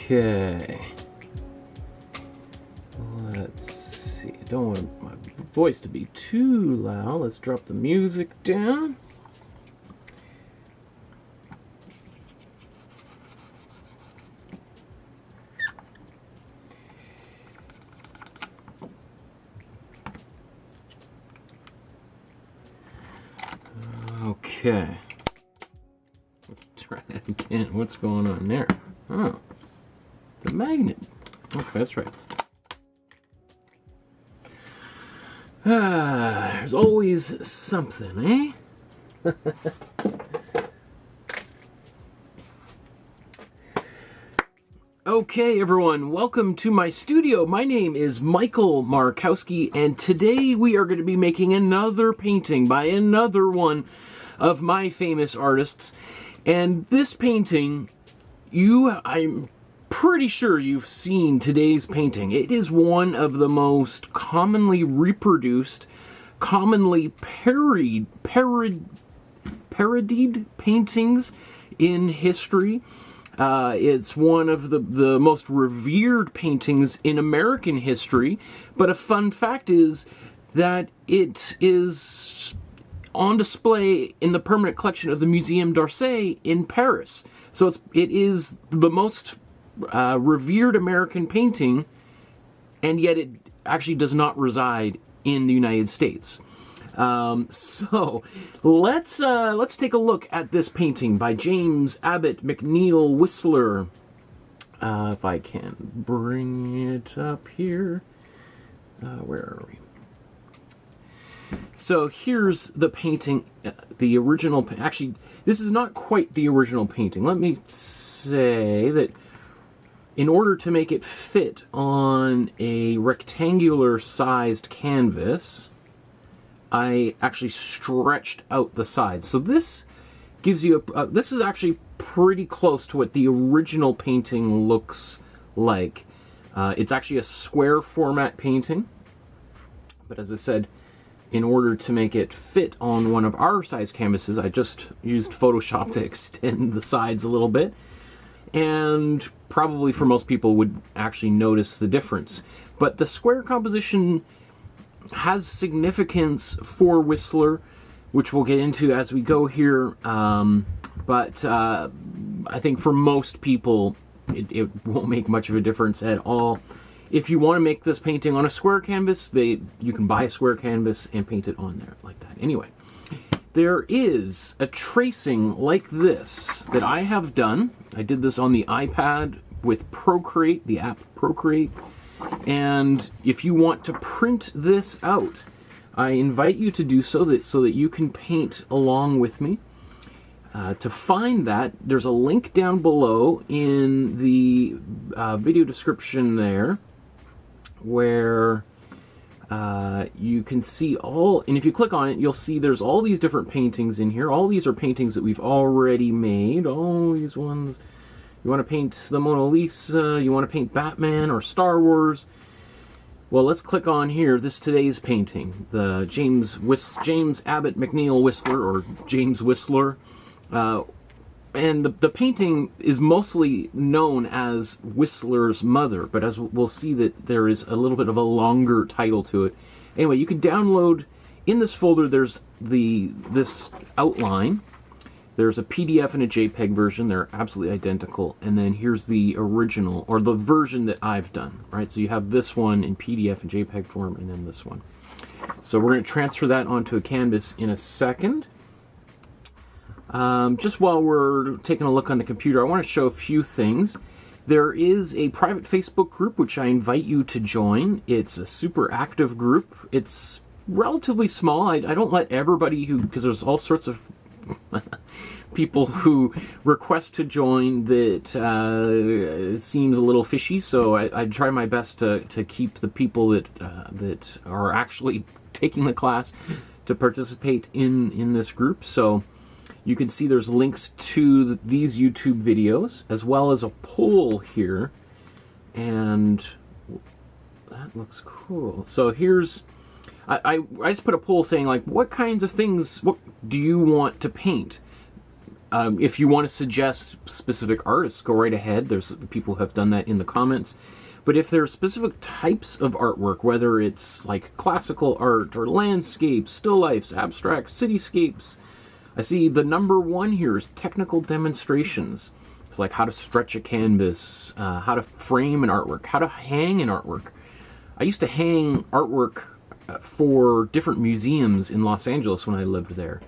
Okay. Let's see. I don't want my voice to be too loud. Let's drop the music down. Okay. Let's try that again. What's going on there? Oh. The magnet. Okay, that's right. There's always something, eh? Okay, everyone, welcome to my studio. My name is Michael Markowsky, and today we are going to be making another painting by another one of my famous artists. And this painting, I'm pretty sure you've seen today's painting. It is one of the most commonly reproduced, commonly parodied paintings in history. It's one of the most revered paintings in American history, but a fun fact is that it is on display in the permanent collection of the Muséum d'Orsay in Paris. So it is the most revered American painting, and yet it actually does not reside in the United States. So let's take a look at this painting by James Abbott McNeill Whistler. If I can bring it up here. Where are we? So here's the painting, the original. Actually, this is not quite the original painting. Let me say that in order to make it fit on a rectangular sized canvas, I actually stretched out the sides. So this gives you this is actually pretty close to what the original painting looks like. It's actually a square format painting, but as I said, in order to make it fit on one of our size canvases, I just used Photoshop to extend the sides a little bit, and probably for most people would actually notice the difference. But the square composition has significance for Whistler, which we'll get into as we go here, but I think for most people it won't make much of a difference at all. If you want to make this painting on a square canvas, you can buy a square canvas and paint it on there like that. Anyway, there is a tracing like this that I have done. I did this on the iPad with Procreate, the app Procreate. And if you want to print this out, I invite you to do so that you can paint along with me. To find that, there's a link down below in the video description there, where you can see all, and if you click on it, you'll see there's all these different paintings in here. All these are paintings that we've already made. All these ones. You want to paint the Mona Lisa, you want to paint Batman or Star Wars. Well, let's click on here, this today's painting, the James Abbott McNeill Whistler, or James Whistler. And the painting is mostly known as Whistler's Mother, but as we'll see that there is a little bit of a longer title to it. Anyway, you can download, in this folder there's this outline. There's a PDF and a JPEG version. They're absolutely identical. And then here's the original, or the version that I've done, right? So you have this one in PDF and JPEG form, and then this one. So we're going to transfer that onto a canvas in a second. Just while we're taking a look on the computer, I want to show a few things. There is a private Facebook group which I invite you to join. It's a super active group. It's relatively small. I don't let everybody because there's all sorts of people who request to join that it seems a little fishy, so I try my best to keep the people that are actually taking the class to participate in this group. So you can see there's links to these YouTube videos, as well as a poll here, and that looks cool. So here's, I just put a poll saying, like, what kinds of things, what do you want to paint? If you want to suggest specific artists, go right ahead. There's people who have done that in the comments. But if there are specific types of artwork, whether it's like classical art or landscapes, still lifes, abstract, cityscapes, I see the #1 here is technical demonstrations. It's like how to stretch a canvas, how to frame an artwork, how to hang an artwork. I used to hang artwork for different museums in Los Angeles when I lived there.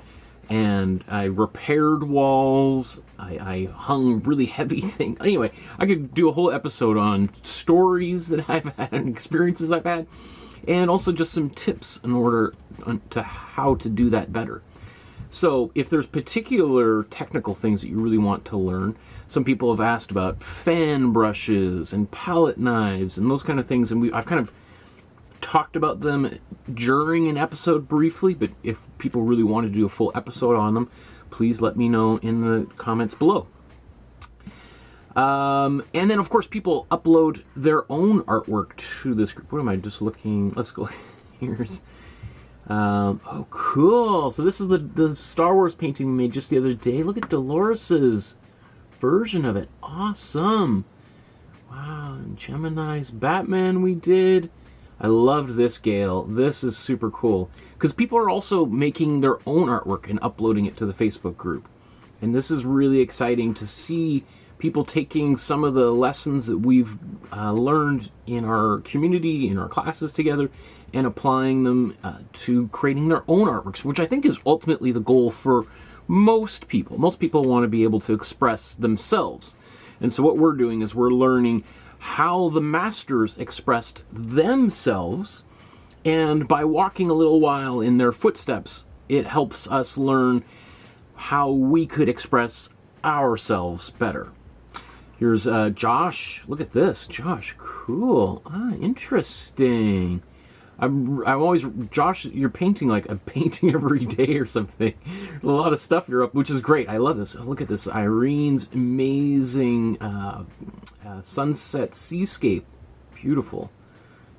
And I repaired walls, I hung really heavy things. Anyway, I could do a whole episode on stories that I've had and experiences I've had, and also just some tips in order to how to do that better. So if there's particular technical things that you really want to learn, some people have asked about fan brushes and palette knives and those kind of things, and I've kind of talked about them during an episode briefly, but if people really want to do a full episode on them, please let me know in the comments below. And then, of course, people upload their own artwork to this group. What am I just looking? Let's go. Here's... oh, cool. So this is the Star Wars painting we made just the other day. Look at Dolores's version of it. Awesome. Wow. And Gemini's Batman we did. I loved this, Gail. This is super cool. Because people are also making their own artwork and uploading it to the Facebook group. And this is really exciting to see people taking some of the lessons that we've learned in our community, in our classes together, and applying them to creating their own artworks, which I think is ultimately the goal for most people. Most people want to be able to express themselves. And so what we're doing is we're learning how the masters expressed themselves, and by walking a little while in their footsteps, it helps us learn how we could express ourselves better. Here's Josh. Look at this. Josh, cool. Ah, interesting. I'm always, Josh, you're painting like a painting every day or something. There's a lot of stuff you're up, which is great. I love this. Oh, look at this. Irene's amazing sunset seascape. Beautiful.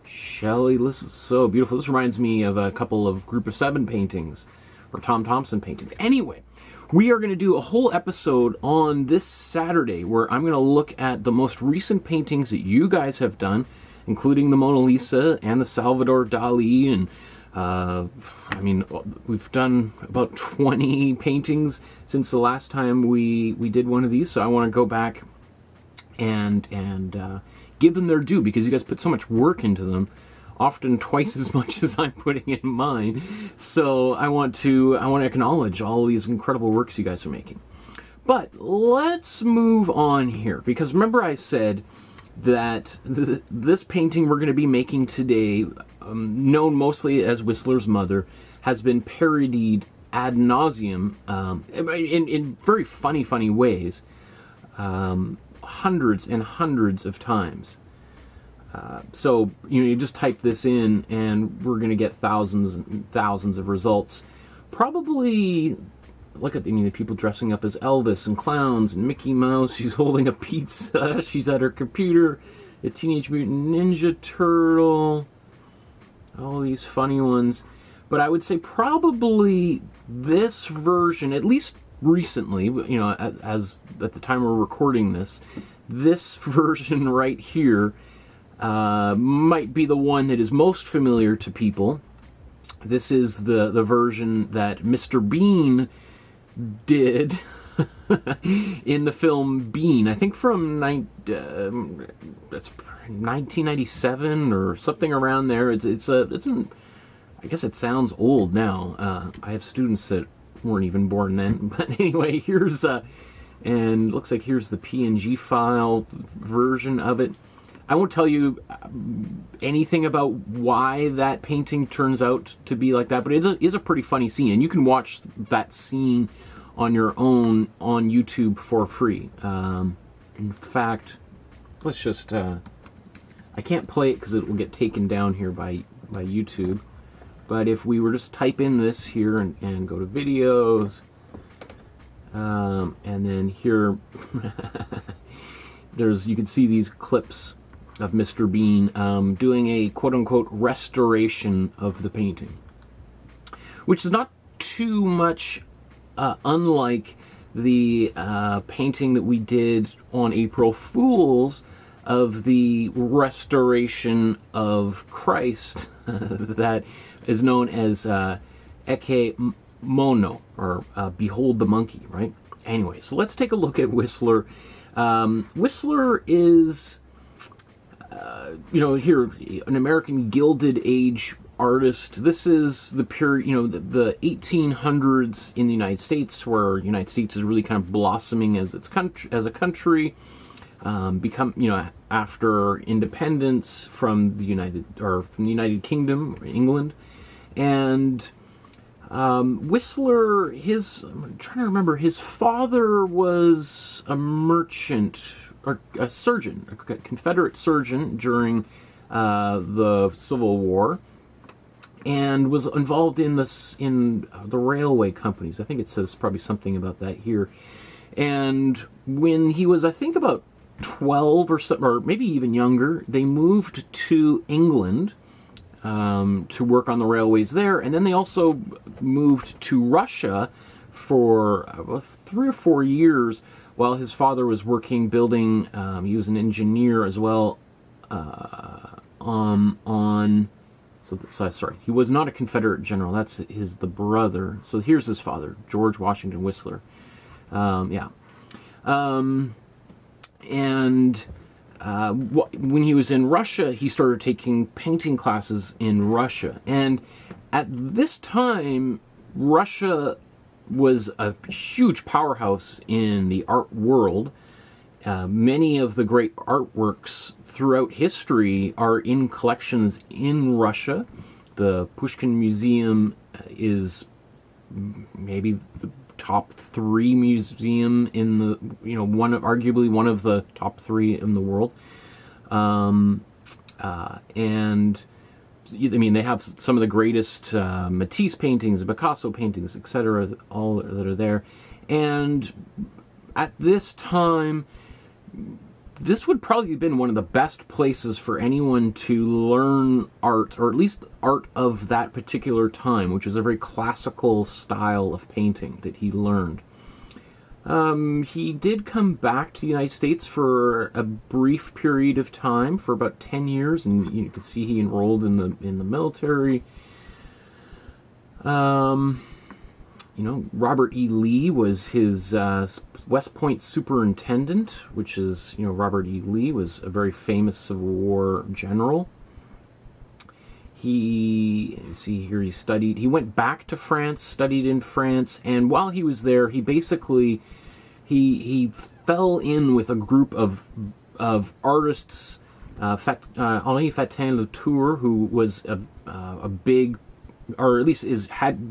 Shelley, this is so beautiful. This reminds me of a couple of Group of 7 paintings, or Tom Thompson paintings. Anyway, we are going to do a whole episode on this Saturday where I'm going to look at the most recent paintings that you guys have done, including the Mona Lisa and the Salvador Dali, and I mean, we've done about 20 paintings since the last time we did one of these, so I want to go back and give them their due, because you guys put so much work into them, often twice as much as I'm putting in mine. So I want to acknowledge all these incredible works you guys are making. But let's move on here, because remember I said that this painting we're going to be making today, known mostly as Whistler's Mother, has been parodied ad nauseum in very funny ways, hundreds and hundreds of times. So you just type this in and we're going to get thousands and thousands of results. Probably, look at the people dressing up as Elvis and clowns and Mickey Mouse. She's holding a pizza. She's at her computer. A Teenage Mutant Ninja Turtle. All these funny ones. But I would say probably this version, at least recently, as at the time we're recording this version right here might be the one that is most familiar to people. This is the version that Mr. Bean did in the film Bean, I think from that's 1997 or something around there. I guess it sounds old now. I have students that weren't even born then, but anyway, here's and looks like here's the PNG file version of it. I won't tell you anything about why that painting turns out to be like that, but it is a pretty funny scene, and you can watch that scene on your own on YouTube for free. In fact, let's just, I can't play it because it will get taken down here by YouTube, but if we were just type in this here and go to videos, and then here, you can see these clips of Mr. Bean doing a quote-unquote restoration of the painting, which is not too much unlike the painting that we did on April Fool's of the restoration of Christ that is known as Ecce Mono, or Behold the Monkey, right? Anyway, so let's take a look at Whistler. Whistler is, here, an American Gilded Age artist. This is the period, the 1800s in the United States, where the United States is really kind of blossoming as a country. After independence from the United Kingdom, England, and Whistler, I'm trying to remember, his father was a merchant, or a surgeon, a Confederate surgeon during the Civil War, and was involved in the railway companies. I think it says probably something about that here. And when he was, I think, about 12 or something, or maybe even younger, they moved to England to work on the railways there, and then they also moved to Russia for 3 or 4 years while his father was working building. He was an engineer as well sorry, he was not a Confederate general. That's the brother. So here's his father, George Washington Whistler. When he was in Russia, he started taking painting classes in Russia. And at this time, Russia was a huge powerhouse in the art world. Many of the great artworks throughout history are in collections in Russia. The Pushkin Museum is maybe the top 3 museum in the, arguably one of the top 3 in the world. And they have some of the greatest Matisse paintings, Picasso paintings, etc., all that are there. And at this time, this would probably have been one of the best places for anyone to learn art, or at least art of that particular time, which is a very classical style of painting that he learned. He did come back to the United States for a brief period of time, for about 10 years, and you can see he enrolled in the military. Robert E. Lee was his West Point superintendent, which is, Robert E. Lee was a very famous Civil War general. He went back to France, studied in France, and while he was there, he basically, he fell in with a group of artists, Henri Fatin-Latour, who was a big, or at least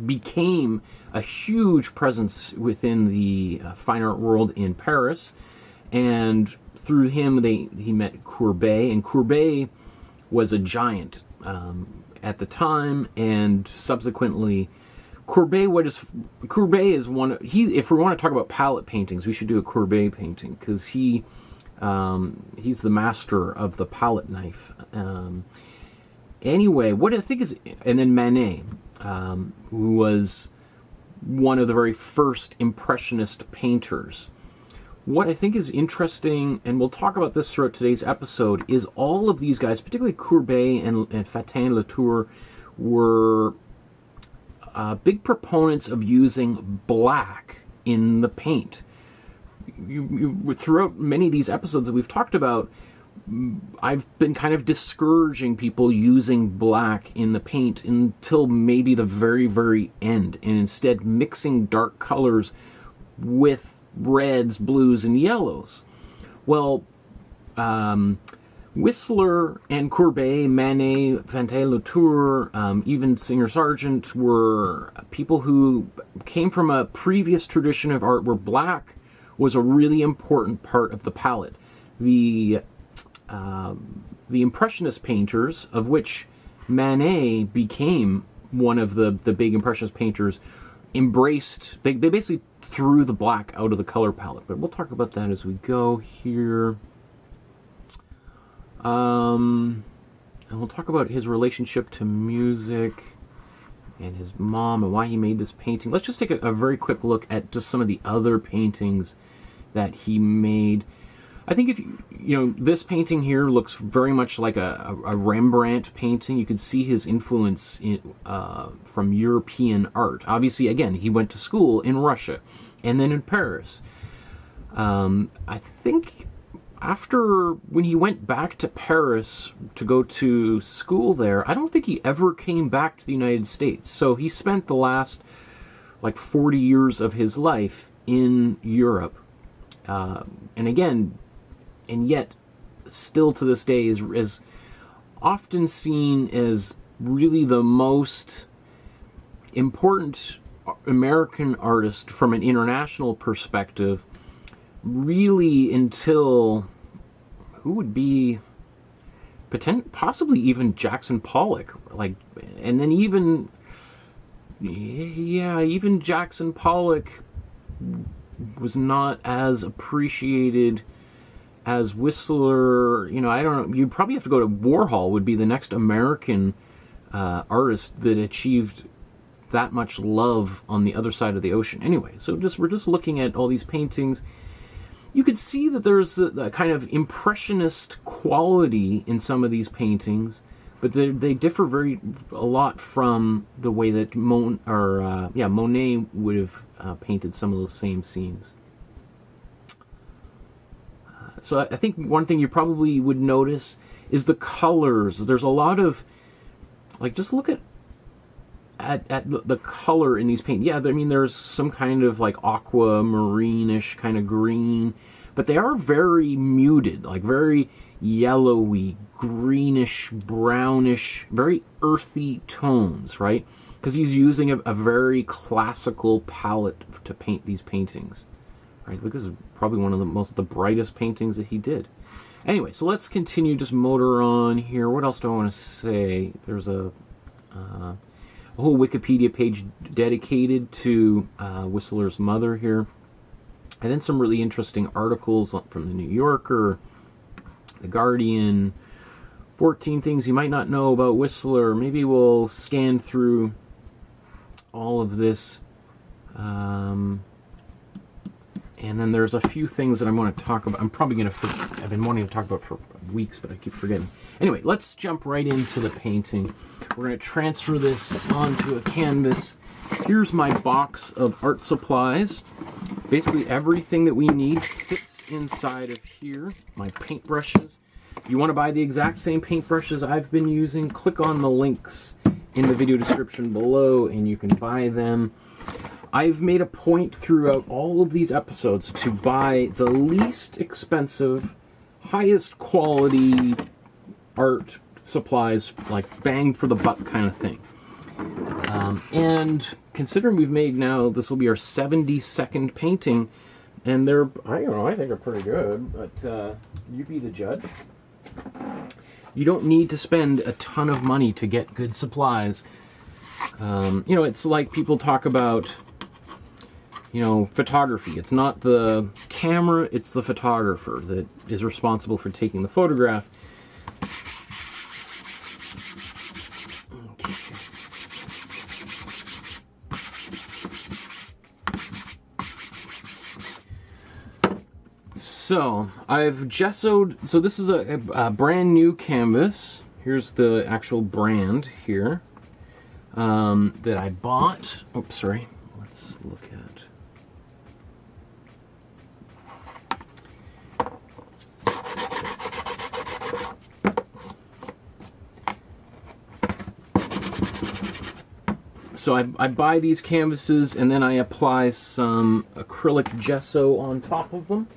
became a huge presence within the fine art world in Paris, and through him he met Courbet, and Courbet was a giant at the time, and subsequently Courbet is one. If we want to talk about palette paintings, we should do a Courbet painting, because he's the master of the palette knife. Anyway, what I think is, and then Manet, who was one of the very first Impressionist painters. What I think is interesting, and we'll talk about this throughout today's episode, is all of these guys, particularly Courbet and Fatin-Latour, were big proponents of using black in the paint. Throughout many of these episodes that we've talked about, I've been kind of discouraging people using black in the paint until maybe the very, very end, and instead mixing dark colors with reds, blues, and yellows. Well, Whistler and Courbet, Manet, Fatin-Latour, even Singer Sargent were people who came from a previous tradition of art where black was a really important part of the palette. The Impressionist painters, of which Manet became one of the big Impressionist painters, they basically threw the black out of the color palette. But we'll talk about that as we go here. And we'll talk about his relationship to music. and his mom and why he made this painting. Let's just take a very quick look at just some of the other paintings that he made. I think if you know, this painting here looks very much like a Rembrandt painting. You can see his influence from European art. Obviously, again, he went to school in Russia and then in Paris. I think after, when he went back to Paris to go to school there, I don't think he ever came back to the United States. So he spent the last, like, 40 years of his life in Europe. And again, and yet, still to this day, is often seen as really the most important American artist from an international perspective, really until, who would be, possibly even Jackson Pollock, like, and then even, yeah, even Jackson Pollock was not as appreciated as Whistler. You know, I don't know, you'd probably have to go to Warhol, would be the next American artist that achieved that much love on the other side of the ocean. Anyway, so we're just looking at all these paintings. You could see that there's a kind of impressionist quality in some of these paintings, but they differ a lot from the way that Monet would have painted some of those same scenes. So I think one thing you probably would notice is the colors. There's a lot of, like, just look at the color in these paintings. Yeah, I mean, there's some kind of like aquamarine-ish kind of green, but they are very muted, like very yellowy, greenish, brownish, very earthy tones, right? Because he's using a very classical palette to paint these paintings, right? Look, this is probably one of the brightest paintings that he did. Anyway, so let's continue, just motor on here. What else do I want to say? There's a whole Wikipedia page dedicated to Whistler's mother here. And then some really interesting articles from the New Yorker, The Guardian, 14 things you might not know about Whistler. Maybe we'll scan through all of this. And then there's a few things that I'm going to talk about. I'm probably going to, I've been wanting to talk about for weeks, but I keep forgetting. Anyway, let's jump right into the painting. We're going to transfer this onto a canvas. Here's my box of art supplies. Basically everything that we need fits inside of here. My paintbrushes. If you want to buy the exact same paintbrushes I've been using, click on the links in the video description below and you can buy them. I've made a point throughout all of these episodes to buy the least expensive, highest quality art supplies, like bang for the buck kind of thing. And considering we've made now, this will be our 72nd painting, and they're, I don't know, I think they're pretty good, but you be the judge. You don't need to spend a ton of money to get good supplies. You know, it's like people talk about, you know, photography. It's not the camera, it's the photographer that is responsible for taking the photograph. So, I've gessoed, so this is a brand new canvas. Here's the actual brand here that I bought. Oops, sorry. Let's look at. So I buy these canvases and then I apply some acrylic gesso on top of them.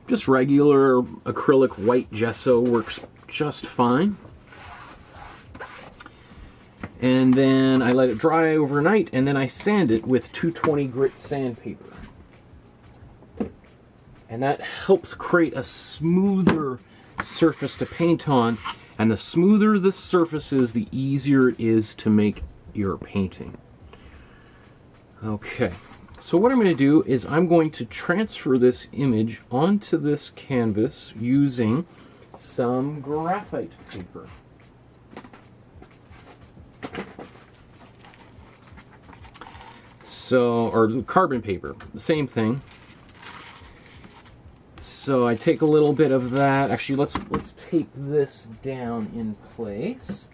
Just regular acrylic white gesso works just fine. And then I let it dry overnight and then I sand it with 220 grit sandpaper. And that helps create a smoother surface to paint on. And the smoother the surface is, the easier it is to make your painting. Okay. So what I'm going to do is I'm going to transfer this image onto this canvas using some graphite paper. So, or carbon paper, the same thing. So I take a little bit of that. Actually, let's tape this down in place.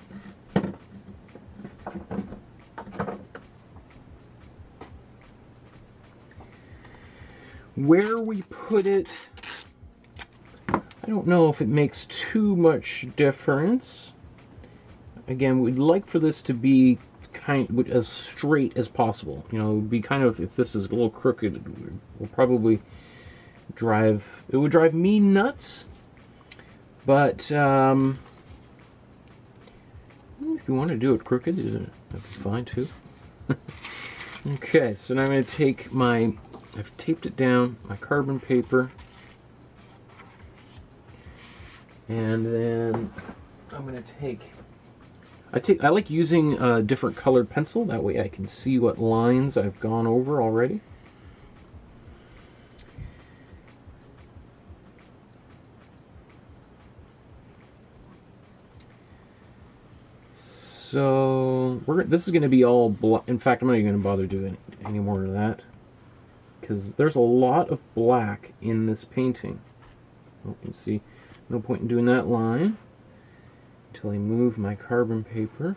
Where we put it, I don't know if it makes too much difference. Again, we'd like for this to be as straight as possible. You know, it would be kind of, if this is a little crooked, it will probably it would drive me nuts. But if you want to do it crooked, that'd be fine too. Okay, so now I'm going to take I've taped it down, my carbon paper, and then I'm going to I like using a different colored pencil, that way I can see what lines I've gone over already. So this is going to be all black. In fact, I'm not even going to bother doing any more of that, because there's a lot of black in this painting. Oh, you can see, no point in doing that line until I move my carbon paper.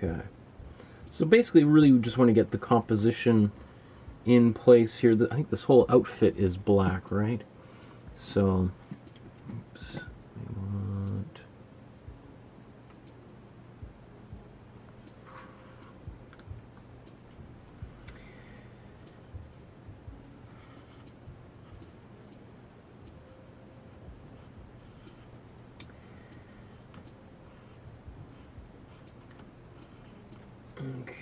Okay. So basically, really, we just want to get the composition in place here. I think this whole outfit is black, right? So, oops, we want... Okay.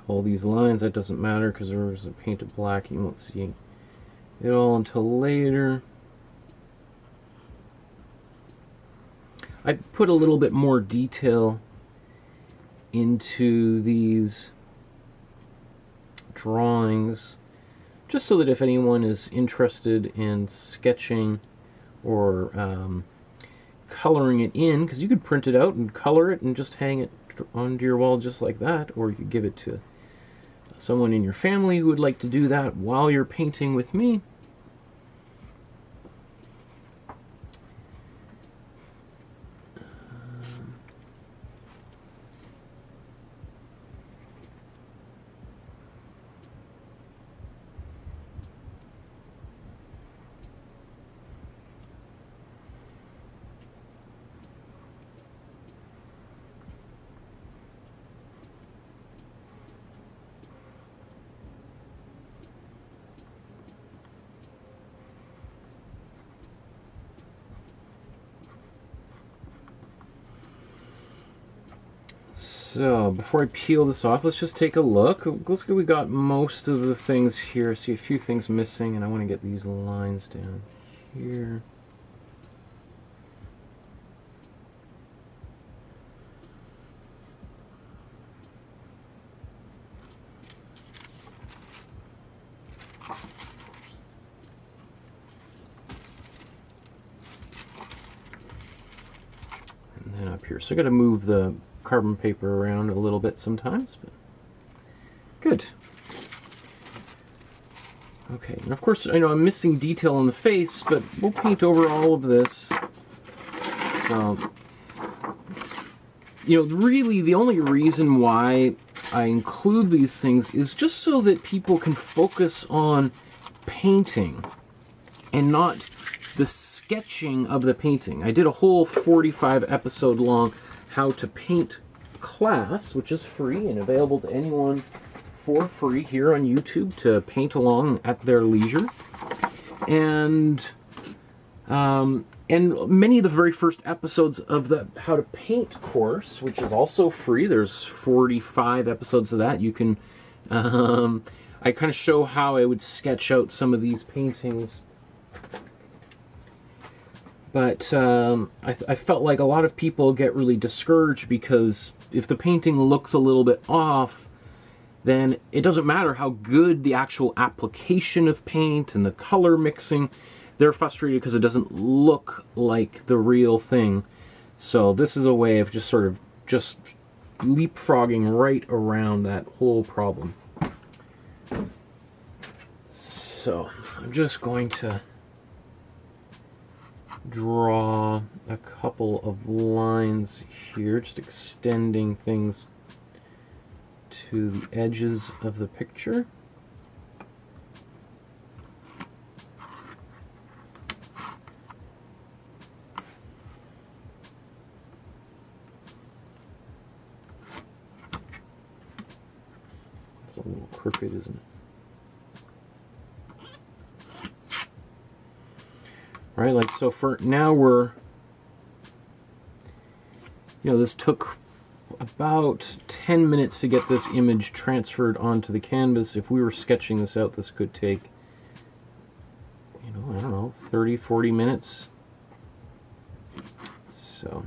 All these lines, that doesn't matter because there's a painted black. You won't see it all until later. I put a little bit more detail into these drawings just so that if anyone is interested in sketching or coloring it in, because you could print it out and color it and just hang it onto your wall just like that, or you could give it to someone in your family who would like to do that while you're painting with me. So, before I peel this off, let's just take a look. Looks like we got most of the things here. I see a few things missing, and I want to get these lines down here. And then up here. So I got to move the carbon paper around a little bit sometimes, but good. Okay, and of course I know I'm missing detail on the face, but we'll paint over all of this. So, you know, really the only reason why I include these things is just so that people can focus on painting and not the sketching of the painting. I did a whole 45 episode long how to paint class, which is free and available to anyone for free here on YouTube to paint along at their leisure. And And many of the very first episodes of the How to Paint course, which is also free, there's 45 episodes of that. You can, I kind of show how I would sketch out some of these paintings. But I felt like a lot of people get really discouraged because if the painting looks a little bit off, then it doesn't matter how good the actual application of paint and the color mixing. They're frustrated because it doesn't look like the real thing. So this is a way of just sort of just leapfrogging right around that whole problem. So I'm just going to draw a couple of lines here, just extending things to the edges of the picture. It's a little crooked, isn't it? All right, like so for now this took about 10 minutes to get this image transferred onto the canvas. If we were sketching this out, this could take, I don't know, 30, 40 minutes. So,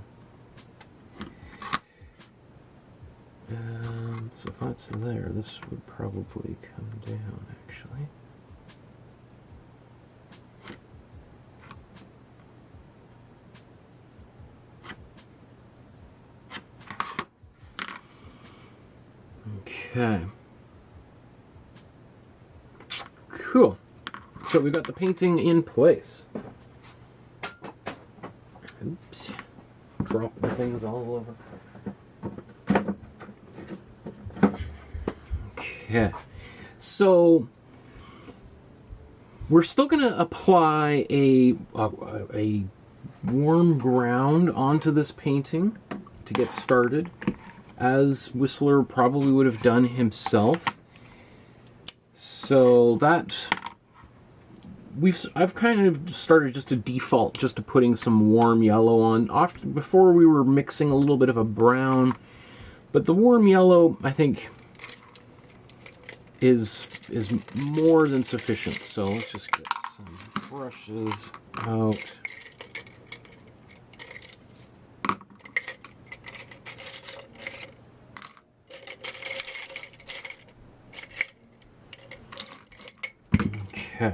so if that's there, this would probably come down, actually. Okay. Cool. So we got the painting in place. Oops. Dropping things all over. Okay. So we're still going to apply a warm ground onto this painting to get started, as Whistler probably would have done himself. So that I've kind of started just to default just to putting some warm yellow on. Often before we were mixing a little bit of a brown, but the warm yellow I think is more than sufficient. So let's just get some brushes out. Okay,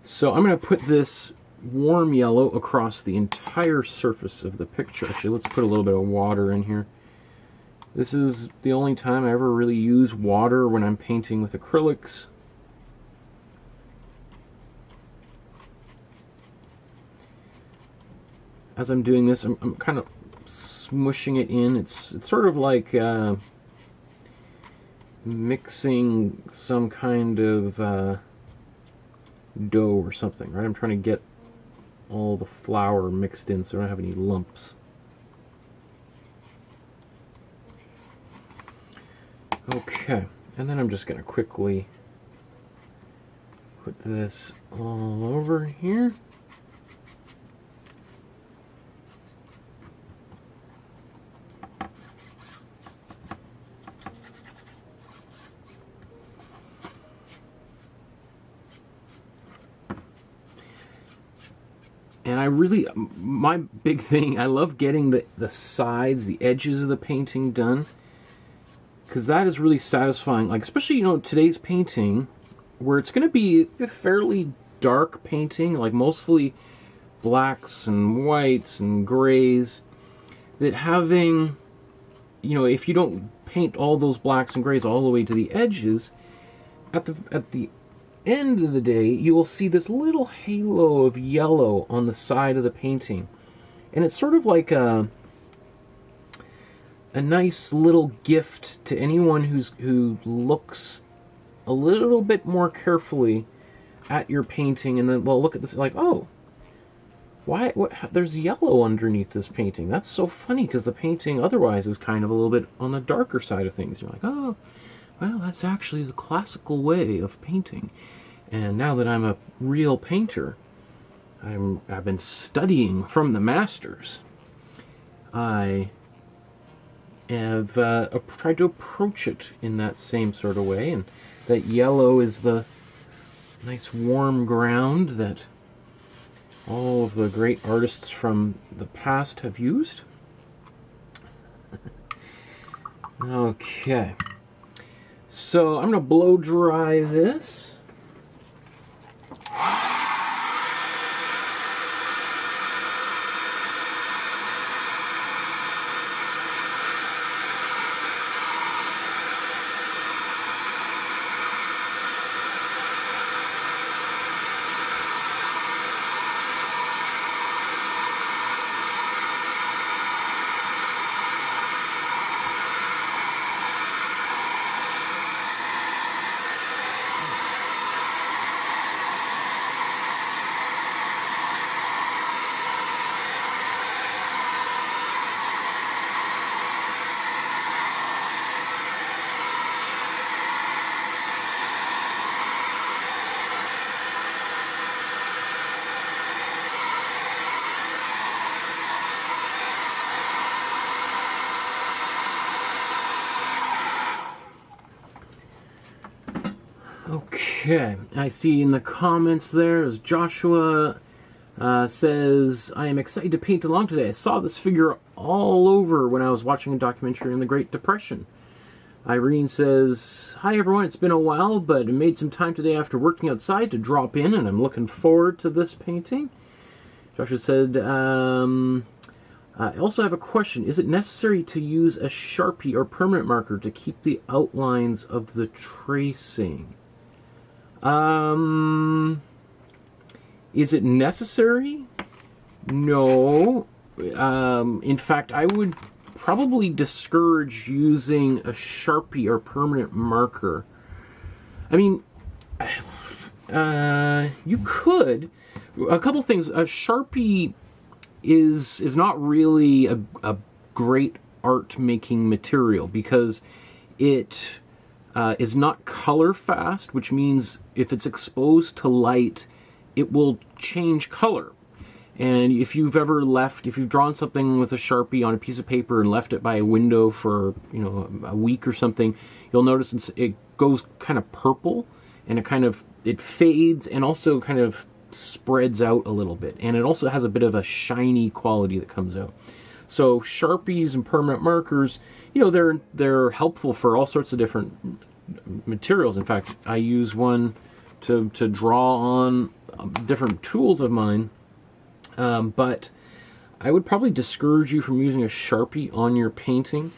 so I'm going to put this warm yellow across the entire surface of the picture. Actually, let's put a little bit of water in here. This is the only time I ever really use water, when I'm painting with acrylics. As I'm doing this, I'm kind of smushing it in. It's sort of like mixing some kind of dough or something, right? I'm trying to get all the flour mixed in so I don't have any lumps. Okay, and then I'm just going to quickly put this all over here. And I really, my big thing, I love getting the sides, the edges of the painting done, because that is really satisfying. Like, especially, today's painting, where it's going to be a fairly dark painting, like mostly blacks and whites and grays, that having, if you don't paint all those blacks and grays all the way to the edges, at the end of the day, you will see this little halo of yellow on the side of the painting. And it's sort of like a nice little gift to anyone who looks a little bit more carefully at your painting, and then they'll look at this like, oh, there's yellow underneath this painting. That's so funny, because the painting otherwise is kind of a little bit on the darker side of things. You're like, oh, well, that's actually the classical way of painting. And now that I'm a real painter, I've been studying from the masters. I have tried to approach it in that same sort of way, and that yellow is the nice warm ground that all of the great artists from the past have used. Okay, so I'm going to blow dry this. Okay, I see in the comments there is Joshua says, I am excited to paint along today. I saw this figure all over when I was watching a documentary on the Great Depression. Irene says, hi everyone, it's been a while, but I made some time today after working outside to drop in, and I'm looking forward to this painting. Joshua said, I also have a question. Is it necessary to use a Sharpie or permanent marker to keep the outlines of the tracing? Is it necessary? No. In fact, I would probably discourage using a Sharpie or permanent marker. I mean, you could. A couple things. A Sharpie is not really a great art-making material because it is not color fast, which means if it's exposed to light, it will change color. And if you've drawn something with a Sharpie on a piece of paper and left it by a window for, you know, a week or something, you'll notice it goes kind of purple, and it fades and also kind of spreads out a little bit. And it also has a bit of a shiny quality that comes out. So Sharpies and permanent markers, you know, they're helpful for all sorts of different materials. In fact, I use one to draw on different tools of mine. But I would probably discourage you from using a Sharpie on your painting,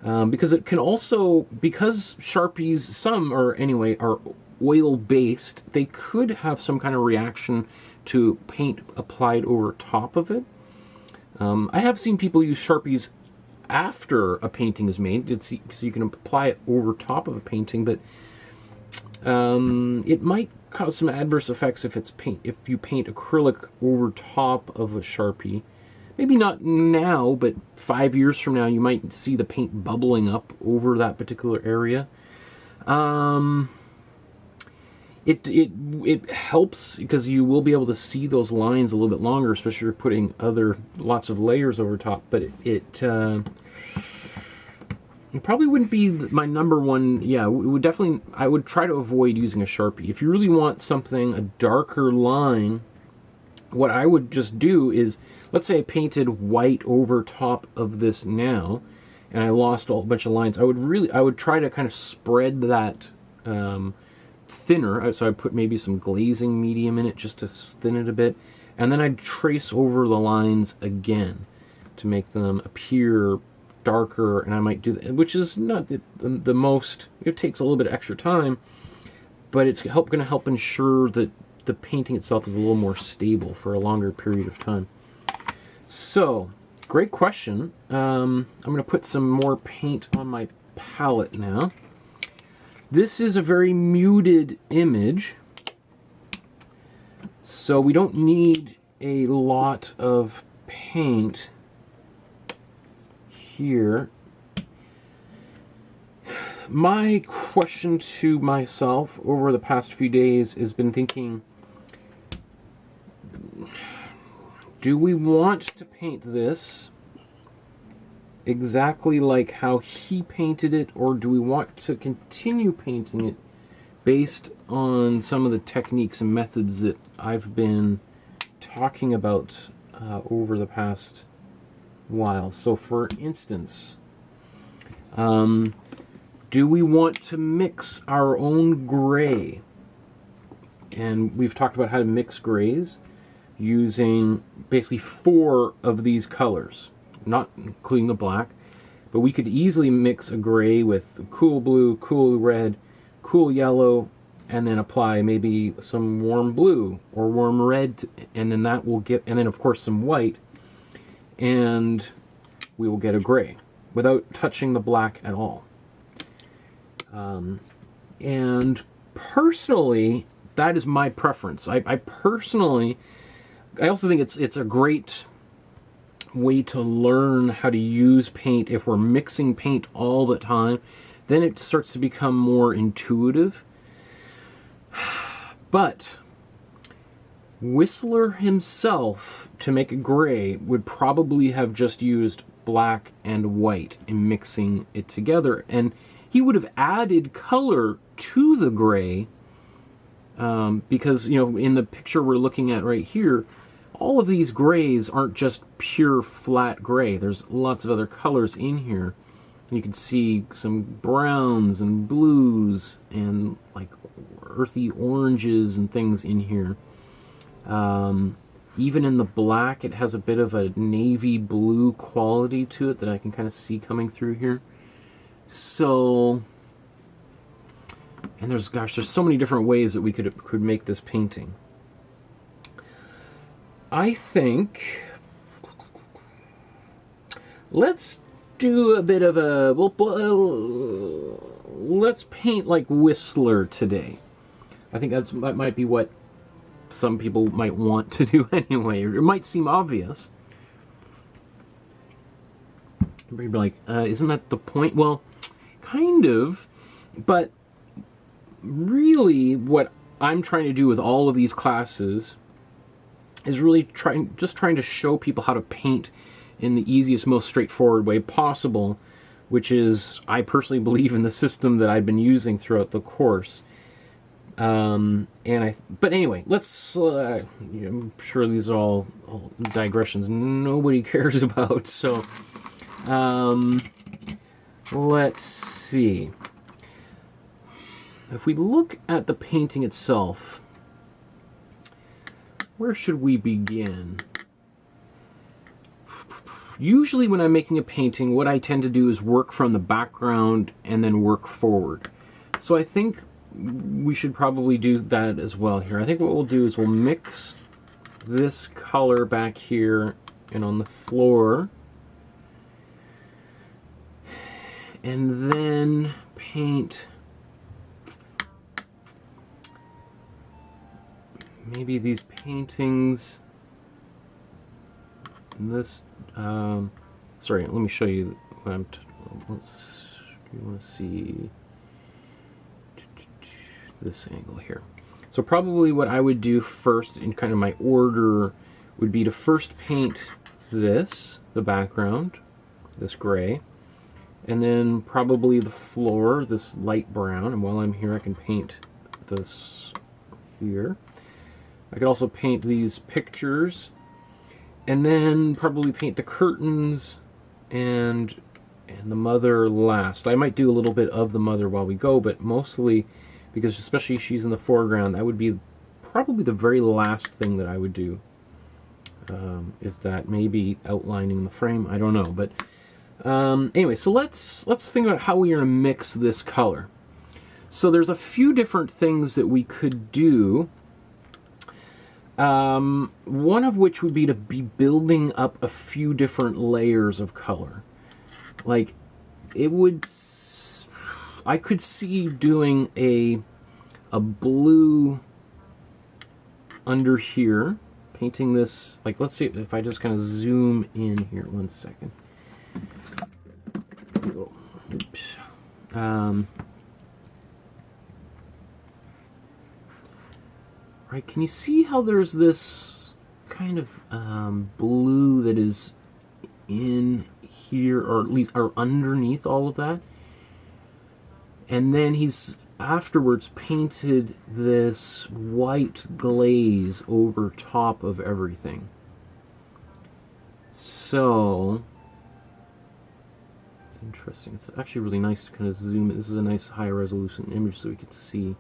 because it can also, because Sharpies, some are oil-based, they could have some kind of reaction to paint applied over top of it. I have seen people use Sharpies after a painting is made, so you can apply it over top of a painting, but it might cause some adverse effects if you paint acrylic over top of a Sharpie. Maybe not now, but 5 years from now you might see the paint bubbling up over that particular area. It helps because you will be able to see those lines a little bit longer, especially if you're putting lots of layers over top, but it probably wouldn't be my number one. Yeah, I would try to avoid using a Sharpie. If you really want a darker line, what I would just do is, let's say I painted white over top of this now, and I lost a bunch of lines. I would try to kind of spread that thinner. So I'd put maybe some glazing medium in it just to thin it a bit, and then I'd trace over the lines again to make them appear darker, and I might do that, which is not the most, it takes a little bit of extra time, but it's going to help ensure that the painting itself is a little more stable for a longer period of time. So, great question. I'm going to put some more paint on my palette now. This is a very muted image, so we don't need a lot of paint here. My question to myself over the past few days has been thinking, do we want to paint this exactly like how he painted it, or do we want to continue painting it based on some of the techniques and methods that I've been talking about over the past while? So for instance, do we want to mix our own gray? And we've talked about how to mix grays using basically 4 of these colors, not including the black, but we could easily mix a gray with cool blue, cool red, cool yellow, and then apply maybe some warm blue or warm red, and then that will get, and then of course some white, and we will get a gray without touching the black at all. And personally, that is my preference. I personally, I also think it's a great way to learn how to use paint. If we're mixing paint all the time, then it starts to become more intuitive. But Whistler himself, to make a gray, would probably have just used black and white in mixing it together, and he would have added color to the gray, because, you know, in the picture we're looking at right here, all of these grays aren't just pure flat gray. There's lots of other colors in here. You can see some browns and blues and like earthy oranges and things in here. Even in the black, it has a bit of a navy blue quality to it that I can kind of see coming through here. So, and there's so many different ways that we could make this painting. I think let's do a bit of a, let's paint like Whistler today. I think that might be what some people might want to do anyway. It might seem obvious. You'd be like, isn't that the point? Well, kind of, but really what I'm trying to do with all of these classes is really trying to show people how to paint in the easiest, most straightforward way possible, which is, I personally believe, in the system that I've been using throughout the course. But anyway, let's, I'm sure these are all digressions nobody cares about, so, let's see. If we look at the painting itself, where should we begin? Usually when I'm making a painting, what I tend to do is work from the background and then work forward. So I think we should probably do that as well here. I think what we'll do is we'll mix this color back here and on the floor, and then paint maybe these paintings. This, sorry, let me show you what I'm, you want to see this angle here. So probably what I would do first in kind of my order would be to first paint this, the background, this gray, and then probably the floor, this light brown, and while I'm here I can paint this here. I could also paint these pictures, and then probably paint the curtains and the mother last. I might do a little bit of the mother while we go, but mostly, because especially she's in the foreground, that would be probably the very last thing that I would do. Is that maybe outlining the frame? I don't know, but anyway, so let's think about how we are going to mix this color. So there's a few different things that we could do. One of which would be to be building up a few different layers of color. Like, it would, I could see doing a blue under here, painting this, like, let's see if I just kind of zoom in here, 1 second. Oops. Right, can you see how there's this kind of blue that is in here, or at least or underneath all of that. And then he's afterwards painted this white glaze over top of everything. So it's interesting. It's actually really nice to kind of zoom in. This is a nice high resolution image so we can see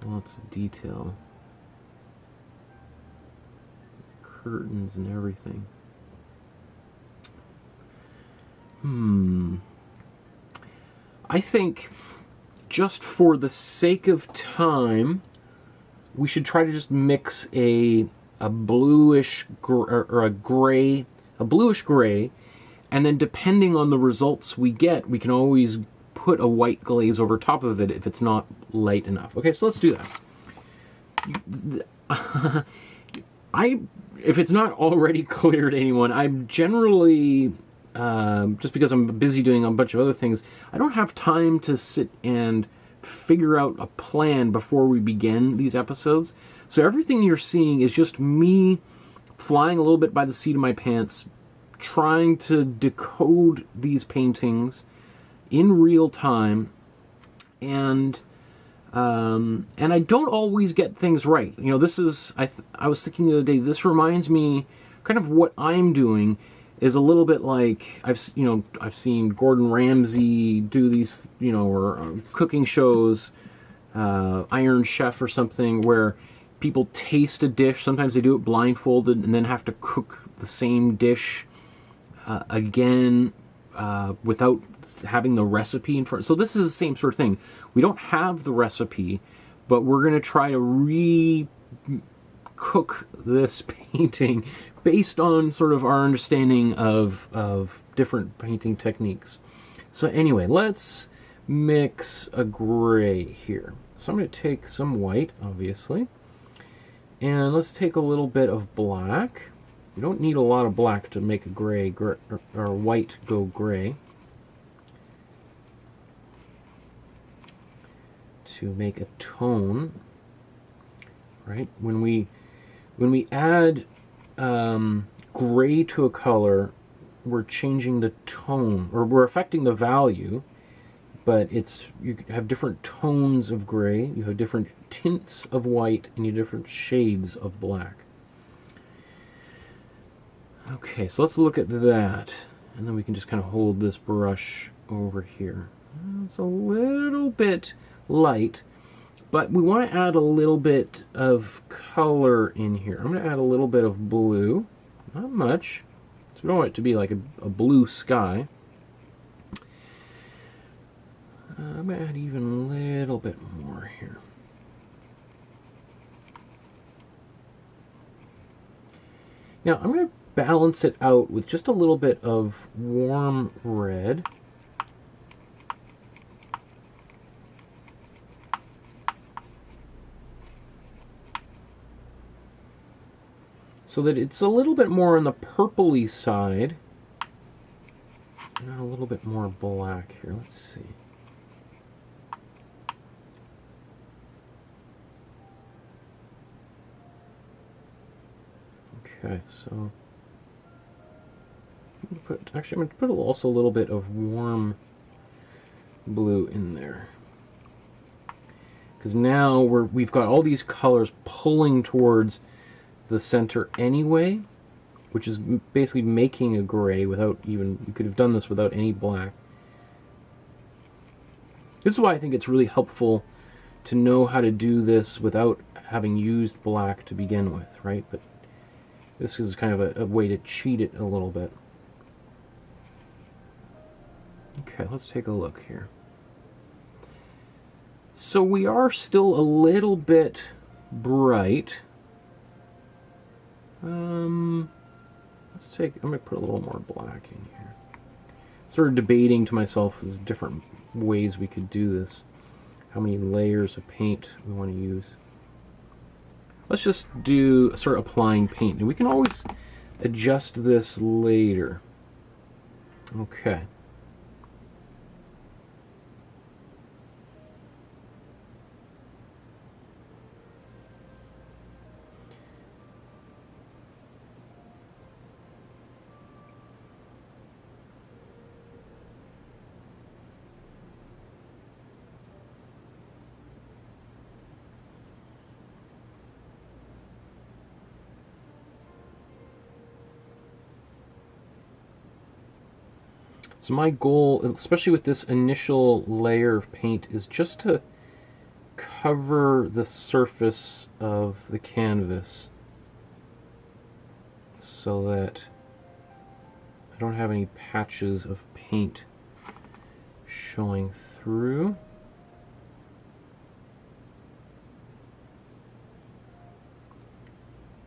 lots of detail. Curtains and everything. I think, just for the sake of time, we should try to just mix a bluish or a gray, a bluish gray, and then depending on the results we get, we can always put a white glaze over top of it if it's not light enough. Okay, so let's do that. If it's not already clear to anyone, I'm generally, just because I'm busy doing a bunch of other things, I don't have time to sit and figure out a plan before we begin these episodes. So everything you're seeing is just me flying a little bit by the seat of my pants, trying to decode these paintings in real time, and I don't always get things right. You know, this is, I was thinking the other day, this reminds me, kind of what I'm doing is a little bit like, I've seen Gordon Ramsay do these, you know, or cooking shows, Iron Chef or something, where people taste a dish. Sometimes they do it blindfolded and then have to cook the same dish again without having the recipe in front. So this is the same sort of thing. We don't have the recipe, but we're going to try to re-cook this painting based on sort of our understanding of different painting techniques. So anyway, let's mix a gray here. So I'm going to take some white, obviously, and let's take a little bit of black. You don't need a lot of black to make a gray or white go gray. To make a tone, right? When we add gray to a color, we're changing the tone, or we're affecting the value, but you have different tones of gray, you have different tints of white, and you have different shades of black. Okay, so let's look at that, and then we can just kind of hold this brush over here. It's a little bit light, but we want to add a little bit of color in here. I'm going to add a little bit of blue, not much, so we don't want it to be like a blue sky. I'm going to add even a little bit more here. Now I'm going to balance it out with just a little bit of warm red. So that it's a little bit more on the purpley side. And a little bit more black here. Let's see. Okay, so I'm going to put also a little bit of warm blue in there, because now we've got all these colors pulling towards the center anyway, which is basically making a gray without even, you could have done this without any black. This is why I think it's really helpful to know how to do this without having used black to begin with, right? But this is kind of a way to cheat it a little bit. Okay, let's take a look here. So we are still a little bit bright. I'm going to put a little more black in here. Sort of debating to myself as different ways we could do this. How many layers of paint we want to use. Let's just start applying paint. And we can always adjust this later. Okay. So my goal, especially with this initial layer of paint, is just to cover the surface of the canvas so that I don't have any patches of paint showing through.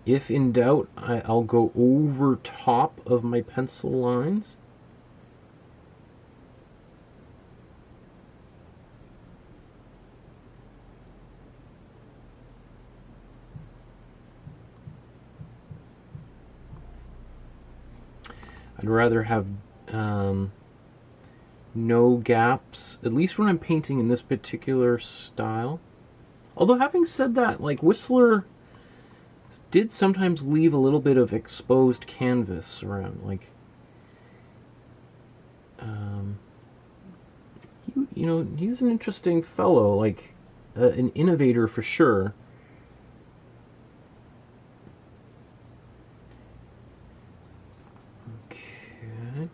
If in doubt, I'll go over top of my pencil lines. I'd rather have no gaps, at least when I'm painting in this particular style. Although having said that, like Whistler did sometimes leave a little bit of exposed canvas around, like you know, he's an interesting fellow, like an innovator for sure. Okay.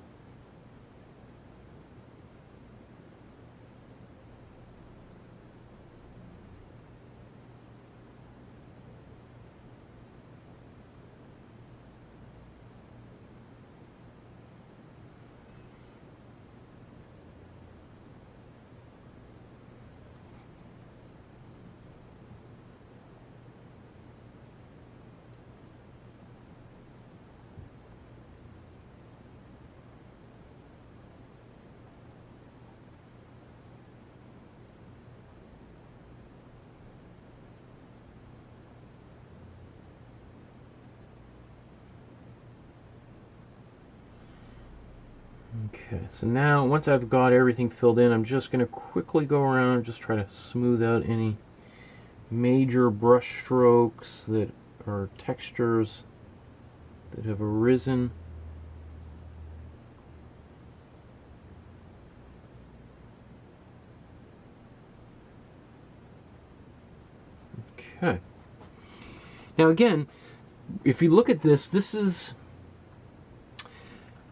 Okay, so now once I've got everything filled in, I'm just going to quickly go around and just try to smooth out any major brush strokes that are textures that have arisen. Okay. Now again, if you look at this,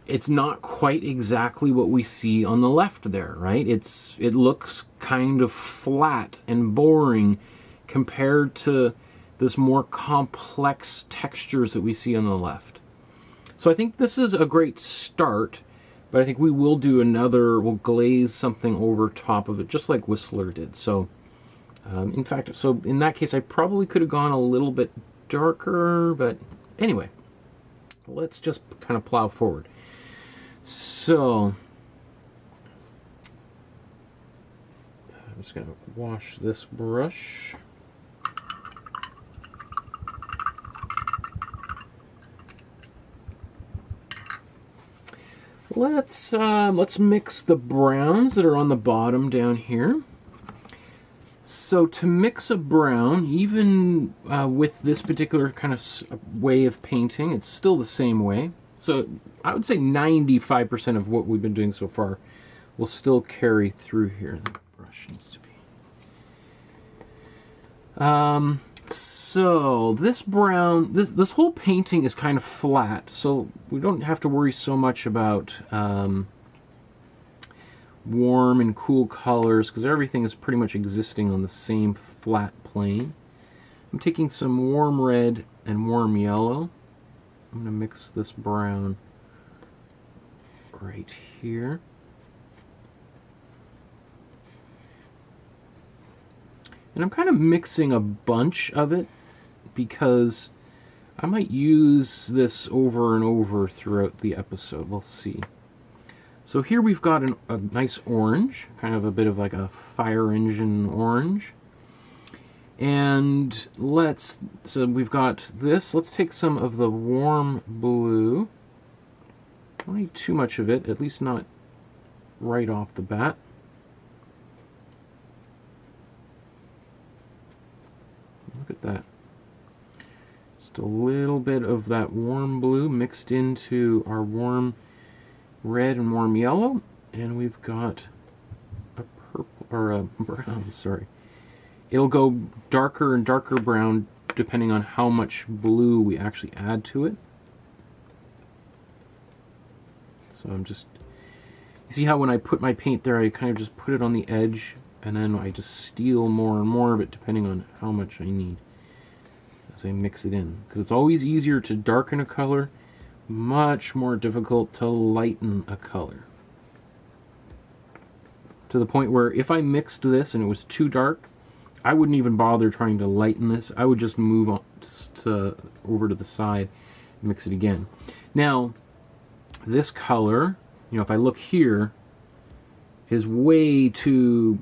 it's not quite exactly what we see on the left there, right? It looks kind of flat and boring compared to this more complex textures that we see on the left. So I think this is a great start, but I think we will do another, we'll glaze something over top of it, just like Whistler did. So, in fact, so in that case, I probably could have gone a little bit darker, but anyway, let's just kind of plow forward. So, I'm just going to wash this brush. Let's mix the browns that are on the bottom down here. So to mix a brown, even with this particular kind of way of painting, it's still the same way. So I would say 95% of what we've been doing so far will still carry through here. The brush needs to be. So this brown, this whole painting is kind of flat, so we don't have to worry so much about warm and cool colors because everything is pretty much existing on the same flat plane. I'm taking some warm red and warm yellow. I'm going to mix this brown right here. And I'm kind of mixing a bunch of it because I might use this over and over throughout the episode. We'll see. So here we've got a nice orange, kind of a bit of like a fire engine orange. And so we've got this. Let's take some of the warm blue. Don't need too much of it, at least not right off the bat. Look at that. Just a little bit of that warm blue mixed into our warm red and warm yellow. And we've got a purple, or a brown, sorry. It'll go darker and darker brown depending on how much blue we actually add to it. So I'm just You see how when I put my paint there, I kind of just put it on the edge, and then I just steal more and more of it depending on how much I need as I mix it in. Because it's always easier to darken a color, much more difficult to lighten a color. To the point where if I mixed this and it was too dark, I wouldn't even bother trying to lighten this. I would just move on over to the side and mix it again. Now, this color, you know, if I look here, is way too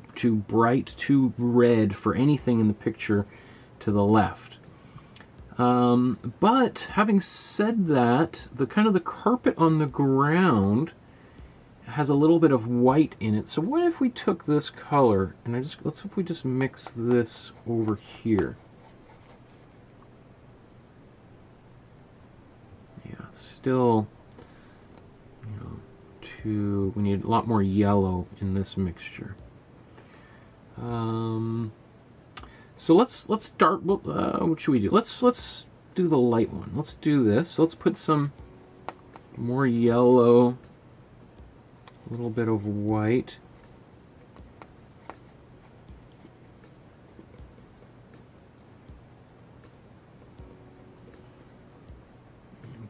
bright, too red for anything in the picture to the left. But having said that, the kind of the carpet on the ground has a little bit of white in it. So what if we took this color and let's see if we just mix this over here. Yeah, still, you know, we need a lot more yellow in this mixture. So let's start. What should we do? Let's do the light one. Let's do this. So let's put some more yellow. A little bit of white.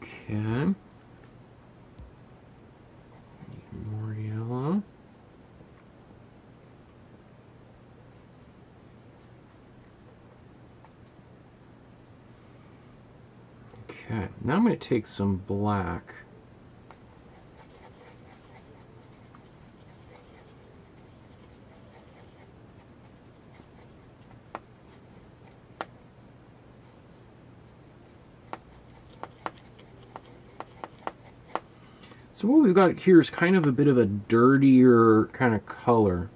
Okay. Need more yellow. Okay. Now I'm going to take some black. So what we've got here is kind of a bit of a dirtier kind of color.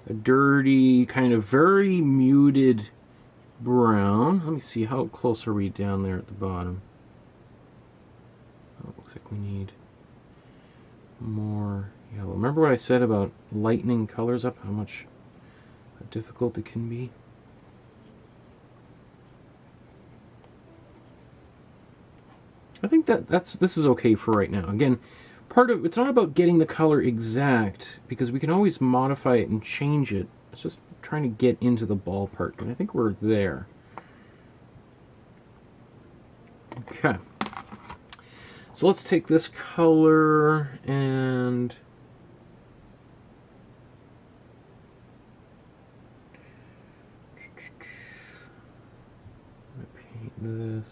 A dirty, kind of very muted brown. Let me see, how close are we down there at the bottom? Oh, it looks like we need more yellow. Remember what I said about lightening colors up, how difficult it can be? I think this is okay for right now. Again, it's not about getting the color exact, because we can always modify it and change it. It's just trying to get into the ballpark, and I think we're there. Okay. So let's take this color and paint this.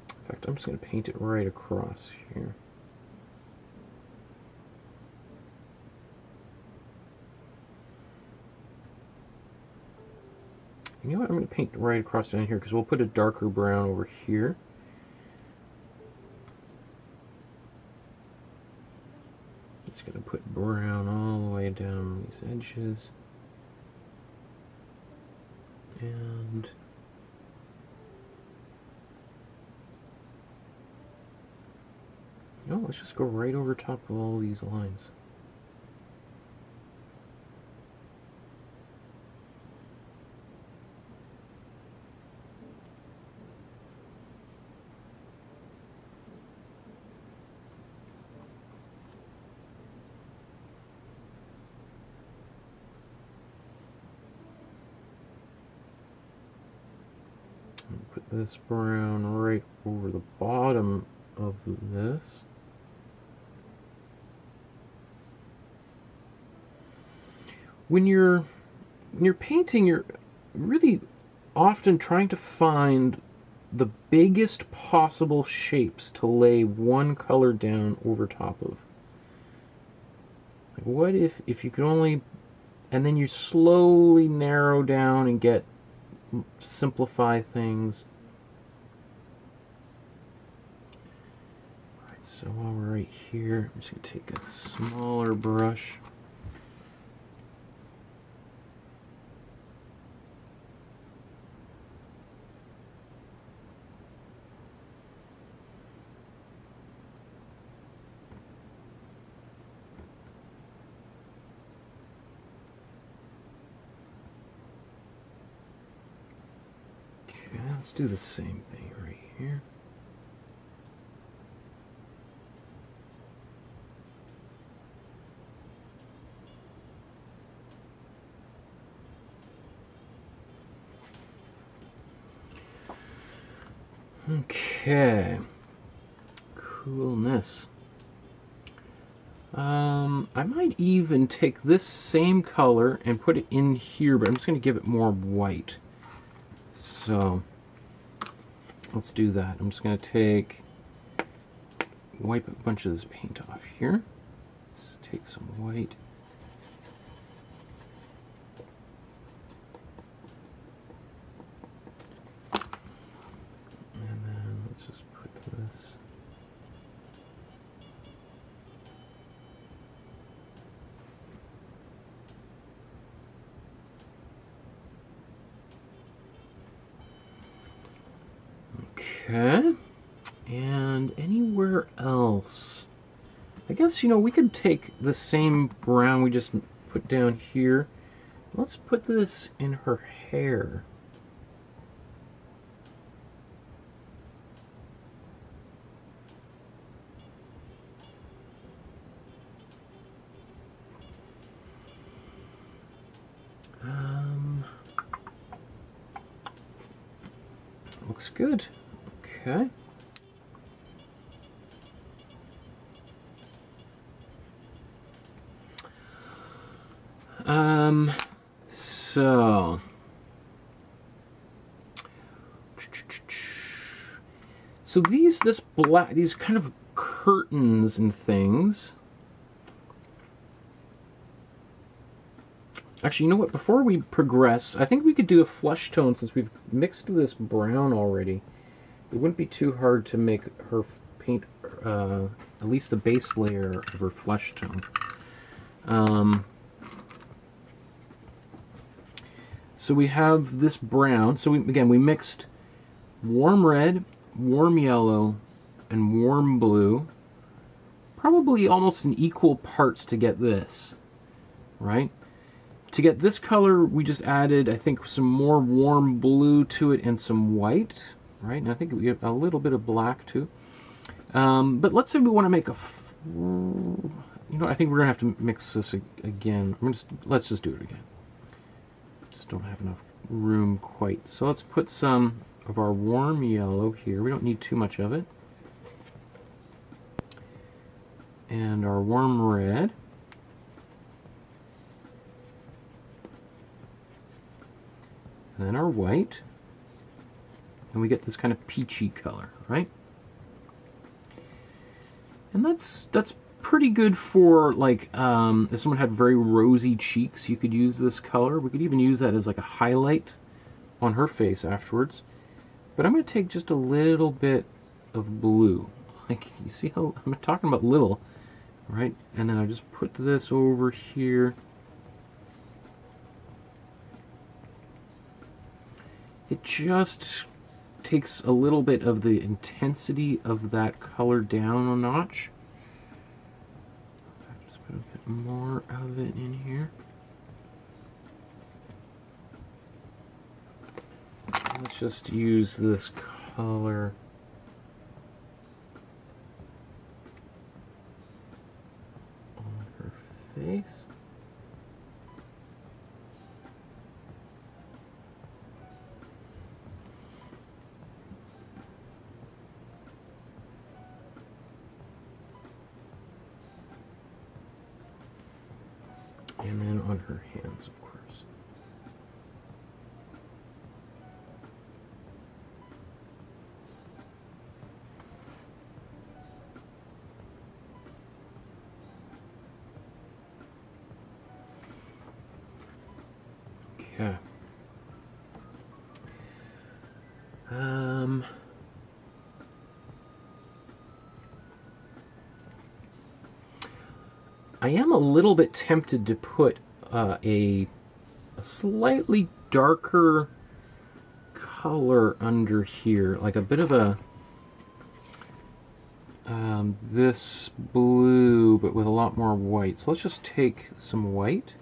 In fact, I'm just going to paint it right across here. You know what? I'm going to paint right across down here because we'll put a darker brown over here. Just going to put brown all the way down these edges. And no, let's just go right over top of all these lines. Put this brown right over the bottom of this. When you're painting, you're really often trying to find the biggest possible shapes to lay one color down over top of. Like, what if you could only, and then you slowly narrow down and simplify things. Alright, so while we're right here, I'm just going to take a smaller brush. Let's do the same thing right here. Okay. Coolness. I might even take this same color and put it in here, but I'm just going to give it more white. So, let's do that. I'm just going to wipe a bunch of this paint off here. Let's take some white. And then let's just put this. Okay, and anywhere else? I guess, you know, we could take the same brown we just put down here. Let's put this in her hair. Looks good. Okay. So these kind of curtains and things. Actually, you know what? Before we progress, I think we could do a flesh tone since we've mixed this brown already. It wouldn't be too hard to make her paint at least the base layer of her flesh tone. So we have this brown. So again, we mixed warm red, warm yellow, and warm blue. Probably almost in equal parts to get this, right? To get this color, we just added, I think, some more warm blue to it and some white, right? And I think we have a little bit of black too. But let's say we want to make you know, I think we're gonna have to mix this again. Let's just do it again. Just don't have enough room quite. So let's put some of our warm yellow here. We don't need too much of it. And our warm red. And then our white, and we get this kind of peachy color, right? And that's pretty good for, like, if someone had very rosy cheeks, you could use this color. We could even use that as like a highlight on her face afterwards. But I'm going to take just a little bit of blue. Like, you see how I'm talking about little, right? And then I just put this over here. It just takes a little bit of the intensity of that color down a notch. Just put a bit more of it in here. Let's just use this color. On her face. And then on her hands, of course. Okay. I am a little bit tempted to put a slightly darker color under here, like a bit of a this blue, but with a lot more white. So let's just take some white.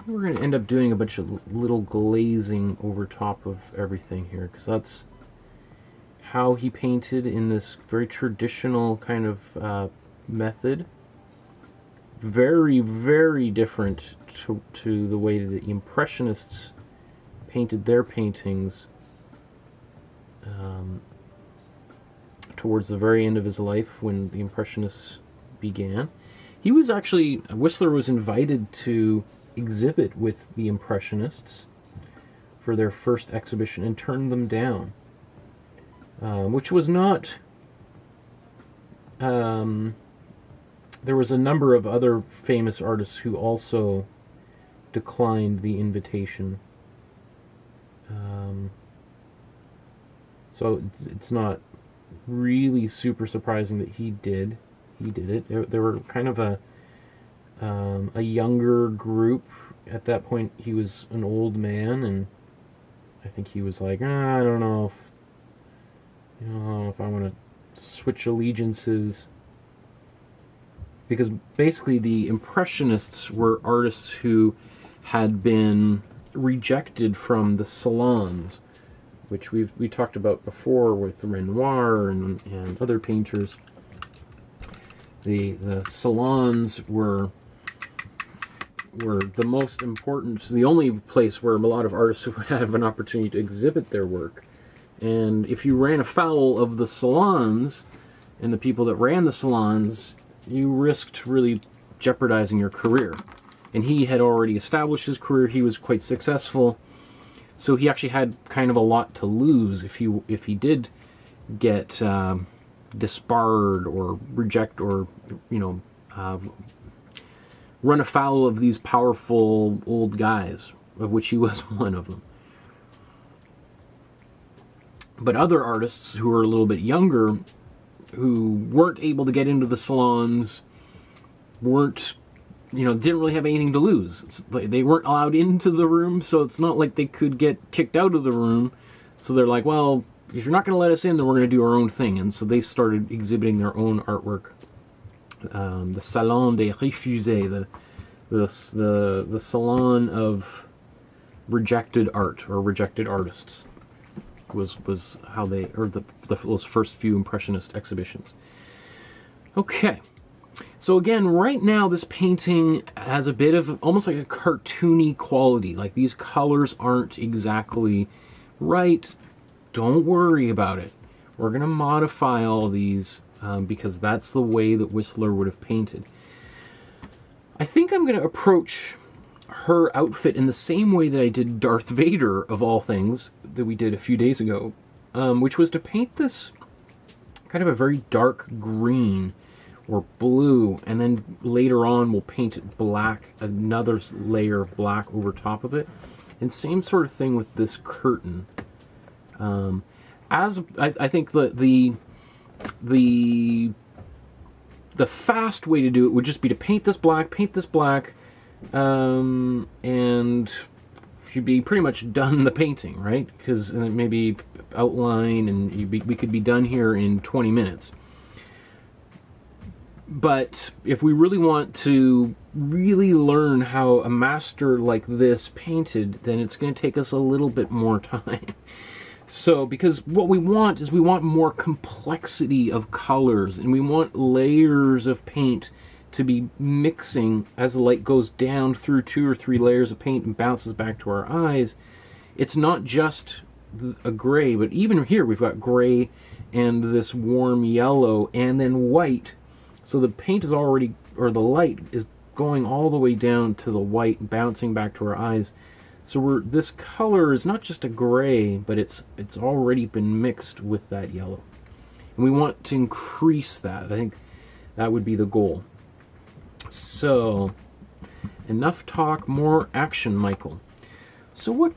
We're going to end up doing a bunch of little glazing over top of everything here, because that's how he painted in this very traditional kind of method. Very, very different to the way that the Impressionists painted their paintings towards the very end of his life, when the Impressionists began. He was actually, Whistler was invited to exhibit with the Impressionists for their first exhibition and turned them down, which was not... there was a number of other famous artists who also declined the invitation. So it's not really super surprising that he did it. There were kind of a younger group. At that point, he was an old man, and I think he was like, I don't know if I want to switch allegiances. Because basically the Impressionists were artists who had been rejected from the salons, which we talked about before with Renoir and other painters. The salons were the most important, the only place where a lot of artists would have an opportunity to exhibit their work. And if you ran afoul of the salons and the people that ran the salons, you risked really jeopardizing your career. And he had already established his career. He was quite successful, so he actually had kind of a lot to lose if he did get disbarred or reject, or run afoul of these powerful old guys, of which he was one of them. But other artists who were a little bit younger, who weren't able to get into the salons, didn't really have anything to lose. They weren't allowed into the room, so it's not like they could get kicked out of the room. So they're like, well, if you're not going to let us in, then we're going to do our own thing. And so they started exhibiting their own artwork. The Salon des Refusés, the salon of rejected art, or rejected artists, was how they, or those first few Impressionist exhibitions. Okay. So again, right now this painting has a bit of almost like a cartoony quality. Like, these colors aren't exactly right. Don't worry about it. We're going to modify all these because that's the way that Whistler would have painted. I think I'm going to approach her outfit in the same way that I did Darth Vader, of all things, that we did a few days ago, which was to paint this kind of a very dark green or blue, and then later on we'll paint it black, another layer of black over top of it. And same sort of thing with this curtain. I think the fast way to do it would just be to paint this black, and you'd be pretty much done the painting, right? Because maybe outline, and we could be done here in 20 minutes. But if we really want to really learn how a master like this painted, then it's going to take us a little bit more time. So, because what we want is, we want more complexity of colors, and we want layers of paint to be mixing as the light goes down through 2 or 3 layers of paint and bounces back to our eyes. It's not just a gray, but even here we've got gray and this warm yellow and then white. So the paint is already, or the light is going all the way down to the white, bouncing back to our eyes. So this color is not just a gray, but it's already been mixed with that yellow. And we want to increase that. I think that would be the goal. So, enough talk, more action, Michael. So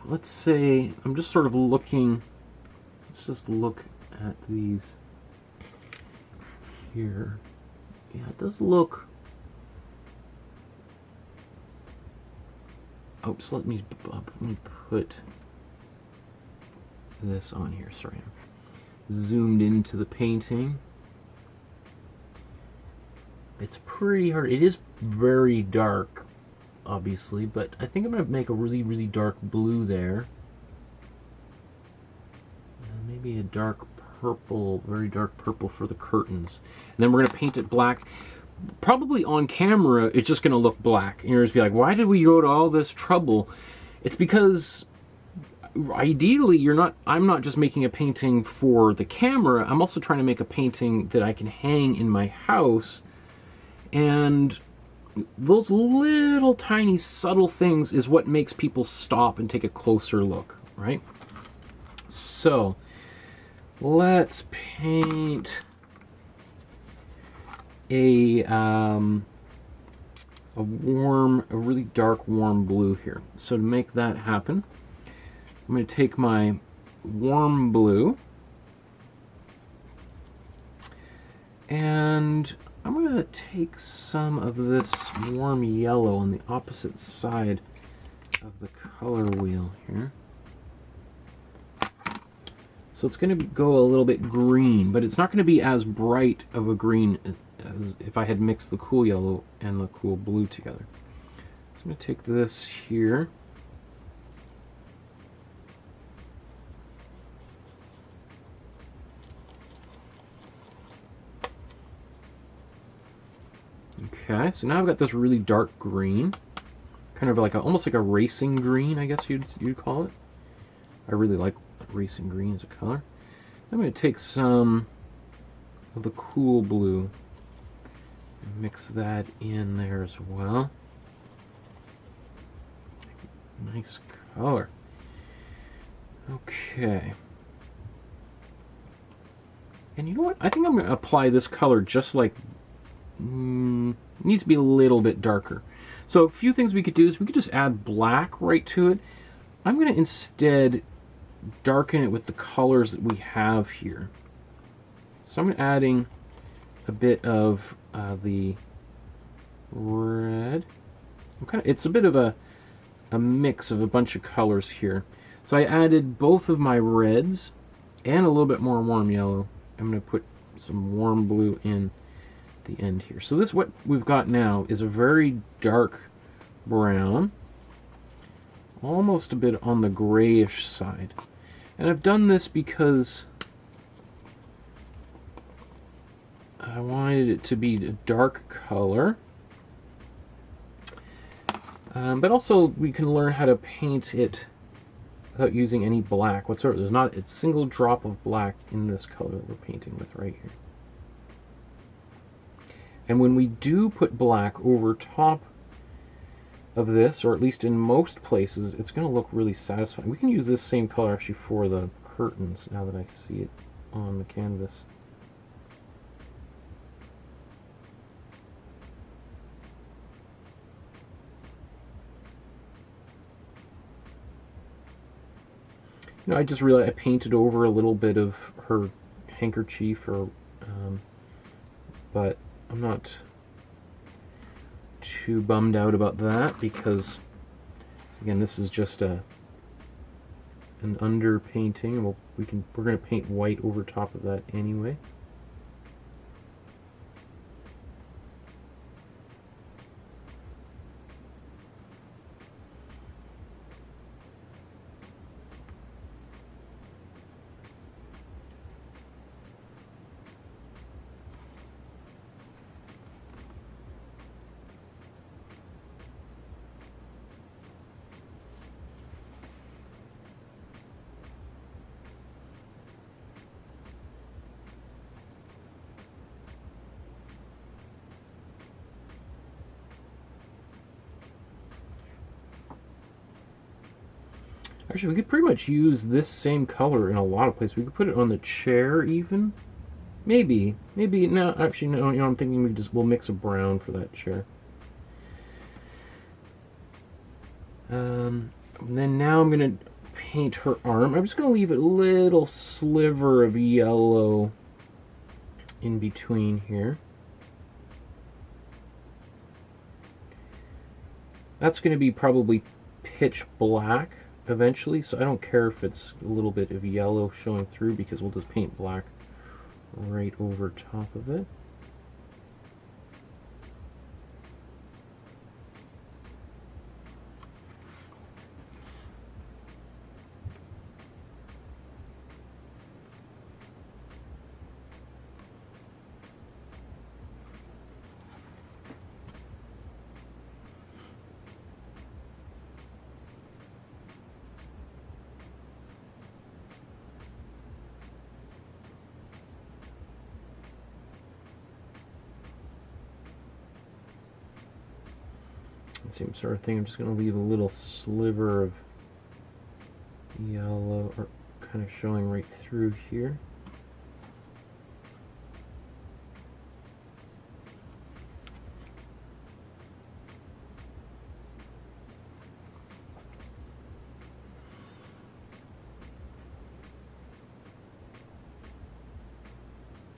let's say, I'm just sort of looking, let's just look at these here. Yeah, it does look... Oops, let me put this on here. Sorry, I'm zoomed into the painting. It's pretty hard. It is very dark, obviously, but I think I'm going to make a really, really dark blue there. And maybe a dark purple, very dark purple for the curtains. And then we're going to paint it black. probably on camera, it's just going to look black. And you're just be like, why did we go to all this trouble? It's because ideally I'm not just making a painting for the camera, I'm also trying to make a painting that I can hang in my house. And those little tiny subtle things is what makes people stop and take a closer look, right? So let's paint a really dark warm blue here. So to make that happen, I'm going to take my warm blue and I'm going to take some of this warm yellow on the opposite side of the color wheel here. So it's going to go a little bit green, but it's not going to be as bright of a green as if I had mixed the cool yellow and the cool blue together. So I'm going to take this here. Okay, so now I've got this really dark green, kind of like almost like a racing green, I guess you'd call it. I really like racing green as a color. I'm going to take some of the cool blue and mix that in there as well. Nice color. Okay. And you know what? I think I'm going to apply this color just like it needs to be a little bit darker. So a few things we could do is we could just add black right to it. I'm going to instead darken it with the colors that we have here. So I'm adding a bit of the red. It's a bit of a mix of a bunch of colors here. So I added both of my reds and a little bit more warm yellow. I'm going to put some warm blue in the end here. So this, what we've got now, is a very dark brown, almost a bit on the grayish side. And I've done this because I wanted it to be a dark color, but also we can learn how to paint it without using any black whatsoever. There's not a single drop of black in this color that we're painting with right here. And when we do put black over top of this, or at least in most places, it's going to look really satisfying. We can use this same color actually for the curtains now that I see it on the canvas. You know, I just realized I painted over a little bit of her handkerchief, or but I'm not too bummed out about that because, again, this is just an underpainting. We're going to paint white over top of that anyway. Actually, we could pretty much use this same color in a lot of places. We could put it on the chair even. Maybe, no, actually, no, you know, I'm thinking we'll mix a brown for that chair. And then now I'm going to paint her arm. I'm just going to leave a little sliver of yellow in between here. That's going to be probably pitch black eventually, so I don't care if it's a little bit of yellow showing through because we'll just paint black right over top of it. same sort of thing. I'm just going to leave a little sliver of yellow, or kind of showing right through here.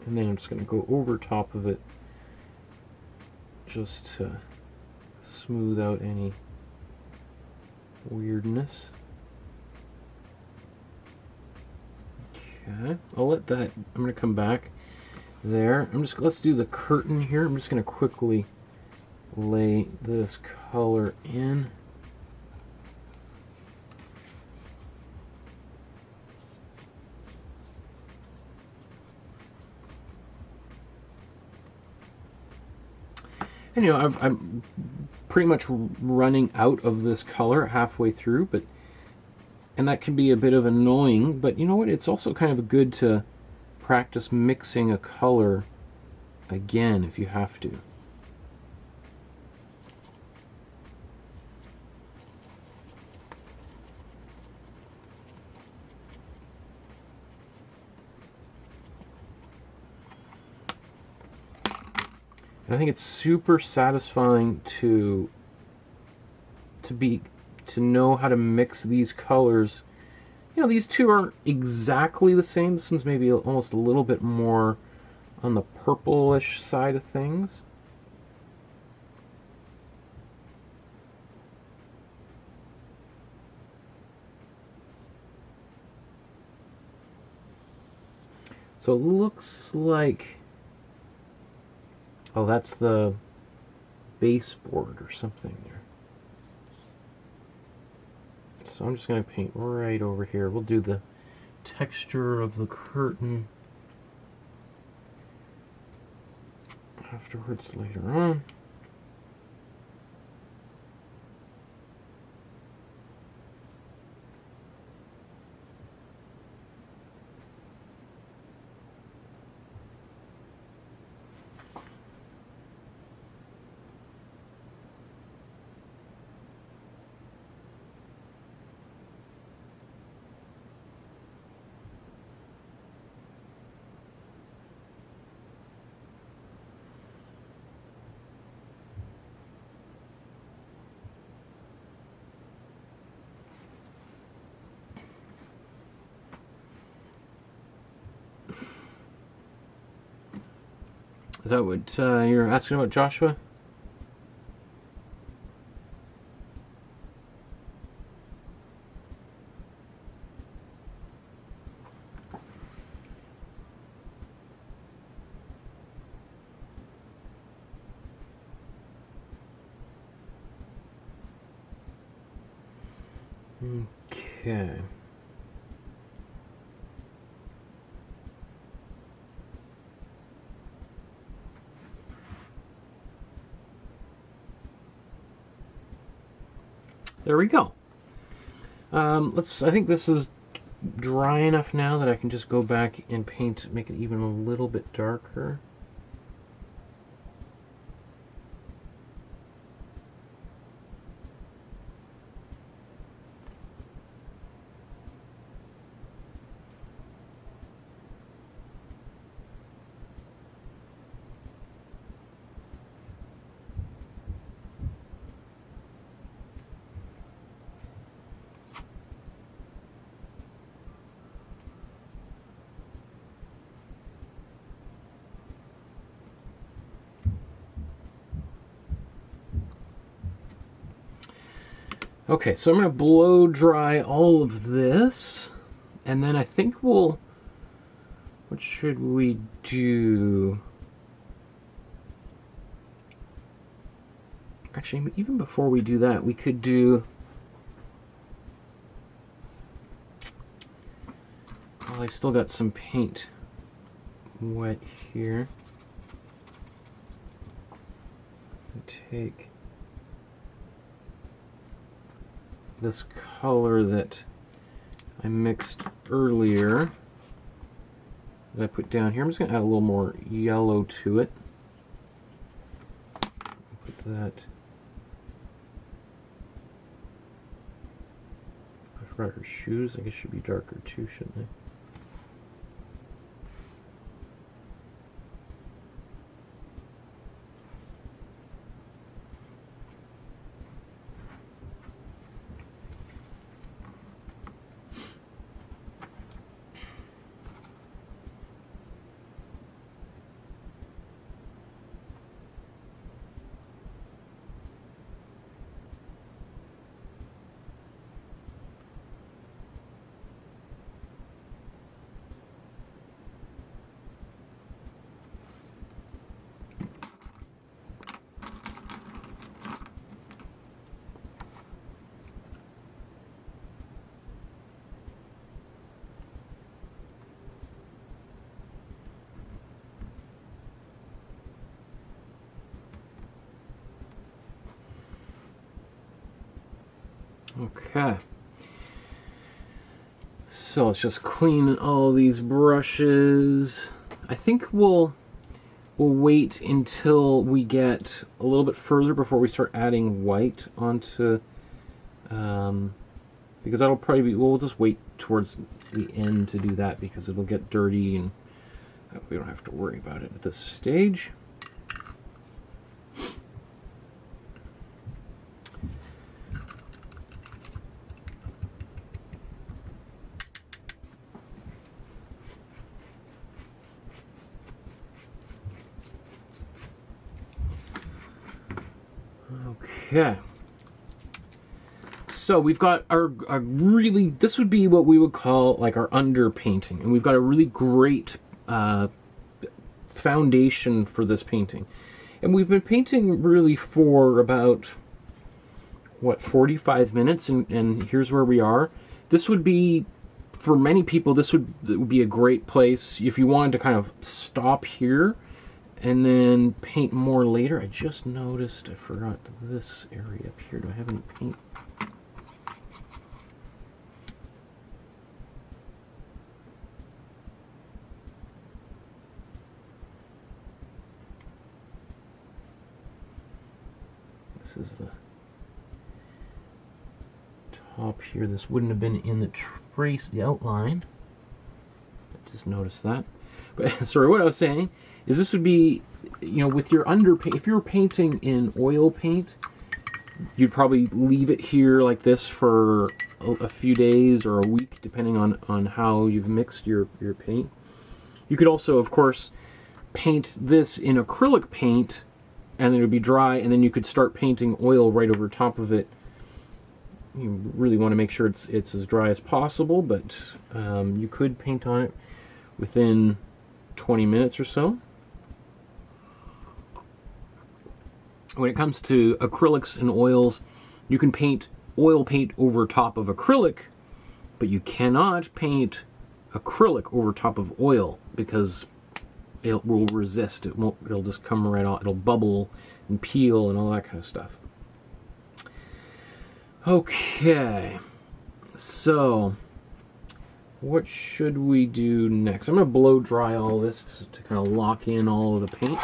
And then I'm just going to go over top of it just to smooth out any weirdness. Okay, I'll let that, I'm going to come back there. Let's do the curtain here. I'm just going to quickly lay this color in. And you know, I'm pretty much running out of this color halfway through, and that can be a bit of annoying, but you know what, it's also kind of good to practice mixing a color again if you have to. I think it's super satisfying to know how to mix these colors. You know, these two aren't exactly the same. This one's maybe almost a little bit more on the purplish side of things. So it looks like, oh, that's the baseboard or something there. So I'm just going to paint right over here. We'll do the texture of the curtain afterwards later on. Is that what you're asking about, Joshua? Okay. There we go. I think this is dry enough now that I can just go back and paint, make it even a little bit darker. Okay, so I'm going to blow dry all of this, and then I think what should we do? Actually, even before we do that, we could do, well, I still got some paint wet here. Take this color that I mixed earlier that I put down here. I'm just going to add a little more yellow to it. Put that forgot her shoes. I guess should be darker too, shouldn't they? Okay, so let's just clean all these brushes. I think we'll wait until we get a little bit further before we start adding white onto, because that'll probably be, we'll just wait towards the end to do that because it'll get dirty and we don't have to worry about it at this stage. Okay, so we've got our really, this would be what we would call like our underpainting, and we've got a really great foundation for this painting. And we've been painting really for about, what, 45 minutes, and here's where we are. This would be, for many people, this would be a great place if you wanted to kind of stop here and then paint more later. I just noticed I forgot this area up here. Do I have any paint? This is the top here. This wouldn't have been in the trace, the outline. I just noticed that. But sorry, what I was saying is this would be, you know, with your underpaint, if you were painting in oil paint, you'd probably leave it here like this for a few days or a week, depending on how you've mixed your paint. You could also, of course, paint this in acrylic paint, and then it would be dry, and then you could start painting oil right over top of it. You really want to make sure it's as dry as possible, but you could paint on it within 20 minutes or so. When it comes to acrylics and oils, you can paint oil paint over top of acrylic, but you cannot paint acrylic over top of oil because it will resist. It won't. It'll just come right off. It'll bubble and peel and all that kind of stuff. Okay, so what should we do next? I'm going to blow dry all this to kind of lock in all of the paint.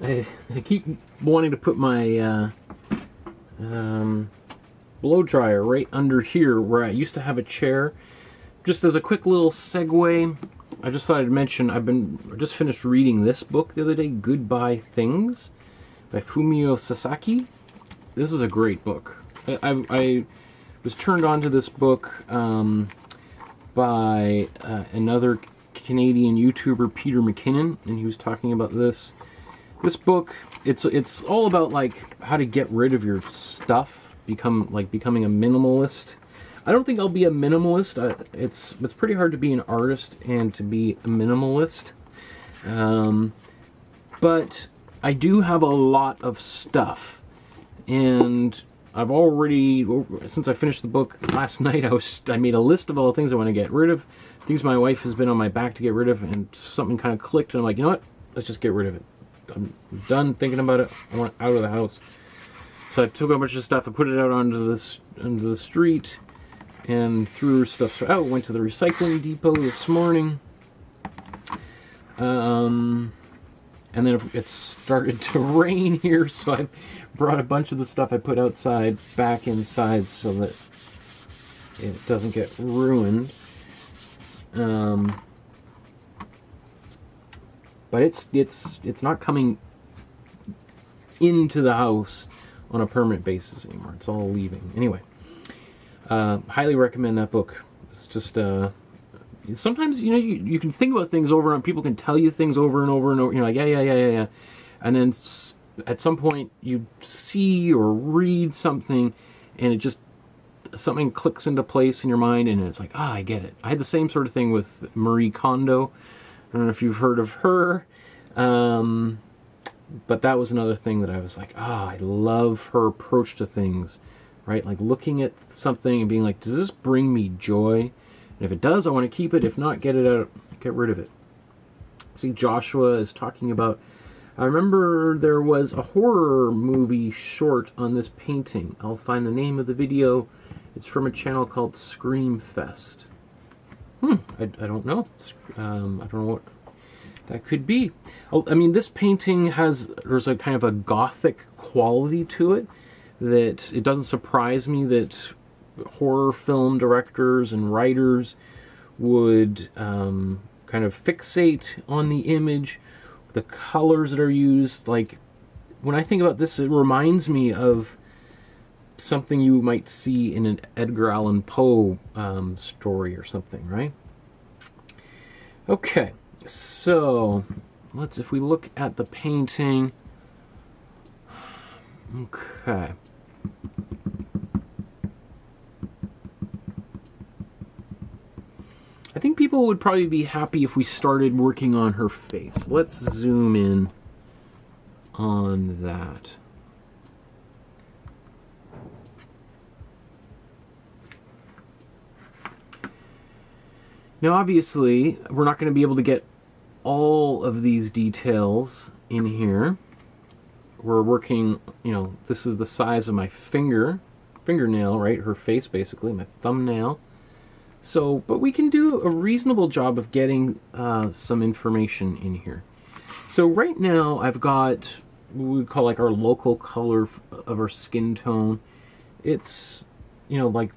I keep wanting to put my blow dryer right under here where I used to have a chair. Just as a quick little segue, I just thought I'd mention I just finished reading this book the other day, Goodbye Things by Fumio Sasaki. This is a great book. I was turned on to this book by another Canadian YouTuber, Peter McKinnon, and he was talking about this book. It's all about like how to get rid of your stuff, becoming a minimalist. I don't think I'll be a minimalist. It's pretty hard to be an artist and to be a minimalist. But I do have a lot of stuff, and I've already, since I finished the book last night, I made a list of all the things I want to get rid of, things my wife has been on my back to get rid of, and something kind of clicked, and I'm like, you know what? Let's just get rid of it. I'm done thinking about it. I want it out of the house. So I took a bunch of stuff, I put it out onto the street, and threw stuff out. Went to the recycling depot this morning. And then it started to rain here, so I brought a bunch of the stuff I put outside back inside so that it doesn't get ruined. But it's not coming into the house on a permanent basis anymore. It's all leaving. Anyway, highly recommend that book. It's just sometimes, you know, you can think about things over, and people can tell you things over and over and over. You're like, yeah. And then at some point you see or read something, and something clicks into place in your mind, and it's like, I get it. I had the same sort of thing with Marie Kondo. I don't know if you've heard of her. But that was another thing that I was like, I love her approach to things, right? Like looking at something and being like, does this bring me joy? And if it does, I want to keep it. If not, get it out, get rid of it. See, Joshua is talking about, I remember there was a horror movie short on this painting. I'll find the name of the video. It's from a channel called Scream Fest. I don't know. I don't know what that could be. I mean, this painting there's a kind of a gothic quality to it that it doesn't surprise me that horror film directors and writers would kind of fixate on the image, the colors that are used. Like, when I think about this, it reminds me of something you might see in an Edgar Allan Poe story or something, right? Okay, so if we look at the painting, okay. I think people would probably be happy if we started working on her face. Let's zoom in on that. Now, obviously, we're not going to be able to get all of these details in here. We're working, you know, this is the size of my fingernail, right? Her face, basically, my thumbnail. So, but we can do a reasonable job of getting some information in here. So right now, I've got what we call like our local color of our skin tone. It's, you know, like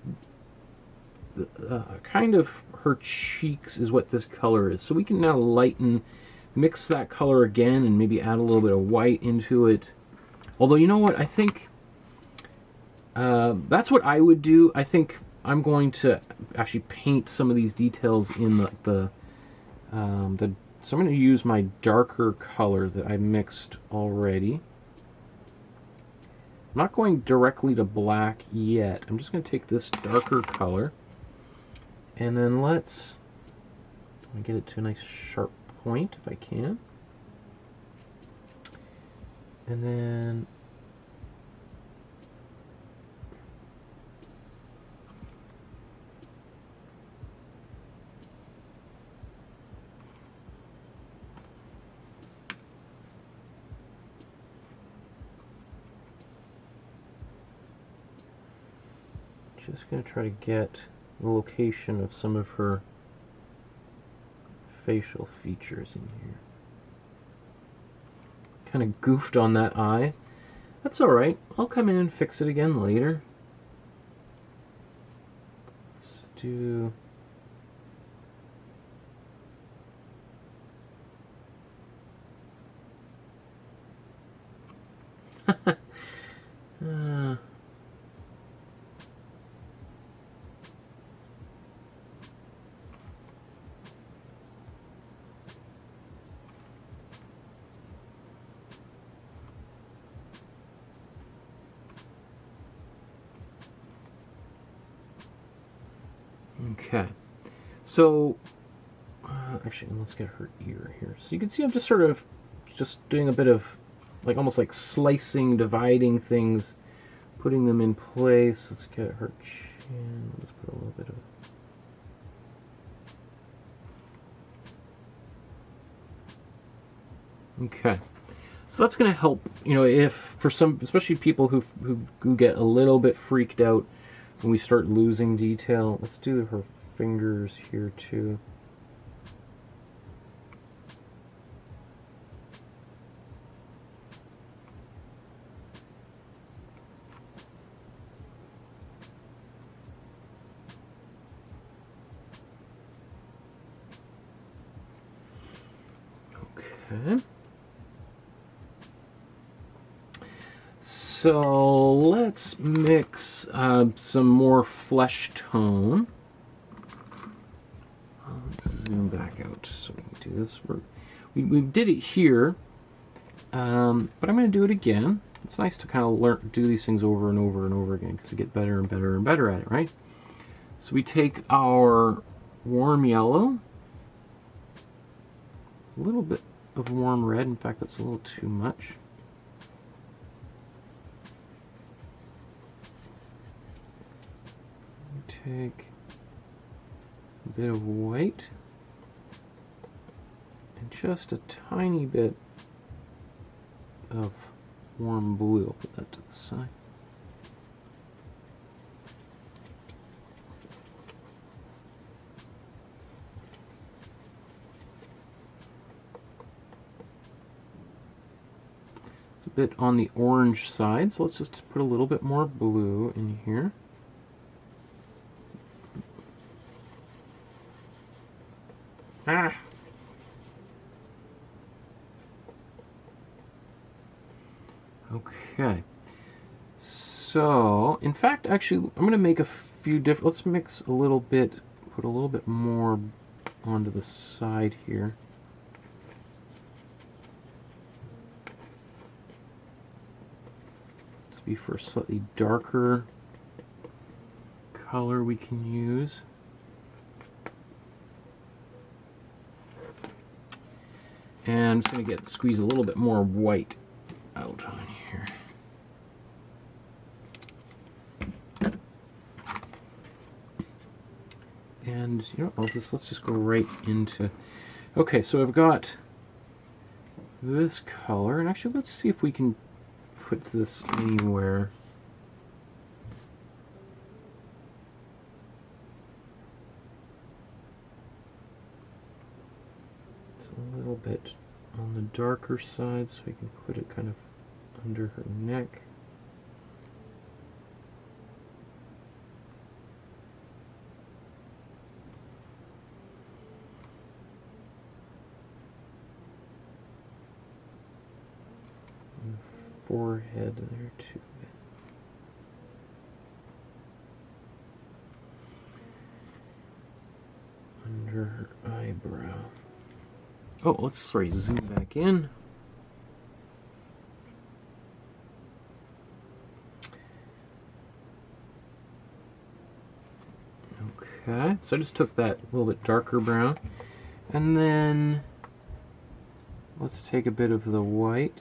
kind of her cheeks is what this color is. So we can now mix that color again, and maybe add a little bit of white into it. Although, you know what, I think that's what I would do. I think I'm going to actually paint some of these details in so I'm going to use my darker color that I mixed already. I'm not going directly to black yet. I'm just going to take this darker color, and then let's get it to a nice sharp point if I can. And then just going to try to get the location of some of her facial features in here. kind of goofed on that eye. That's alright. I'll come in and fix it again later. Let's do... Okay, so actually, let's get her ear here. So you can see I'm just sort of just doing a bit of like almost like slicing, dividing things, putting them in place. Let's get her chin. Let's put a little bit of... Okay, so that's going to help, you know, if for some, especially people who get a little bit freaked out when we start losing detail. Let's do her fingers here too. Okay. So let's mix some more flesh tone. Let's zoom back out so we can do this. We did it here, but I'm going to do it again. It's nice to kind of do these things over and over and over again because we get better and better and better at it, right? So we take our warm yellow, a little bit of warm red. In fact, that's a little too much. Take a bit of white and just a tiny bit of warm blue. I'll put that to the side. It's a bit on the orange side, so let's just put a little bit more blue in here. Ah. Okay. So, in fact, actually, I'm going to make a few different... Let's mix a little bit, put a little bit more onto the side here. This will be for a slightly darker color we can use. And I'm just going to squeeze a little bit more white out on here. And you know, let's just go right into... Okay, so I've got this color, and actually let's see if we can put this anywhere. It's a little bit on the darker side, so we can put it kind of under her neck. And the forehead there too. Under her eyebrow. Oh, let's zoom back in. Okay, so I just took that little bit darker brown, and then let's take a bit of the white.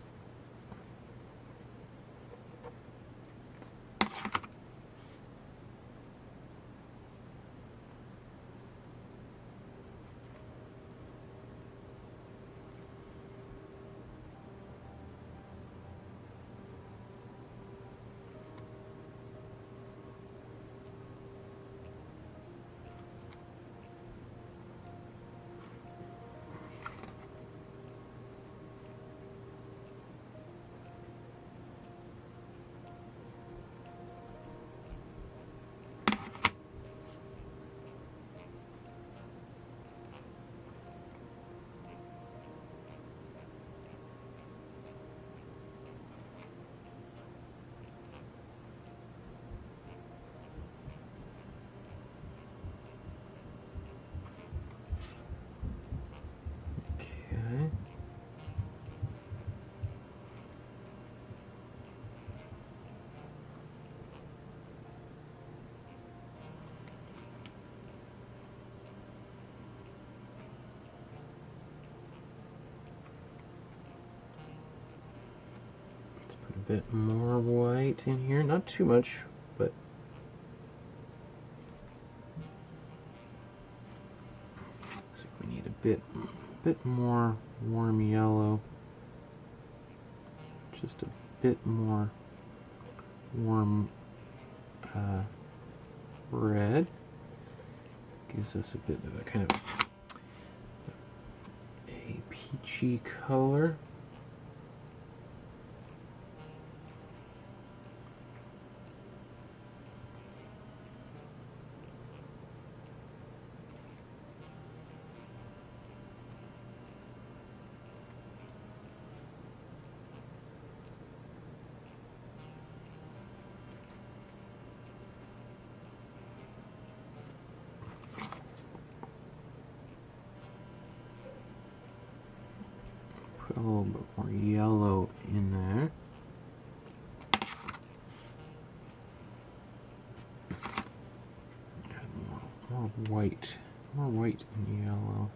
bit more white in here, not too much, but looks like we need a bit more warm yellow, just a bit more warm red. Gives us a bit of a kind of a peachy color. Put a little bit more yellow in there. Add more white and yellow.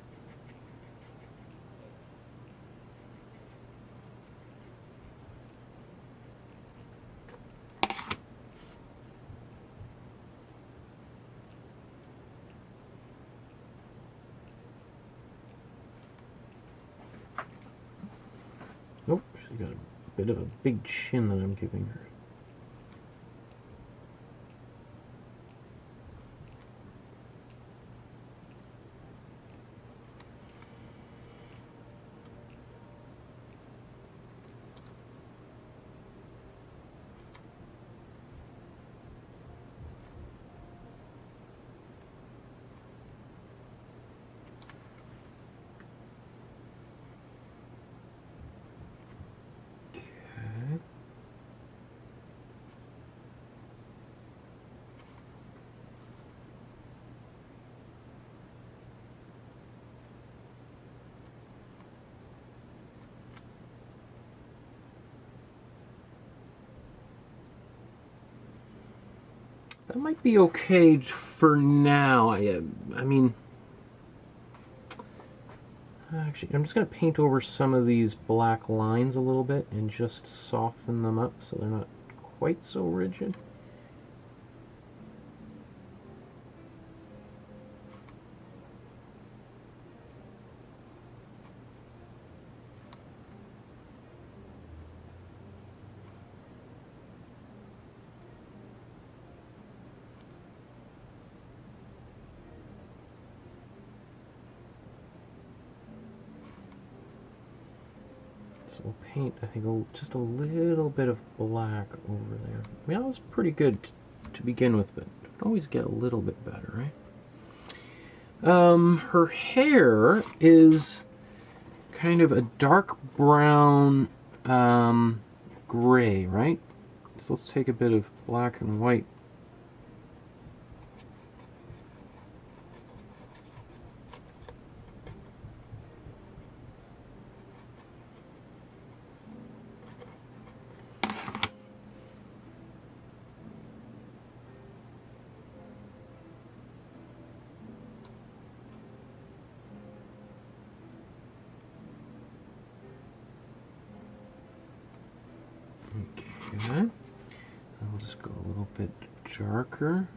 Nope, she's got a bit of a big chin that I'm giving her. That might be okay for now. I mean, actually, I'm just going to paint over some of these black lines a little bit and just soften them up so they're not quite so rigid. We'll paint, I think, just a little bit of black over there. I mean, that was pretty good to begin with, but it can always get a little bit better, right? Her hair is kind of a dark brown gray, right? So let's take a bit of black and white. Okay, I'll just go a little bit darker.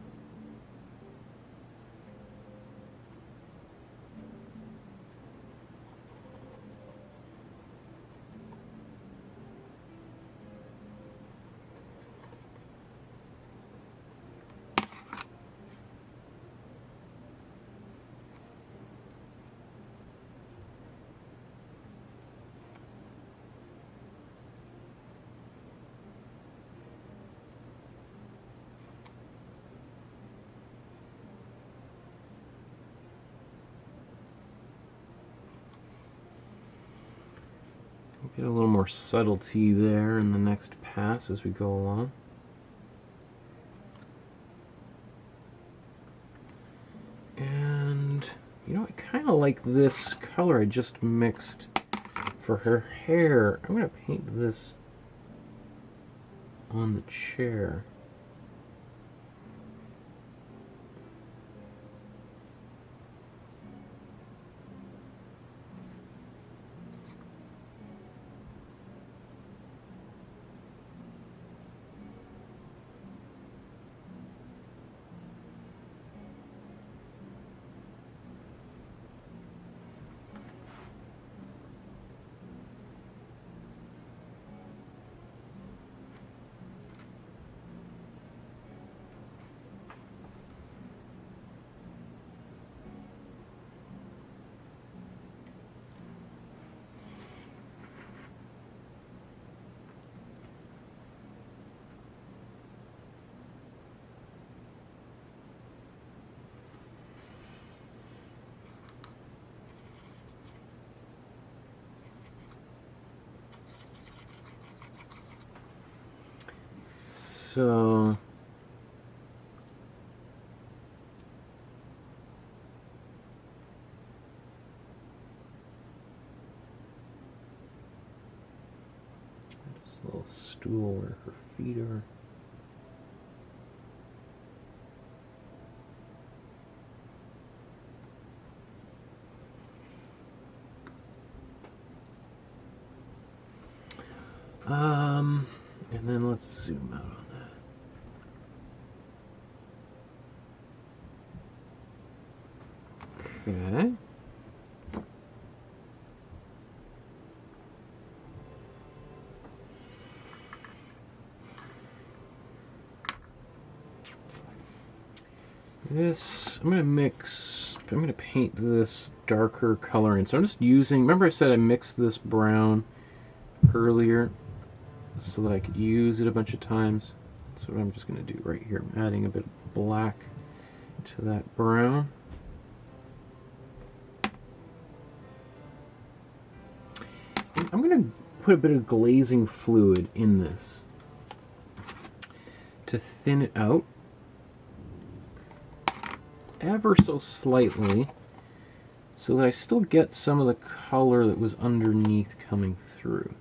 Get a little more subtlety there in the next pass as we go along. And, you know, I kind of like this color I just mixed for her hair. I'm going to paint this on the chair. So this little stool where her feet are. And then let's zoom out on that. Okay. This, I'm going to paint this darker color in. So I'm just using, remember I said I mixed this brown earlier so that I could use it a bunch of times. That's what I'm just going to do right here. I'm adding a bit of black to that brown. And I'm going to put a bit of glazing fluid in this to thin it out ever so slightly so that I still get some of the color that was underneath coming through.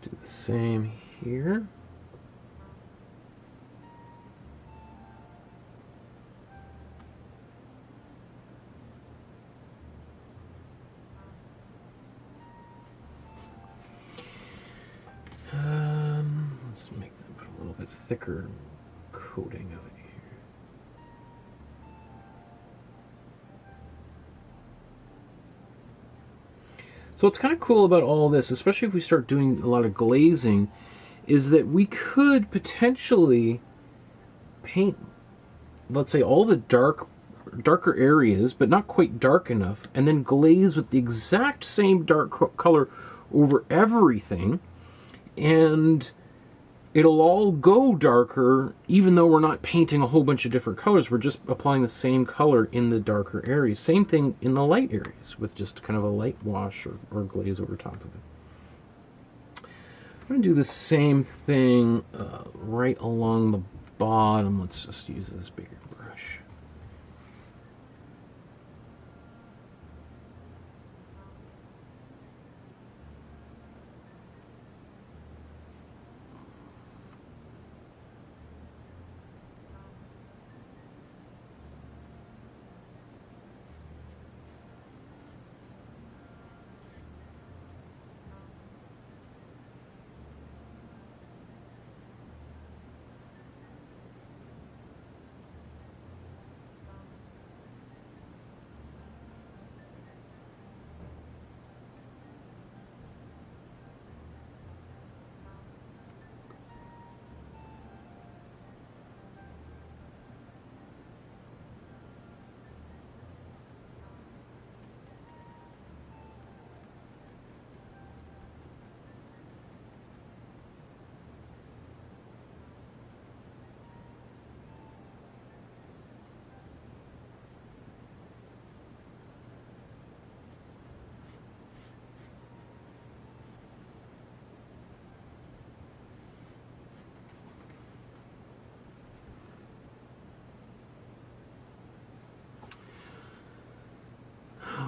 Do the same here. Let's make them put a little bit thicker coating of it here. So what's kind of cool about all this, especially if we start doing a lot of glazing, is that we could potentially paint, let's say, all the darker areas, but not quite dark enough, and then glaze with the exact same dark color over everything, and it'll all go darker even though we're not painting a whole bunch of different colors. We're just applying the same color in the darker areas. Same thing in the light areas with just kind of a light wash or glaze over top of it. I'm going to do the same thing right along the bottom. Let's just use this bigger brush.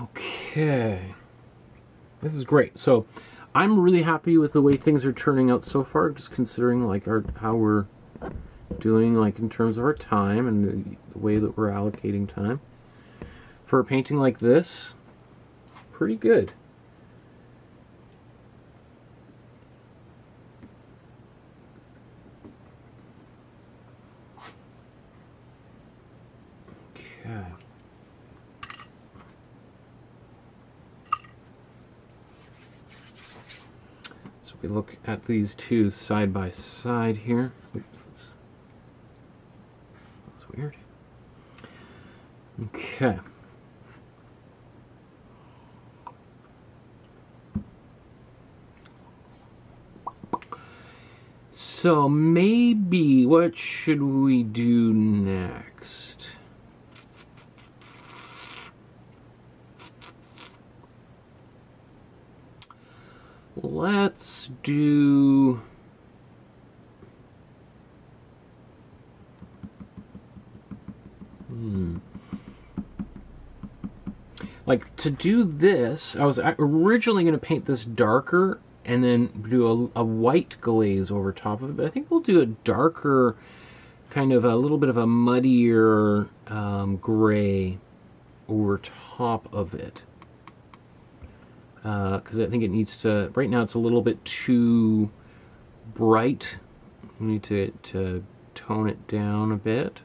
Okay, this is great. So I'm really happy with the way things are turning out so far, just considering like how we're doing like in terms of our time and the way that we're allocating time. For a painting like this, pretty good. Okay. So we look at these two side by side here. Oops, that's weird. Okay. So maybe what should we do next? Let's do... Like, to do this, I was originally going to paint this darker and then do a white glaze over top of it, but I think we'll do a darker, kind of a little bit of a muddier gray over top of it. Because I think it needs to, right now it's a little bit too bright. We need to tone it down a bit.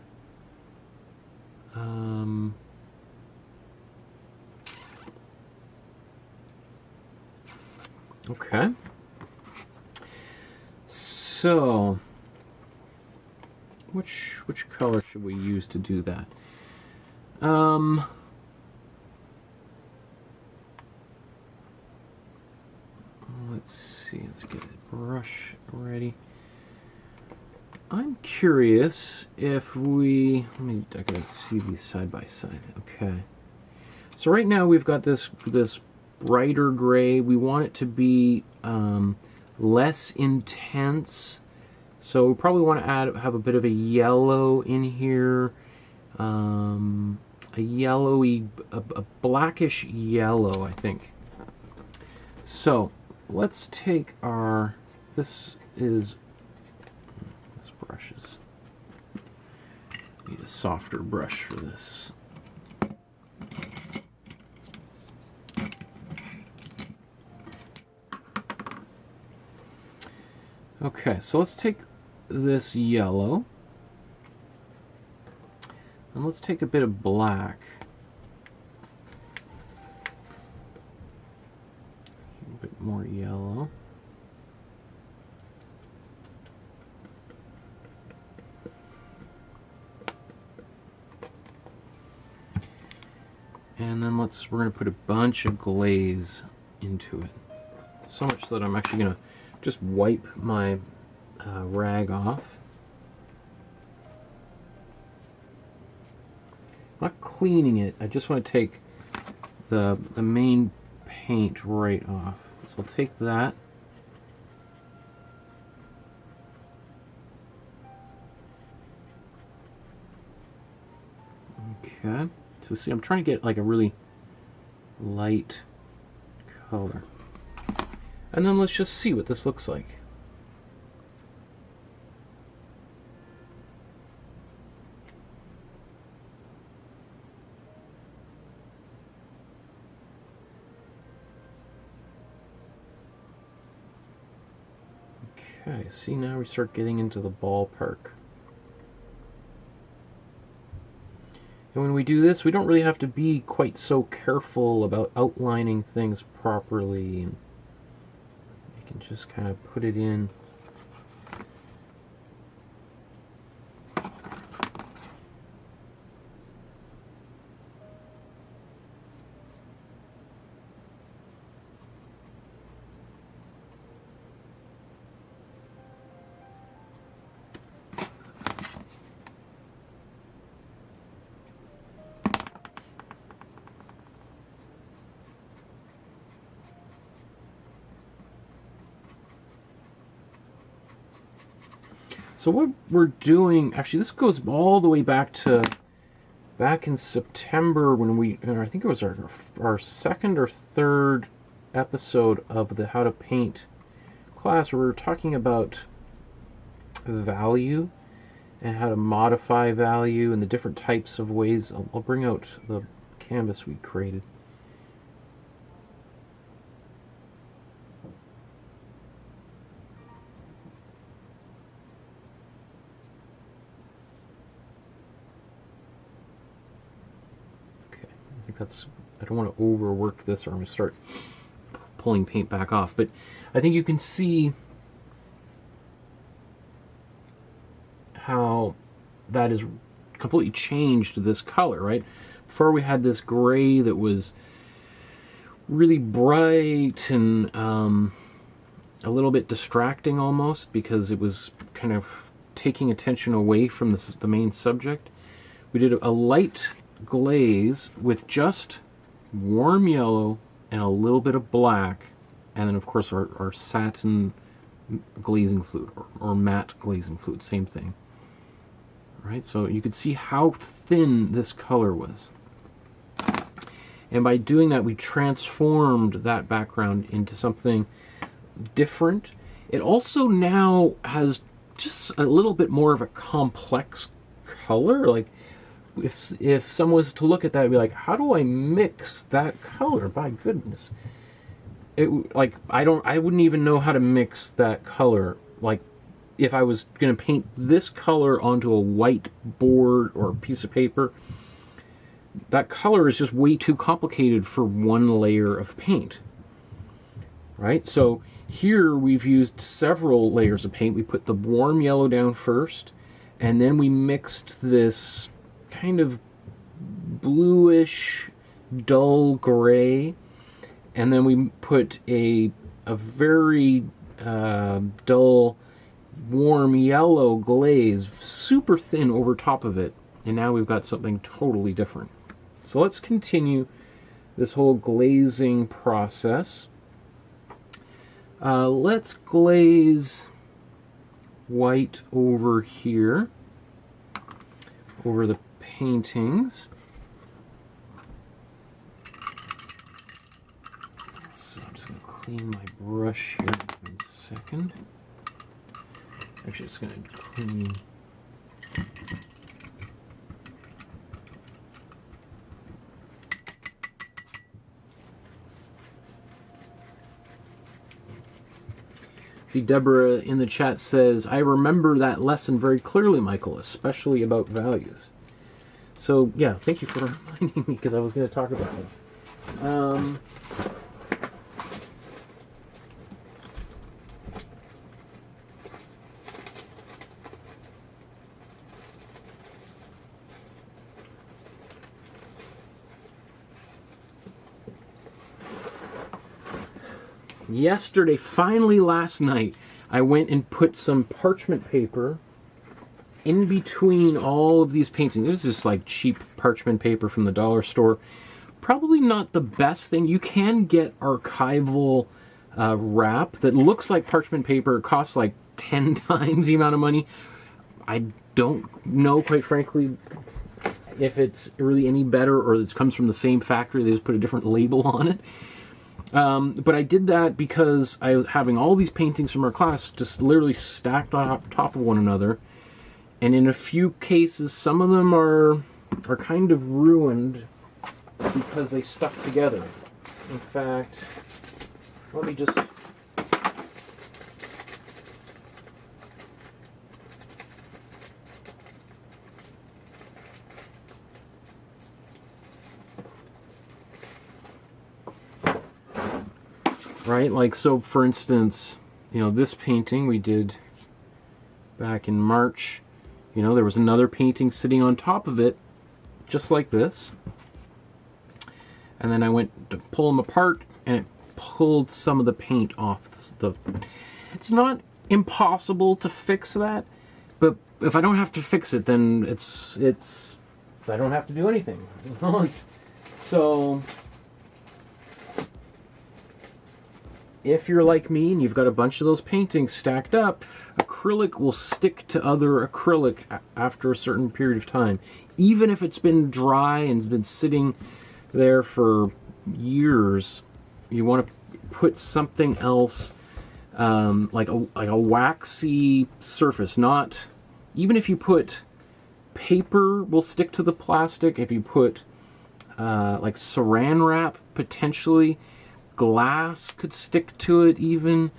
Okay. So, which color should we use to do that? Let's see, let's get a brush ready. I'm curious if I gotta see these side by side. Okay. So right now we've got this brighter gray. We want it to be less intense. So we probably want to have a bit of a yellow in here. A yellowy, a blackish yellow, I think. So let's take this brush is, need a softer brush for this. Okay, so let's take this yellow and let's take a bit of black. A bit more yellow. And then we're going to put a bunch of glaze into it. So much that I'm actually going to just wipe my rag off. I'm not cleaning it, I just want to take the main paint right off. So I'll take that. Okay. So see, I'm trying to get like a really light color. And then let's just see what this looks like. Okay, see, now we start getting into the ballpark. And when we do this, we don't really have to be quite so careful about outlining things properly. And you can just kind of put it in. So what we're doing, actually this goes all the way back in September when I think it was our second or third episode of the How to Paint class where we were talking about value and how to modify value and the different types of ways. I'll bring out the canvas we created. Okay, I think that's, I don't want to overwork this or I'm going to start pulling paint back off, but I think you can see how that has completely changed this color, right? Before we had this gray that was really bright and a little bit distracting almost because it was kind of taking attention away from the main subject. We did a light glaze with just warm yellow and a little bit of black, and then of course our satin glazing fluid or matte glazing fluid, same thing. Right, so you could see how thin this color was. And by doing that, we transformed that background into something different. It also now has just a little bit more of a complex color. Like, if someone was to look at that and be like, how do I mix that color? My goodness. Like, I wouldn't even know how to mix that color. Like, if I was going to paint this color onto a white board or a piece of paper, that color is just way too complicated for one layer of paint. Right? So here we've used several layers of paint. We put the warm yellow down first, and then we mixed this kind of bluish, dull gray, and then we put a very dull warm yellow glaze, super thin, over top of it, and now we've got something totally different. So let's continue this whole glazing process. Let's glaze white over here, over the paintings. So I'm just going to clean my brush here in a second. Actually, it's going to clean. See, Deborah in the chat says, I remember that lesson very clearly, Michael, especially about values. So, yeah, thank you for reminding me, because I was going to talk about it. Yesterday, finally last night, I went and put some parchment paper in between all of these paintings. It was just like cheap parchment paper from the dollar store. Probably not the best thing. You can get archival wrap that looks like parchment paper. It costs like 10 times the amount of money. I don't know, quite frankly, if it's really any better or it comes from the same factory. They just put a different label on it. But I did that because I was having all these paintings from our class just literally stacked on top of one another. And in a few cases, some of them are kind of ruined because they stuck together. In fact, let me just... Right, like, so for instance, you know, this painting we did back in March, you know, there was another painting sitting on top of it, just like this. And then I went to pull them apart, and it pulled some of the paint off the... It's not impossible to fix that, but if I don't have to fix it, then it's I don't have to do anything. So... if you're like me and you've got a bunch of those paintings stacked up, acrylic will stick to other acrylic after a certain period of time. Even if it's been dry and it's been sitting there for years, you want to, put something else, like a waxy surface. Not even if you put paper will stick to the plastic. If you put like saran wrap, potentially glass could stick to it. Even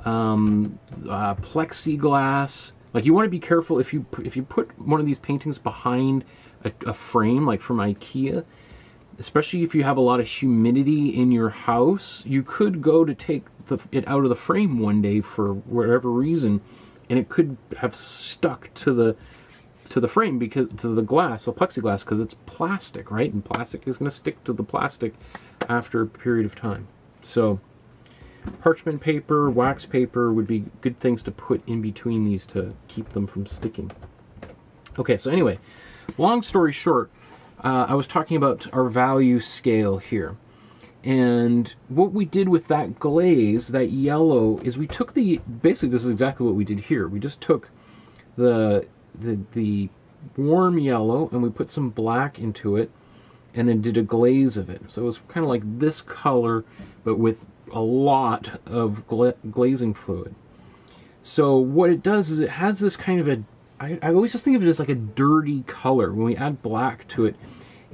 plexiglass. Like, you want to be careful if you put one of these paintings behind a frame, like from IKEA, especially if you have a lot of humidity in your house. You could go to take it out of the frame one day for whatever reason, and it could have stuck to the frame, because to the glass, the plexiglass, because it's plastic, right? And plastic is going to stick to the plastic after a period of time. So parchment paper, wax paper would be good things to put in between these to keep them from sticking. Okay, so anyway, long story short, I was talking about our value scale here. And what we did with that glaze, that yellow, is we took basically this is exactly what we did here. We just took the warm yellow and we put some black into it and then did a glaze of it. So it was kind of like this color, but with a lot of glazing fluid. So what it does is it has this kind of a, I always just think of it as like a dirty color. When we add black to it,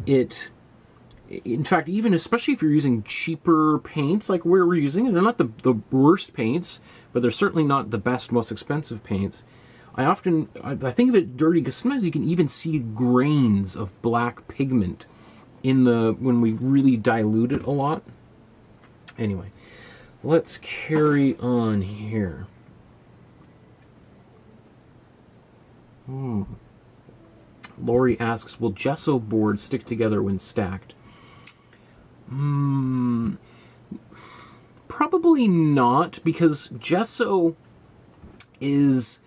in fact, even especially if you're using cheaper paints like we're using, they're not the worst paints, but they're certainly not the best, most expensive paints. I think of it dirty because sometimes you can even see grains of black pigment when we really dilute it a lot. Anyway, let's carry on here. Lori asks, will gesso boards stick together when stacked? Probably not, because gesso has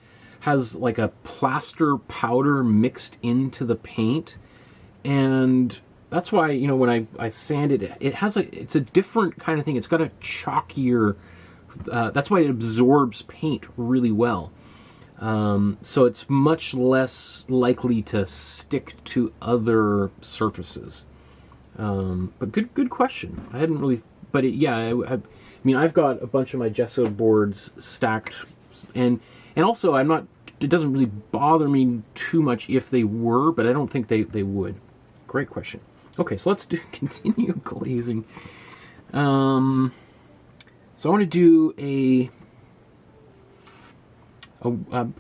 like a plaster powder mixed into the paint, and that's why, you know, when I sand it, it's a different kind of thing. It's got a chalkier, that's why it absorbs paint really well. So it's much less likely to stick to other surfaces. But good question. I hadn't really, but yeah, I mean, I've got a bunch of my gesso boards stacked, and also it doesn't really bother me too much if they were, but I don't think they would. Great question. Okay, so let's continue glazing. So I want to do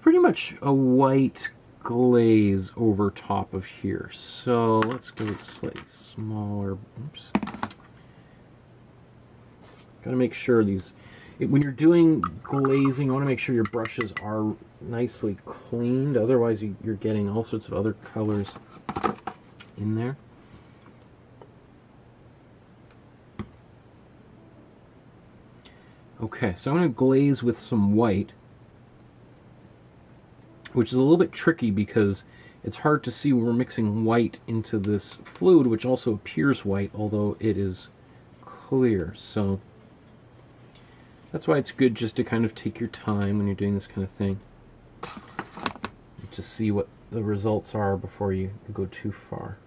pretty much a white glaze over top of here. So let's go with slightly smaller. Oops. Gotta make sure when you're doing glazing, you want to make sure your brushes are nicely cleaned. Otherwise, you're getting all sorts of other colors in there. Okay, so I'm going to glaze with some white, which is a little bit tricky because it's hard to see when we're mixing white into this fluid, which also appears white, although it is clear. So that's why it's good just to kind of take your time when you're doing this kind of thing, to see what the results are before you go too far.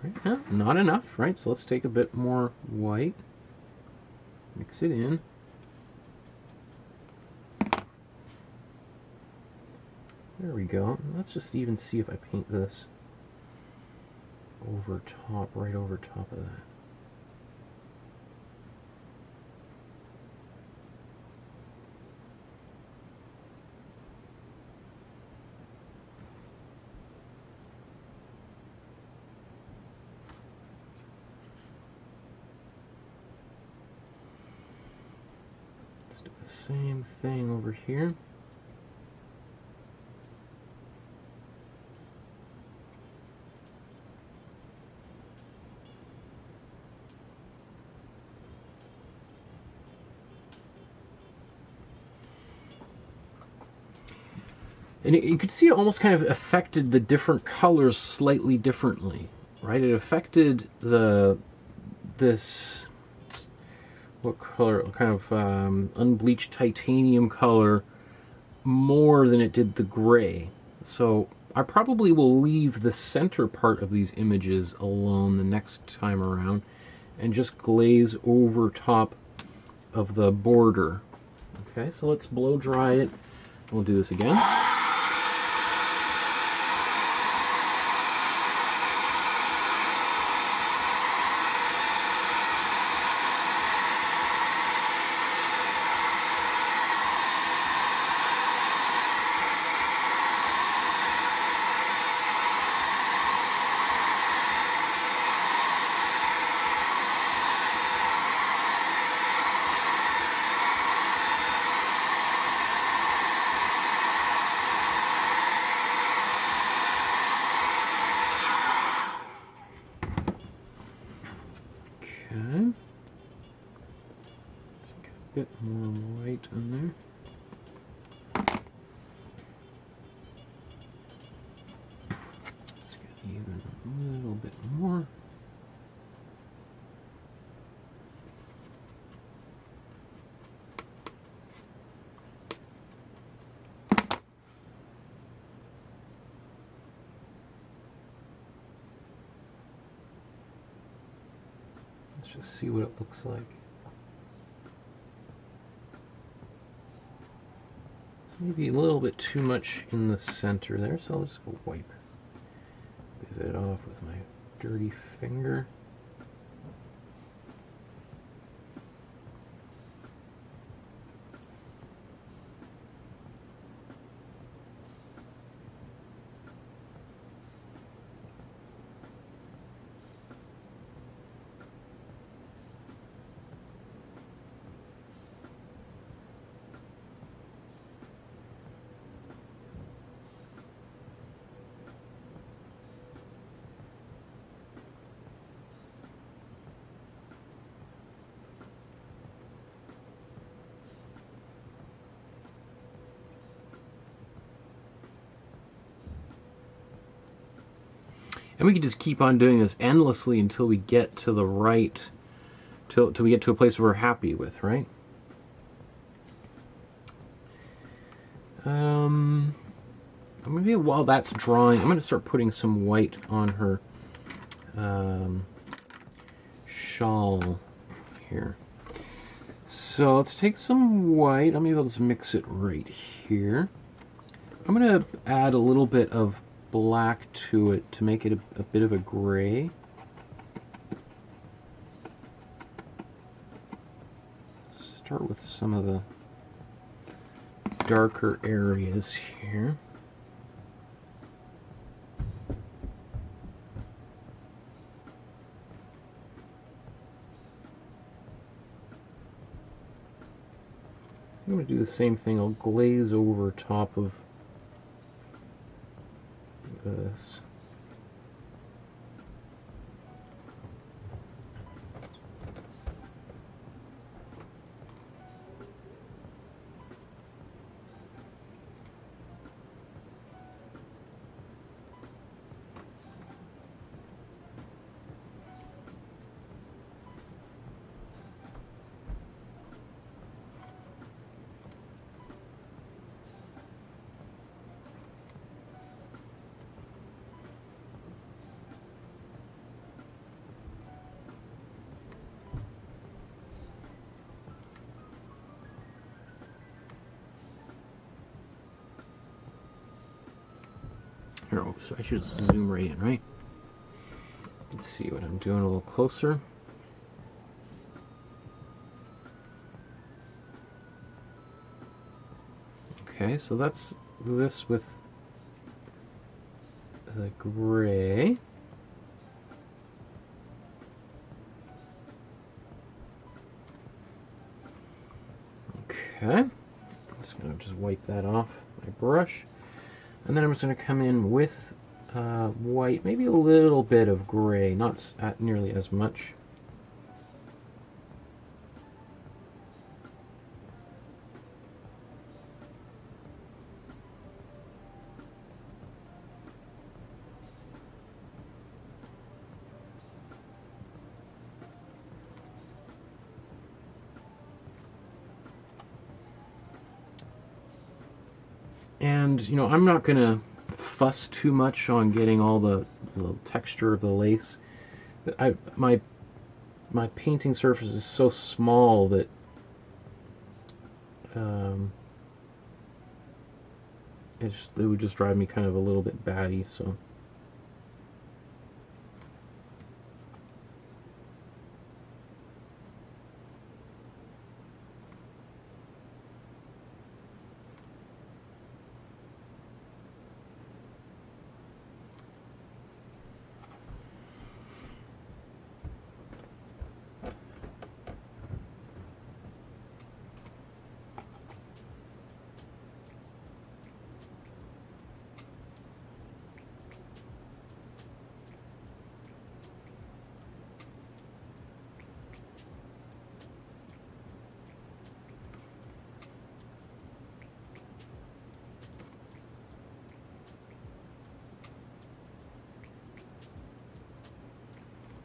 Right now, not enough, right? So let's take a bit more white, mix it in. There we go. Let's just even see if I paint this over top, right over top of that. Let's do the same thing over here. And you could see it almost kind of affected the different colors slightly differently, right? It affected this, what color, kind of unbleached titanium color more than it did the gray. So I probably will leave the center part of these images alone the next time around and just glaze over top of the border. Okay, so let's blow dry it. We'll do this again. Bit more white in there. Let's get even a little bit more. Let's just see what it looks like. Maybe a little bit too much in the center there, so I'll just go wipe it off with my dirty finger. And we can just keep on doing this endlessly until we get to the right, till we get to a place we're happy with, right? Maybe while that's drying, I'm going to start putting some white on her shawl here. So let's take some white. Maybe I'll just mix it right here. I'm going to add a little bit of black to it to make it a bit of a gray. Start with some of the darker areas here. I'm going to do the same thing. I'll glaze over top of this. Oh, so I should zoom right in, right? Let's see what I'm doing a little closer. Okay, so that's this with the gray. Okay, I'm just going to wipe that off my brush. And then I'm just going to come in with white, maybe a little bit of gray, not nearly as much. And, you know, I'm not going to fuss too much on getting all the texture of the lace. My painting surface is so small that it would just drive me kind of a little bit batty, so.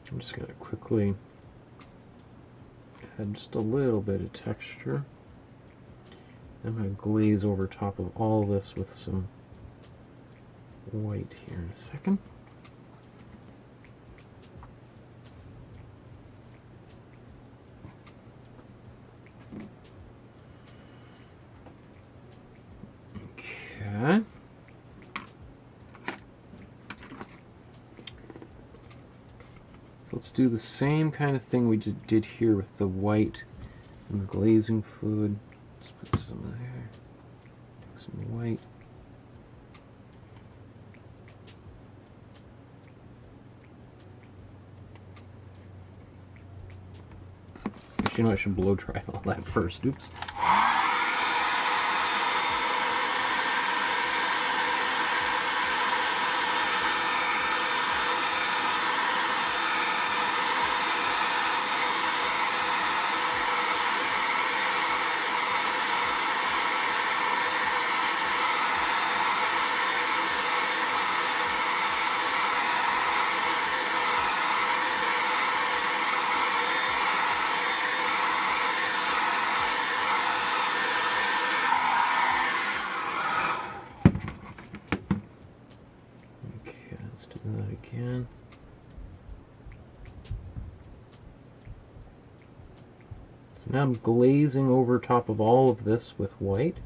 I'm just going to quickly add just a little bit of texture. I'm going to glaze over top of all this with some white here in a second. Okay. So let's do the same kind of thing we just did here with the white and the glazing fluid. Just put some there. Take some white. Actually, you know, I should blow dry all that first. Oops. Again. So now I'm glazing over top of all of this with white.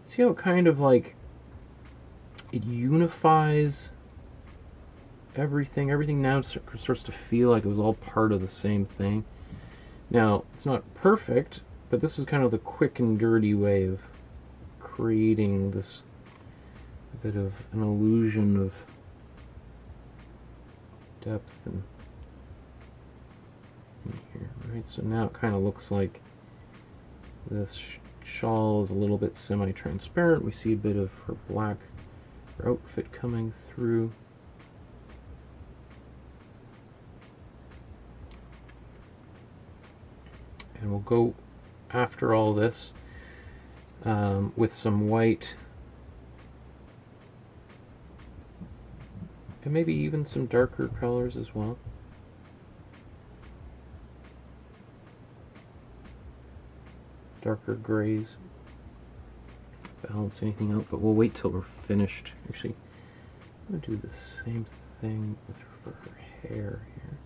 See how it kind of like it unifies everything. Everything now starts to feel like it was all part of the same thing. Now, it's not perfect, but this is kind of the quick and dirty way of creating this bit of an illusion of depth in here, right? So now it kind of looks like this shawl is a little bit semi-transparent. We see a bit of her black outfit coming through. And we'll go after all this with some white and maybe even some darker colors as well. Darker grays. Balance anything out, but we'll wait till we're finished. Actually, I'm going to do the same thing with her hair here.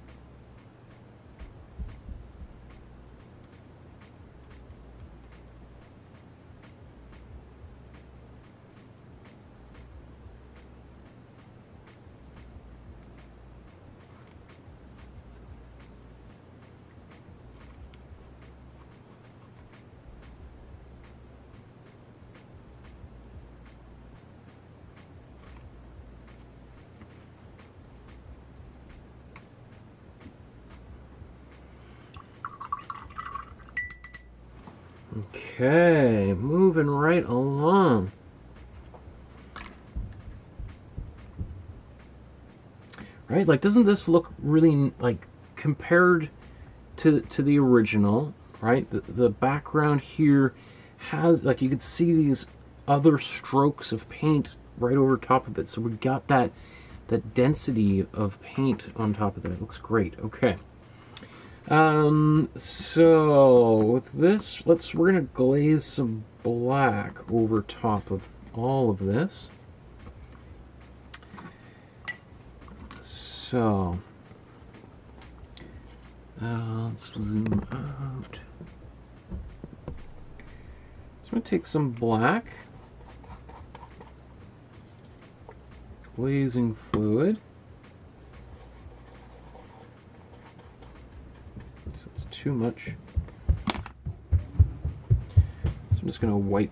Okay, moving right along. Right, like doesn't this look really like compared to the original, right? The background here has, like, you could see these other strokes of paint right over top of it. So we got that density of paint on top of it. It looks great. Okay. So with this, we're gonna glaze some black over top of all of this. So, let's zoom out. So I'm going to take some black glazing fluid. So it's too much. So I'm just going to wipe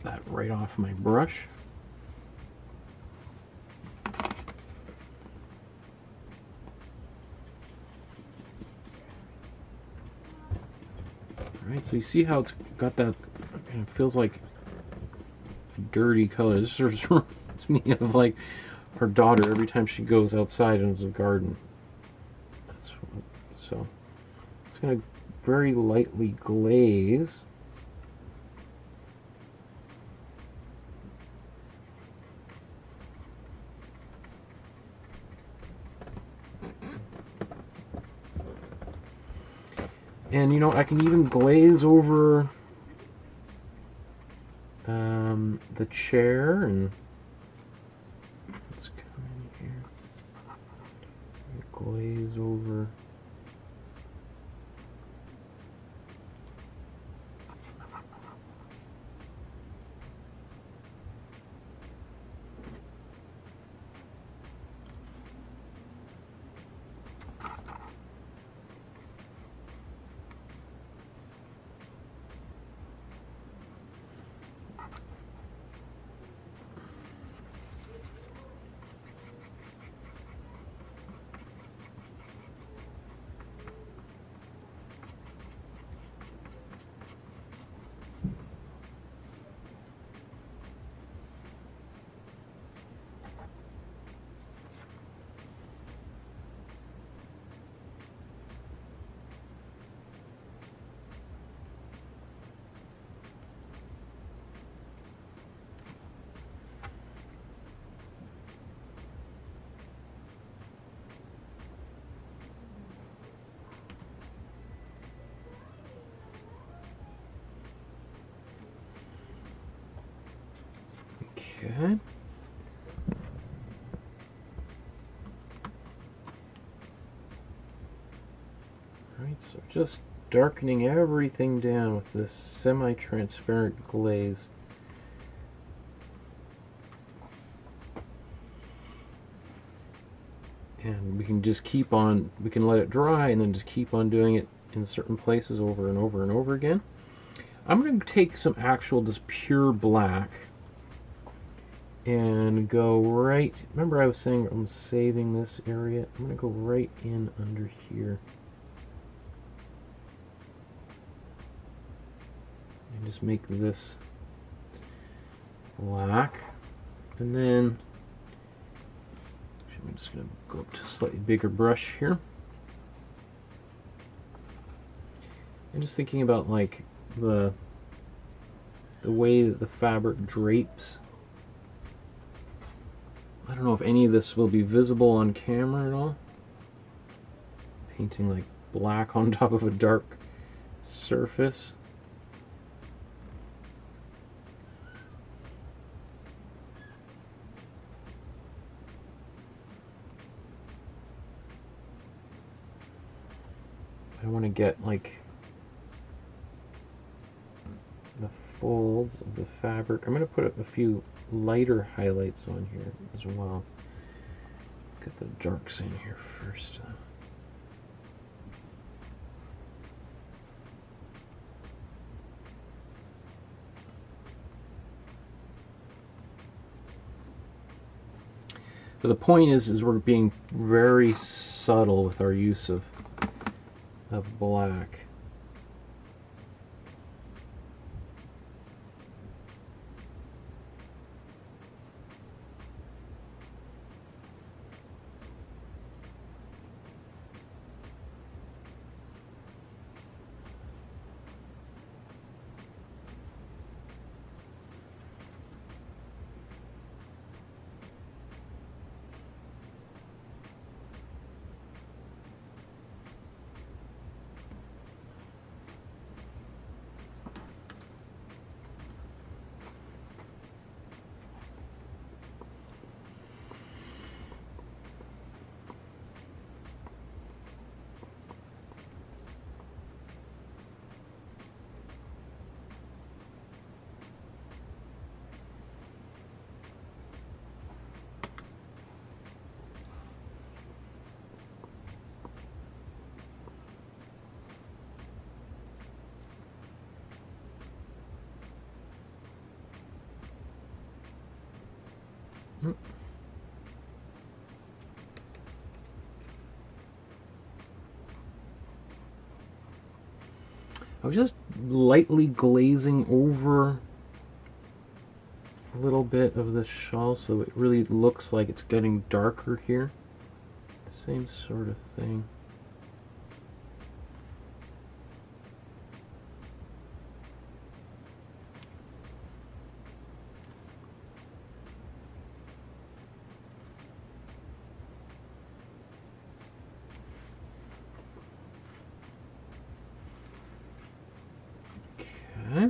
that right off my brush. Alright, so you see how it's got that, kind of feels like dirty color. This sort of reminds me of like our daughter every time she goes outside into the garden. So it's going to very lightly glaze. And you know, I can even glaze over the chair, and let's come in here, glaze over. Okay. Alright, so just darkening everything down with this semi-transparent glaze. And we can just keep on, we can let it dry and then just keep on doing it in certain places over and over and over again. I'm going to take some actual just pure black and go right, remember I was saying I'm saving this area, I'm going to go right in under here and just make this black. And then I'm just going to go up to a slightly bigger brush here, and just thinking about like the way that the fabric drapes. I don't know if any of this will be visible on camera at all. Painting like black on top of a dark surface. I want to get like the folds of the fabric. I'm going to put a few lighter highlights on here as well. Get the darks in here first. But the point is we're being very subtle with our use of black. I was just lightly glazing over a little bit of the shawl so it really looks like it's getting darker here. Same sort of thing. Okay.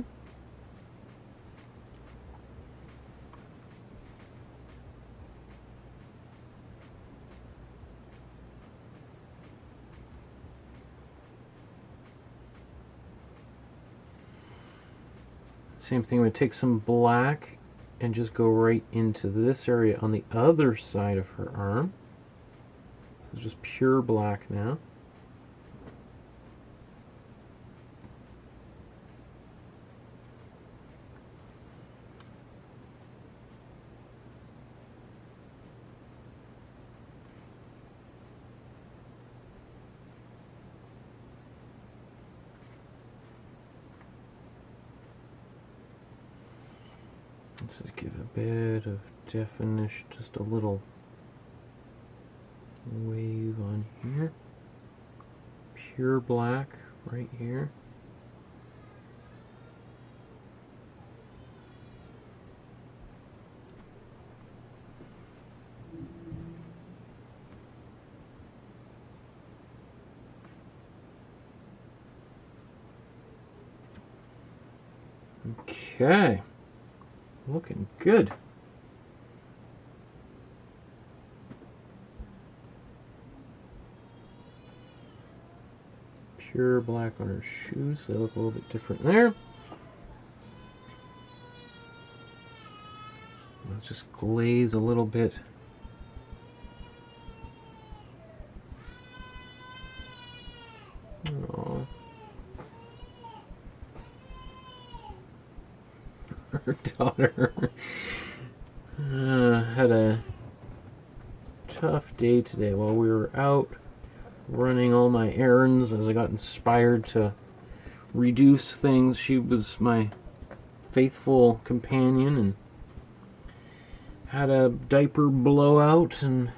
Same thing, I'm going to take some black and just go right into this area on the other side of her arm. So just pure black now. Let's just give a bit of definition, just a little wave on here. Pure black right here. Okay. Looking good. Pure black on her shoes. They look a little bit different there. Let's just glaze a little bit. Oh. Her daughter had a tough day today while we were out running all my errands as I got inspired to reduce things. She was my faithful companion and had a diaper blowout, and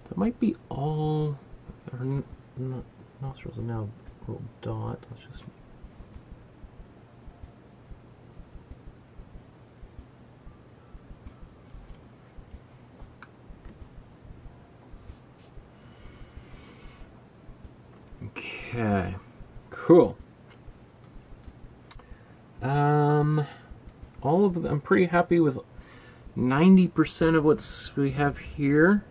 that might be all. Her nostrils are now a little dot. Let's just. Okay, cool. All of them, I'm pretty happy with 90% of what we have here.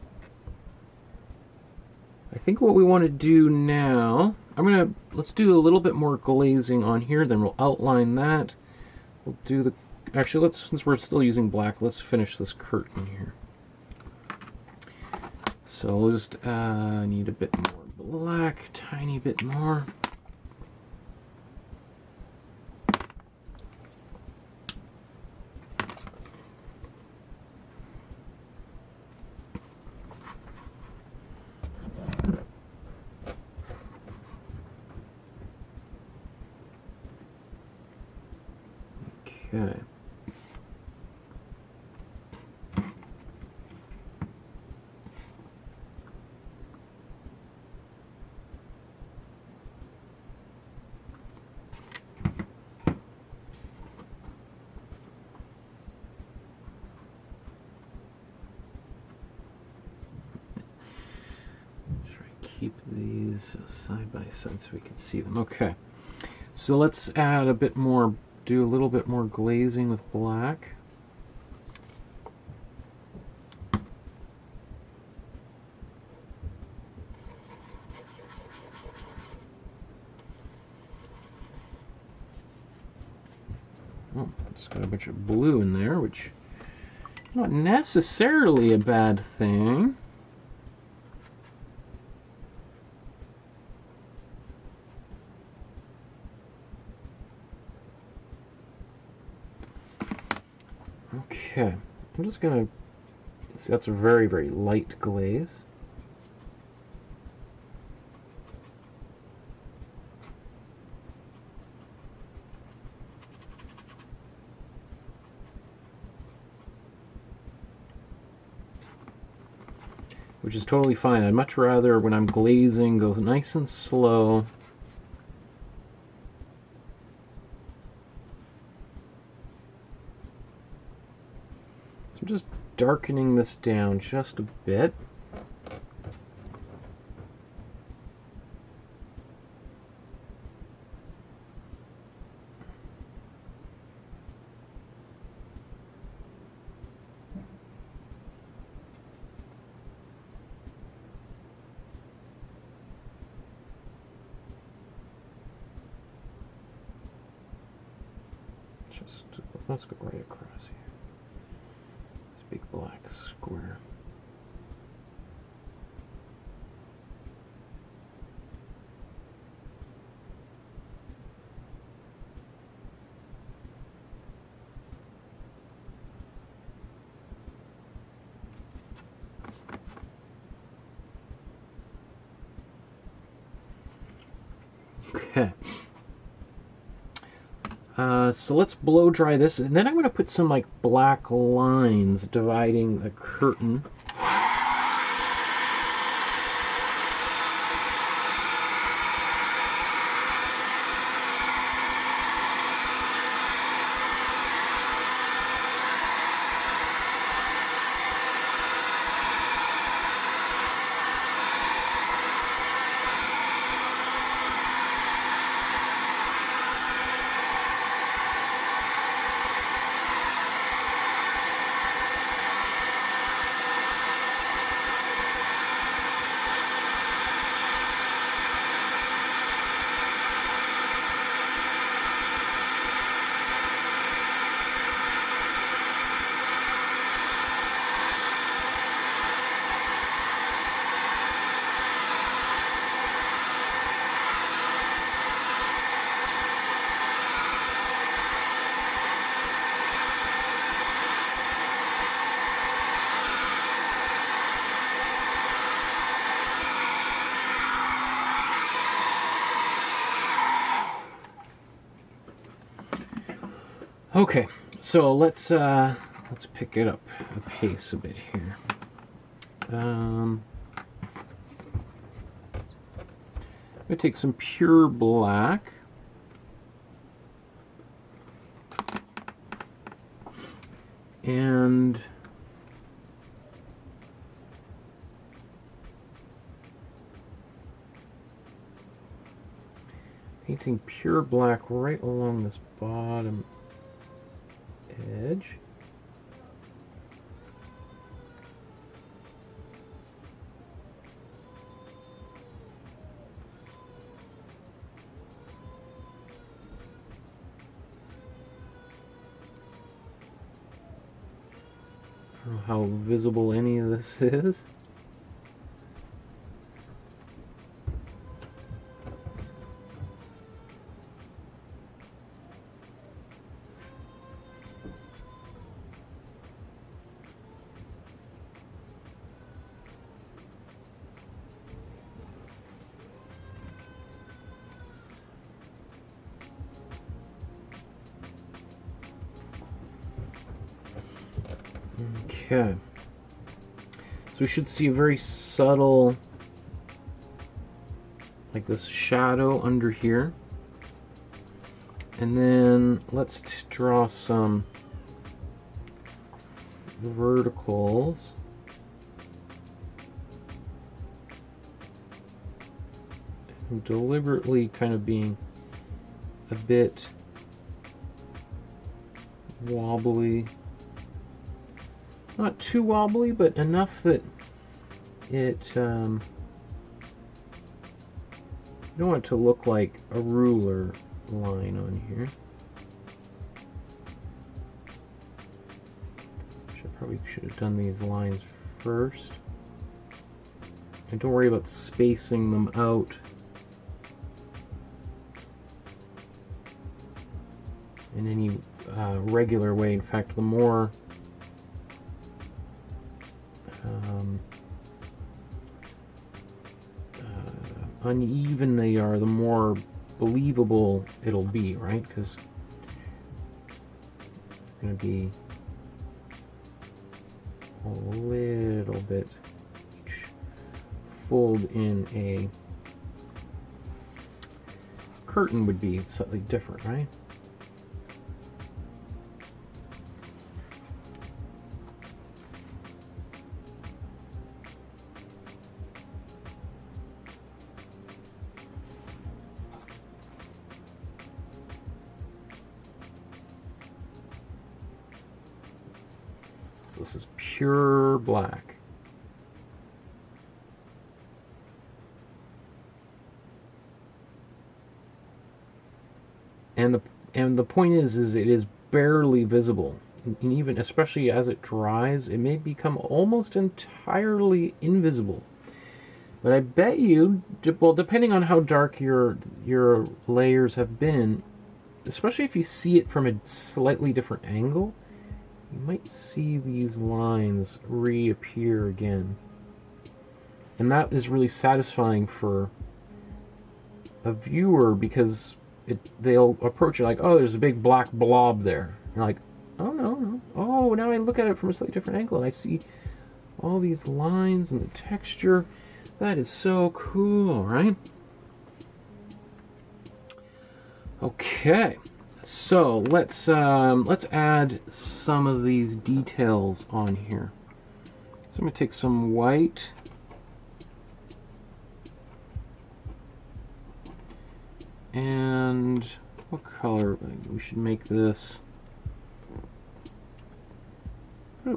I think what we want to do now, let's do a little bit more glazing on here, then we'll outline that. We'll do the, actually since we're still using black, let's finish this curtain here. So we'll just need a bit more black, tiny bit more. Okay. Keep these side by side so we can see them. Okay, so let's add a bit more, do a little bit more glazing with black. Oh, It's got a bunch of blue in there, which is not necessarily a bad thing. Okay, I'm just gonna, see, that's a very, very light glaze. Which is totally fine. I'd much rather, when I'm glazing, go nice and slow. I'm just darkening this down just a bit. Let's go right across here. This big black square. Okay. So let's blow dry this, and then I'm going to put some like black lines dividing the curtain. Okay, so let's pick it up a pace a bit here. I'm gonna take some pure black. And painting pure black right along this bottom edge. I don't know how visible any of this is. Okay, so we should see a very subtle, like this shadow under here. And then let's draw some verticals. I'm deliberately kind of being a bit wobbly. Not too wobbly, but enough that it, you don't want it to look like a ruler line on here. Probably should have done these lines first. And don't worry about spacing them out. In any regular way. In fact, the more uneven they are, the more believable it'll be, right? Because it's going to be a little bit each fold in a curtain would be slightly different, right? This is pure black. And the point is it is barely visible. And even especially as it dries, it may become almost entirely invisible. But I bet you, well, depending on how dark your layers have been, especially if you see it from a slightly different angle, you might see these lines reappear again. And that is really satisfying for a viewer because they'll approach it like, oh, there's a big black blob there. And you're like, oh, no. Oh, now I look at it from a slightly different angle and I see all these lines and the texture. That is so cool, right? Okay. So let's add some of these details on here. So I'm going to take some white and what color? We should make this.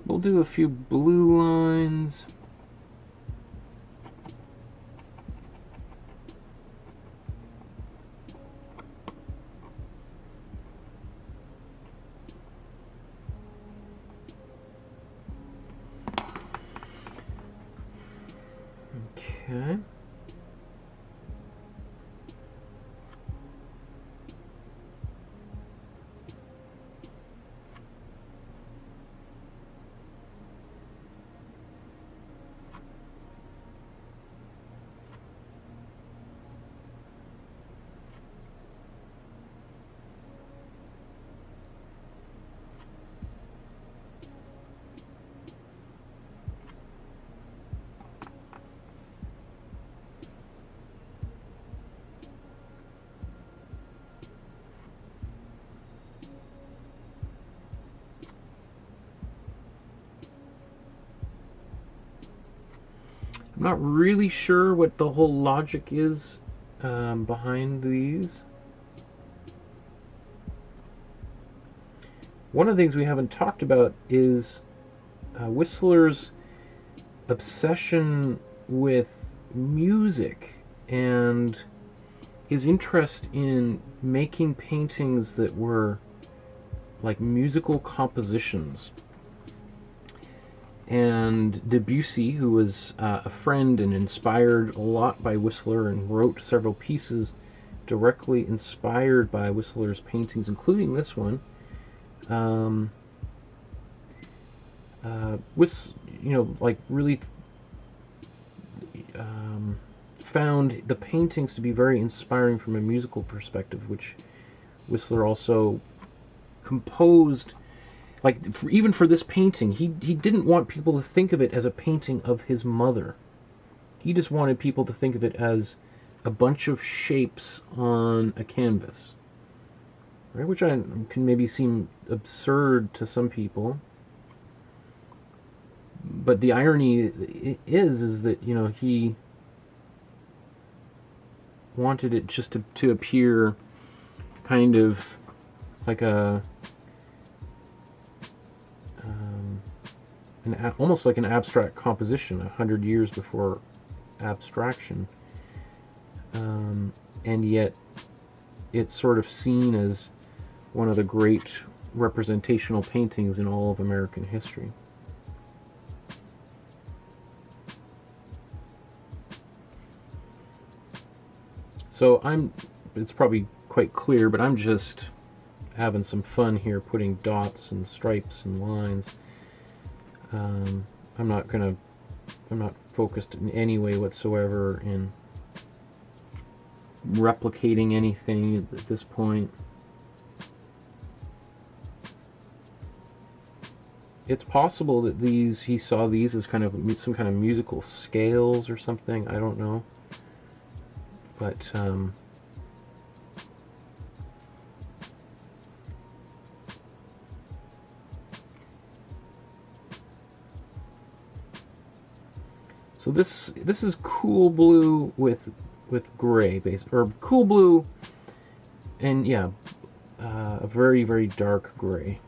We'll do a few blue lines. Okay. I'm not really sure what the whole logic is behind these. One of the things we haven't talked about is Whistler's obsession with music and his interest in making paintings that were like musical compositions. And Debussy, who was a friend and inspired a lot by Whistler and wrote several pieces directly inspired by Whistler's paintings, including this one, really found the paintings to be very inspiring from a musical perspective, which Whistler also composed. Like, even for this painting, he didn't want people to think of it as a painting of his mother. He just wanted people to think of it as a bunch of shapes on a canvas. Right? Which can maybe seem absurd to some people. But the irony is that, you know, he wanted it just to appear kind of like a... almost like an abstract composition 100 years before abstraction, and yet it's sort of seen as one of the great representational paintings in all of American history. So it's probably quite clear, but I'm just having some fun here putting dots and stripes and lines. I'm not focused in any way whatsoever in replicating anything at this point. It's possible that he saw these as kind of some kind of musical scales or something. I don't know. But so this is cool blue with gray base, or cool blue and yeah, a very, very dark gray.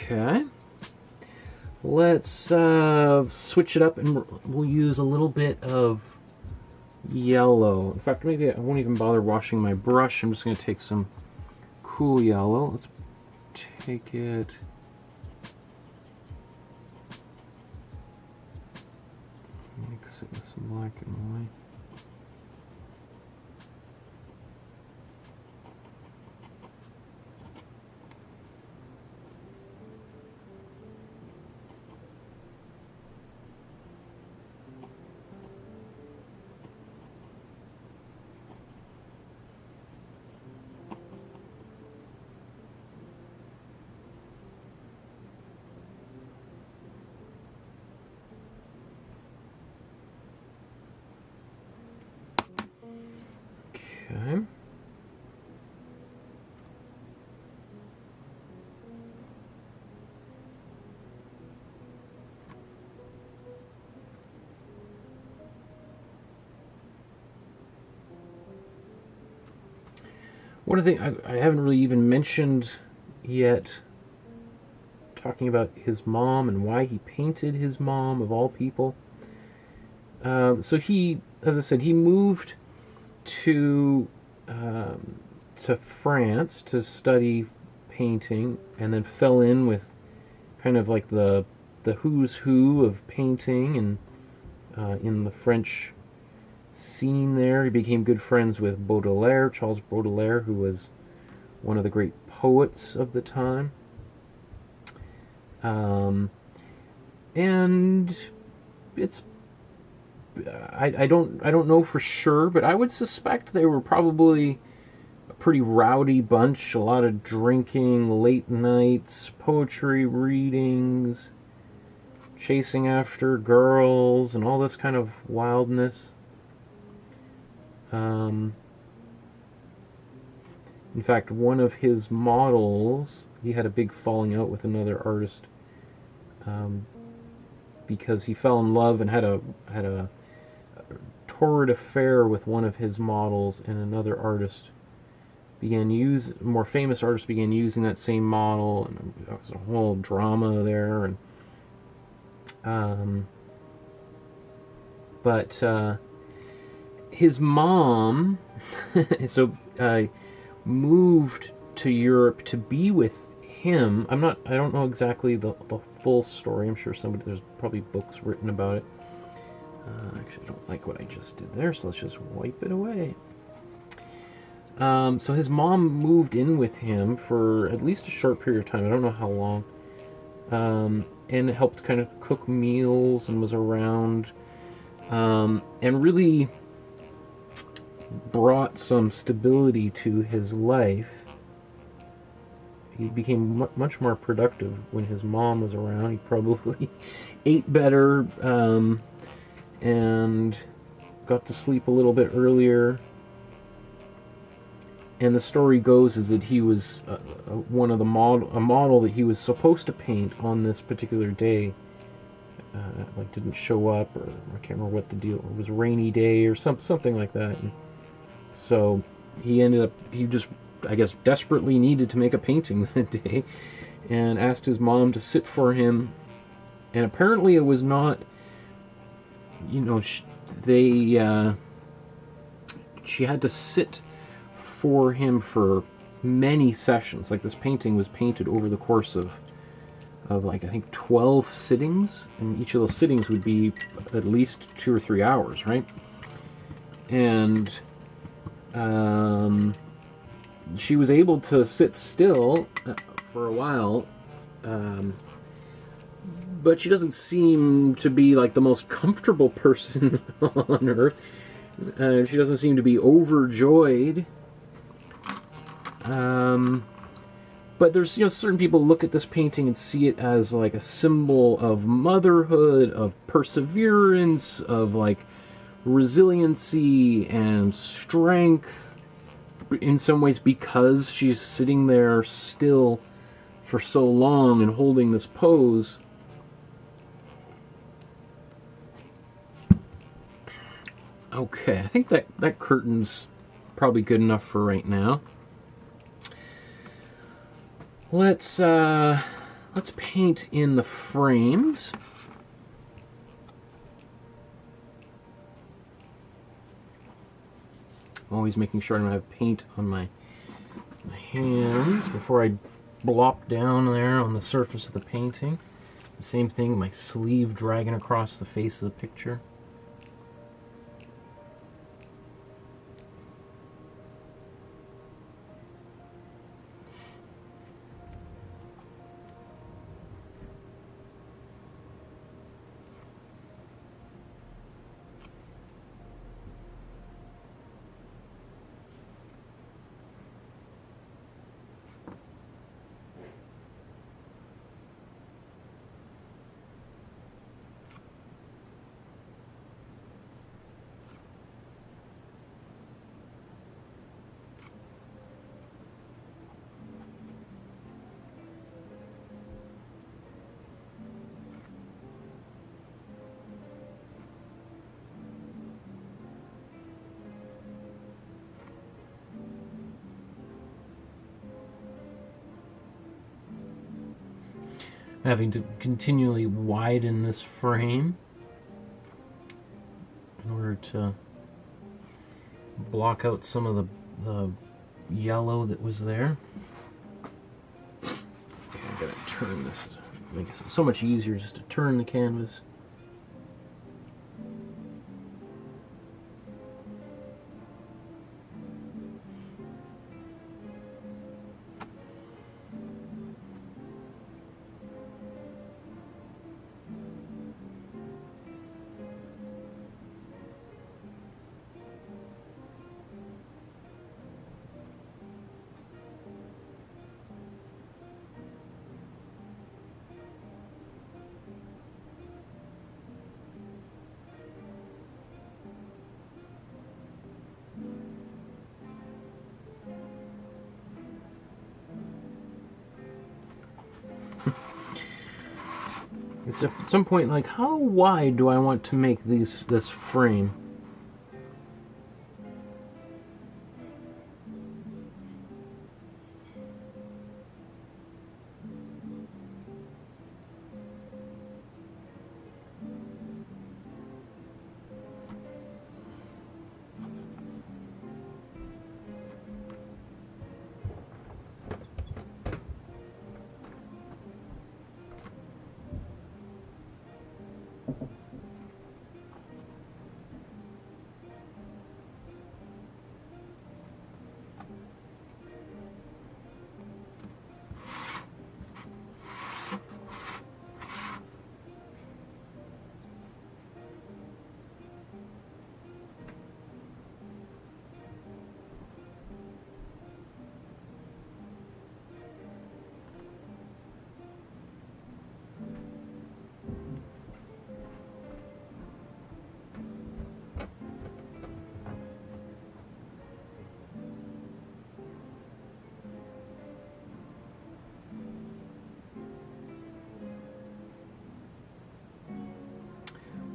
Okay, let's switch it up, and we'll use a little bit of yellow. In fact, maybe I won't even bother washing my brush. I'm just going to take some cool yellow. Let's take it. Mix it with some black and white. Okay. One of the things I haven't really even mentioned yet, talking about his mom and why he painted his mom, of all people. So he, as I said, he moved to France to study painting, and then fell in with kind of like the who's who of painting, and in the French scene there. He became good friends with Baudelaire, Charles Baudelaire, who was one of the great poets of the time. And it's I don't know for sure, but I would suspect they were probably a pretty rowdy bunch. A lot of drinking, late nights, poetry readings, chasing after girls, and all this kind of wildness. In fact, one of his models, he had a big falling out with another artist, because he fell in love and had a torrid affair with one of his models, and another artist more famous artist began using that same model, and there was a whole drama there. And but his mom moved to Europe to be with him. I don't know exactly the full story. I'm sure there's probably books written about it. Actually, I don't like what I just did there, so let's just wipe it away. So his mom moved in with him for at least a short period of time. I don't know how long. And helped kind of cook meals and was around, and really brought some stability to his life. He became much more productive when his mom was around. He probably ate better, and got to sleep a little bit earlier. And the story goes is that he was one of a model that he was supposed to paint on this particular day, like didn't show up, or I can't remember what the deal. It was a rainy day or something like that. And so he just I guess, desperately needed to make a painting that day, and asked his mom to sit for him. And apparently it was not, you know, she had to sit for him for many sessions. Like, this painting was painted over the course of like, I think 12 sittings, and each of those sittings would be at least 2 or 3 hours, right? And she was able to sit still for a while, but she doesn't seem to be like the most comfortable person on earth. She doesn't seem to be overjoyed. But there's, you know, certain people look at this painting and see it as like a symbol of motherhood, of perseverance, of like resiliency and strength, in some ways, because she's sitting there still for so long and holding this pose. Okay, I think that curtain's probably good enough for right now. Let's paint in the frames. I'm always making sure I don't have paint on my hands before I blop down there on the surface of the painting. The same thing, my sleeve dragging across the face of the picture. Having to continually widen this frame in order to block out some of the yellow that was there. Okay, I gotta turn this. It makes it so much easier just to turn the canvas. It's at some point like, how wide do I want to make this frame?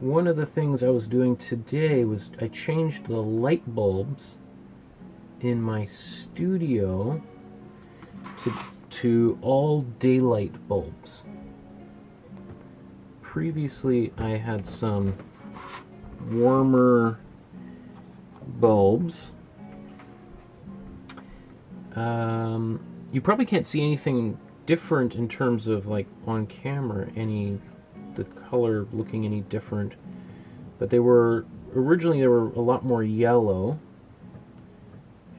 One of the things I was doing today was I changed the light bulbs in my studio to all daylight bulbs. Previously, I had some warmer bulbs. You probably can't see anything different in terms of, like, on camera, the color looking any different. But originally they were a lot more yellow,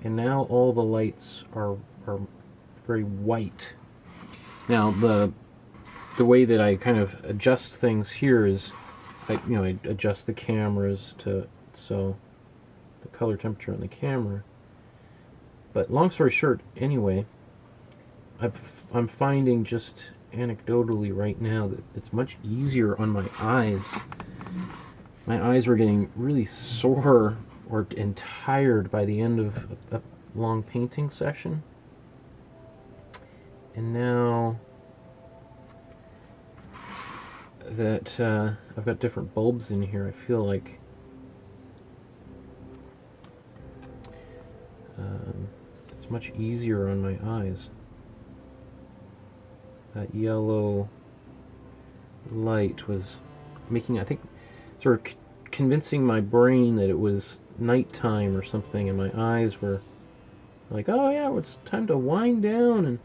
and now all the lights are very white. Now the way that I kind of adjust things here is, I adjust the cameras so the color temperature on the camera. But long story short, anyway, I'm finding just anecdotally right now that it's much easier on my eyes. My eyes were getting really sore and tired by the end of a long painting session. And now that I've got different bulbs in here, I feel like it's much easier on my eyes. That yellow light was making, I think, sort of convincing my brain that it was nighttime or something, and my eyes were like, oh yeah, it's time to wind down and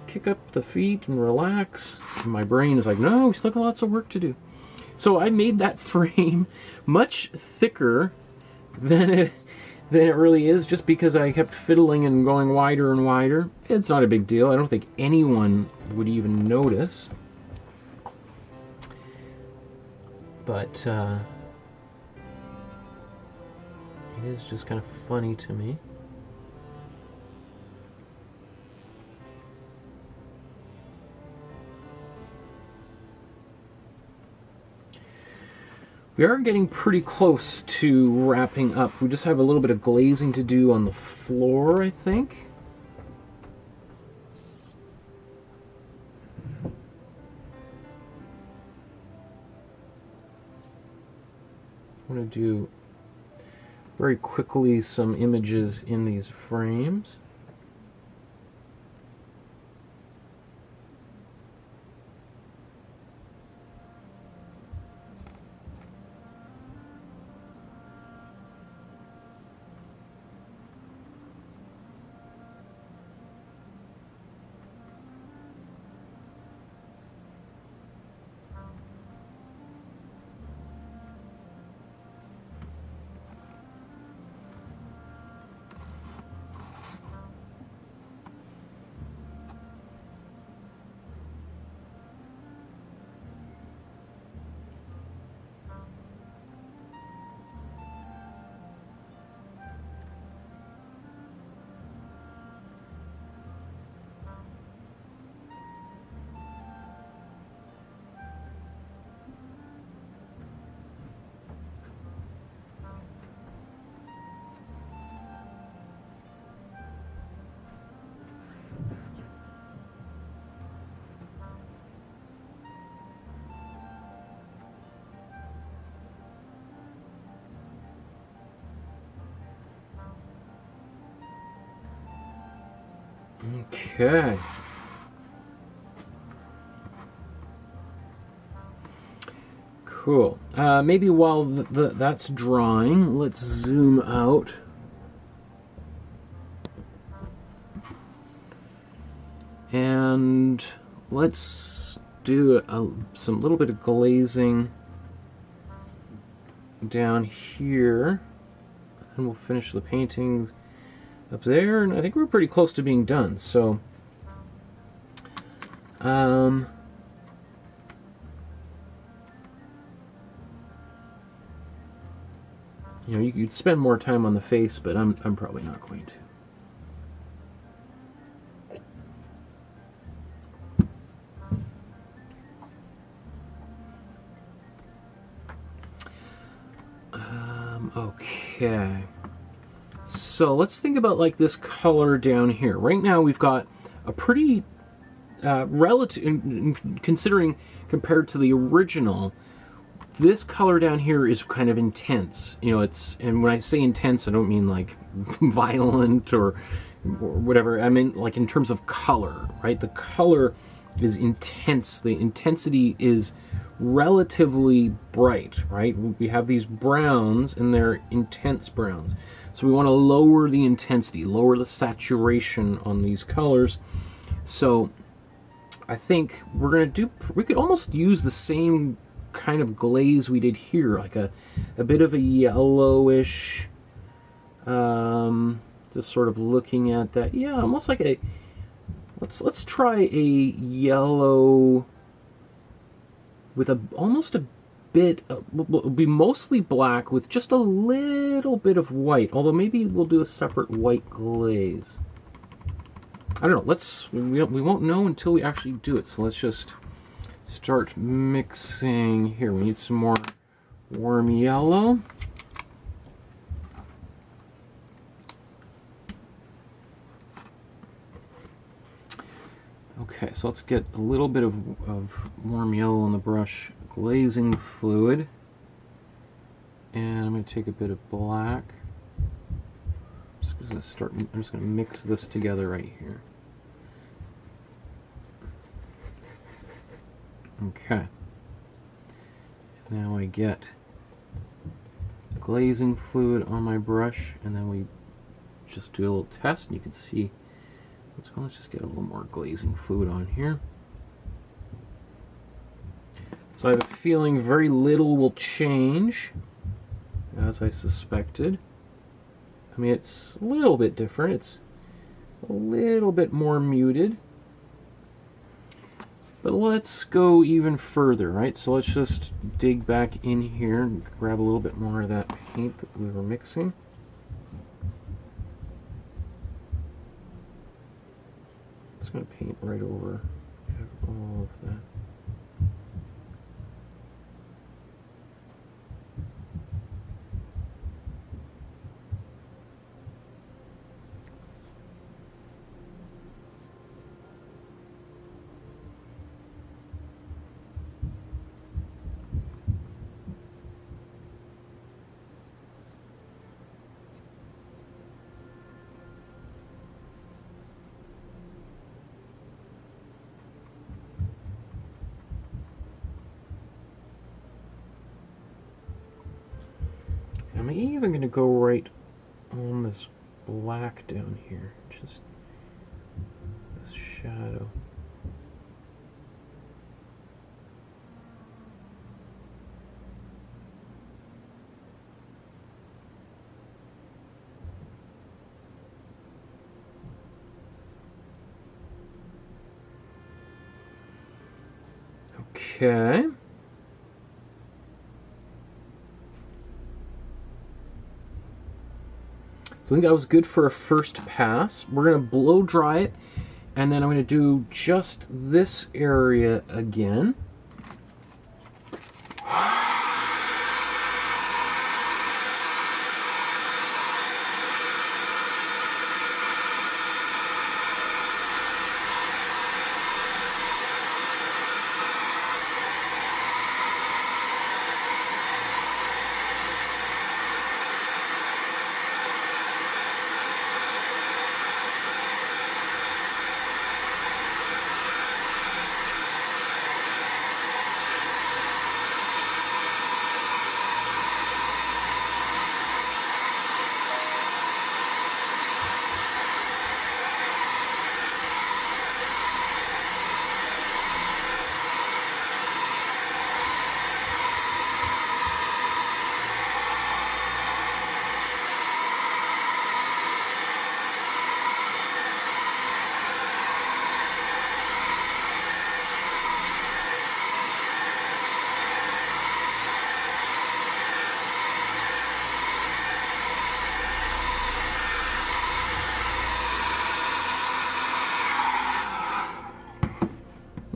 kick up the feet and relax. And my brain is like, no, we still got lots of work to do. So I made that frame much thicker than it really is, just because I kept fiddling and going wider and wider. It's not a big deal. I don't think anyone would even notice. But it is just kind of funny to me. We are getting pretty close to wrapping up. We just have a little bit of glazing to do on the floor, I think. I'm going to do very quickly some images in these frames. Okay. Cool. Maybe while that's drying, let's zoom out. And let's do some little bit of glazing down here. And we'll finish the paintings up there, and I think we're pretty close to being done. So, you know, you'd spend more time on the face, but I'm probably not going to. Okay. So let's think about like this color down here. Right now we've got a pretty relative, considering compared to the original, this color down here is kind of intense. You know, it's, and when I say intense, I don't mean like violent or whatever. I mean like in terms of color, right? The color is intense. The intensity is relatively bright, right? We have these browns and they're intense browns. So we want to lower the intensity, lower the saturation on these colors. So I think we're going to do, we could almost use the same kind of glaze we did here, like a bit of a yellowish, just sort of looking at that, yeah, almost like a, let's try a yellow with almost a bit, it'll be mostly black with just a little bit of white, although maybe we'll do a separate white glaze. I don't know, we won't know until we actually do it, so let's just start mixing. Here, we need some more warm yellow. Okay, so let's get a little bit of warm yellow on the brush, glazing fluid, and I'm going to take a bit of black. I'm just going to mix this together right here. Okay. Now I get glazing fluid on my brush, and then we just do a little test, and you can see. Let's just get a little more glazing fluid on here. So I have a feeling very little will change, as I suspected. I mean, it's a little bit different. It's a little bit more muted. But let's go even further, right? So let's just dig back in here and grab a little bit more of that paint that we were mixing. Just going to paint right over all of that. I'm even going to go right on this black down here, just this shadow. Okay. So I think that was good for a first pass. We're going to blow dry it, and then I'm going to do just this area again.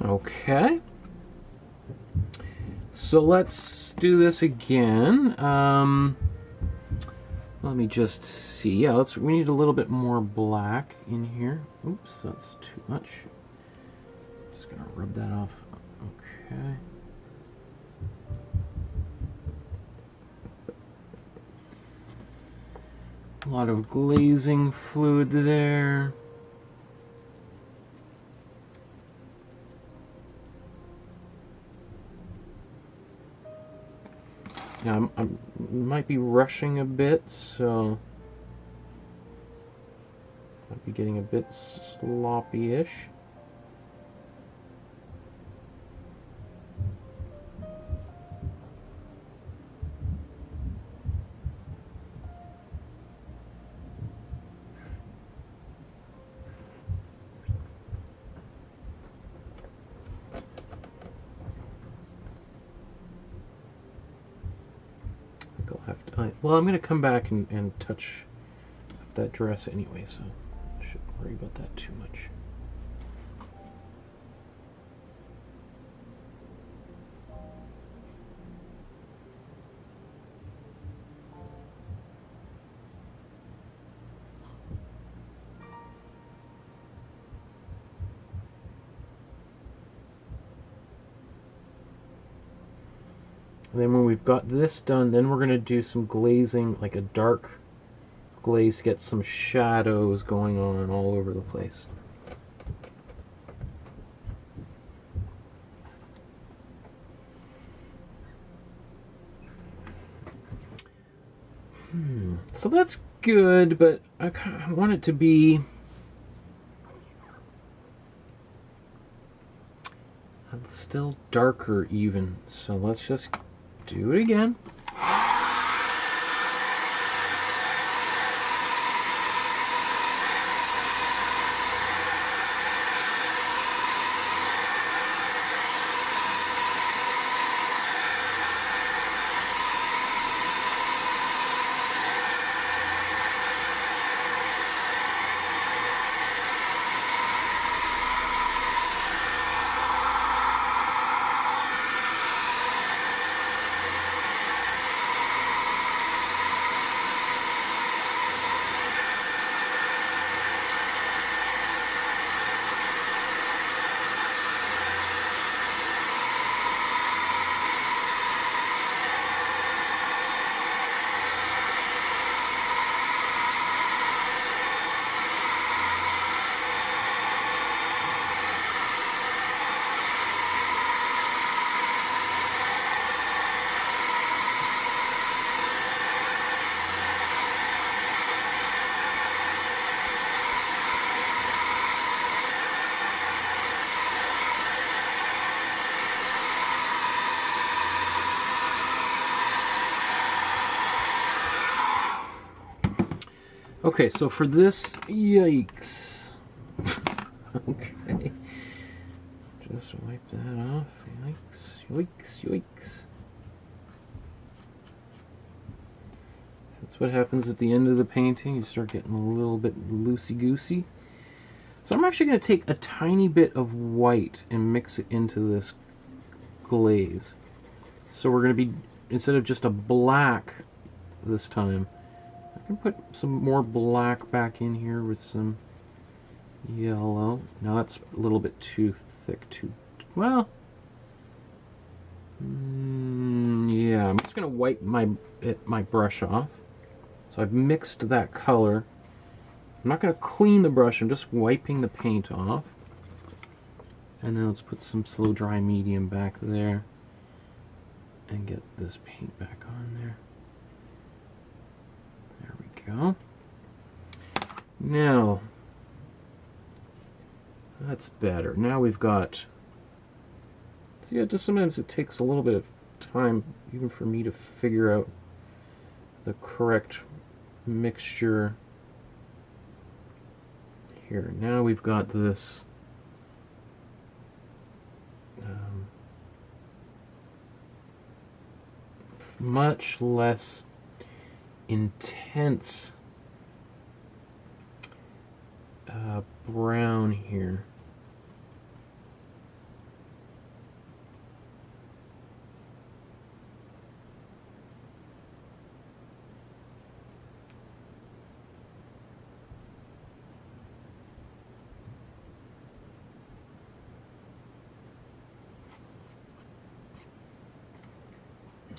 Okay, so let's do this again. Let me just see. Yeah, we need a little bit more black in here. Oops, that's too much. Just gonna rub that off. Okay. lot of glazing fluid there. Now I might be rushing a bit, so might be getting a bit sloppy-ish. Well, I'm going to come back and touch that dress anyway, so I shouldn't worry about that too much. And then when we've got this done, then we're going to do some glazing, like a dark glaze to get some shadows going on all over the place. So that's good, but I want it to be still darker even. So let's just do it again. Okay, so for this, yikes. Okay. Just wipe that off. Yikes, yikes, yikes. That's what happens at the end of the painting. You start getting a little bit loosey-goosey. So I'm actually going to take a tiny bit of white and mix it into this glaze. So we're going to be, instead of just a black this time, I can put some more black back in here with some yellow. Now that's a little bit too thick, well, yeah, I'm just going to wipe my brush off. So I've mixed that color. I'm not going to clean the brush, I'm just wiping the paint off. And then let's put some slow dry medium back there and get this paint back on there. There we go. Now, that's better. Now we've got, so yeah, just sometimes it takes a little bit of time even for me to figure out the correct mixture. Here, now we've got this much less intense brown here.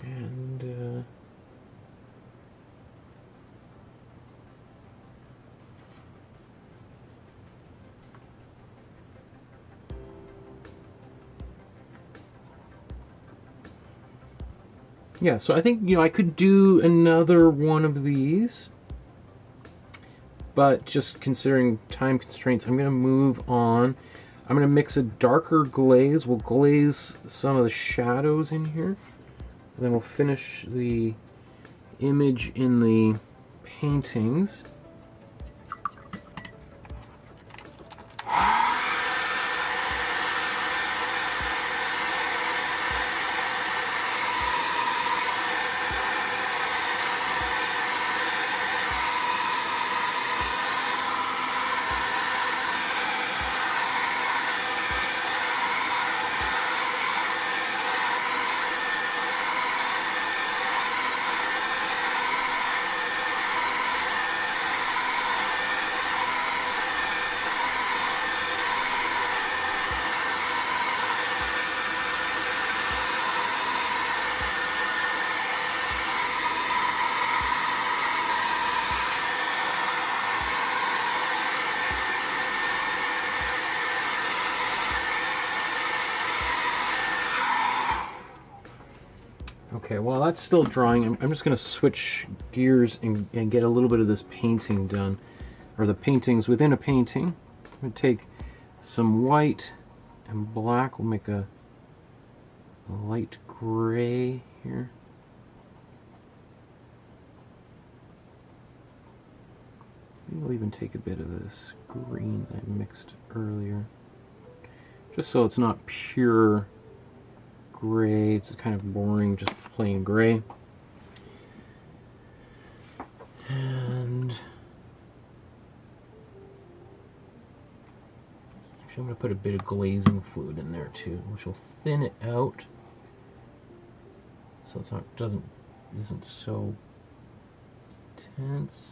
And yeah, so I think, you know, I could do another one of these, but just considering time constraints, I'm going to move on. I'm going to mix a darker glaze. We'll glaze some of the shadows in here, and then we'll finish the image in the paintings. Okay, while that's still drying, I'm just going to switch gears and get a little bit of this painting done, or the paintings within a painting. I'm going to take some white and black. We'll make a light gray here. We'll even take a bit of this green I mixed earlier, just so it's not pure gray. It's kind of boring, just plain gray. And actually, I'm going to put a bit of glazing fluid in there too, which will thin it out, so it's not isn't so intense.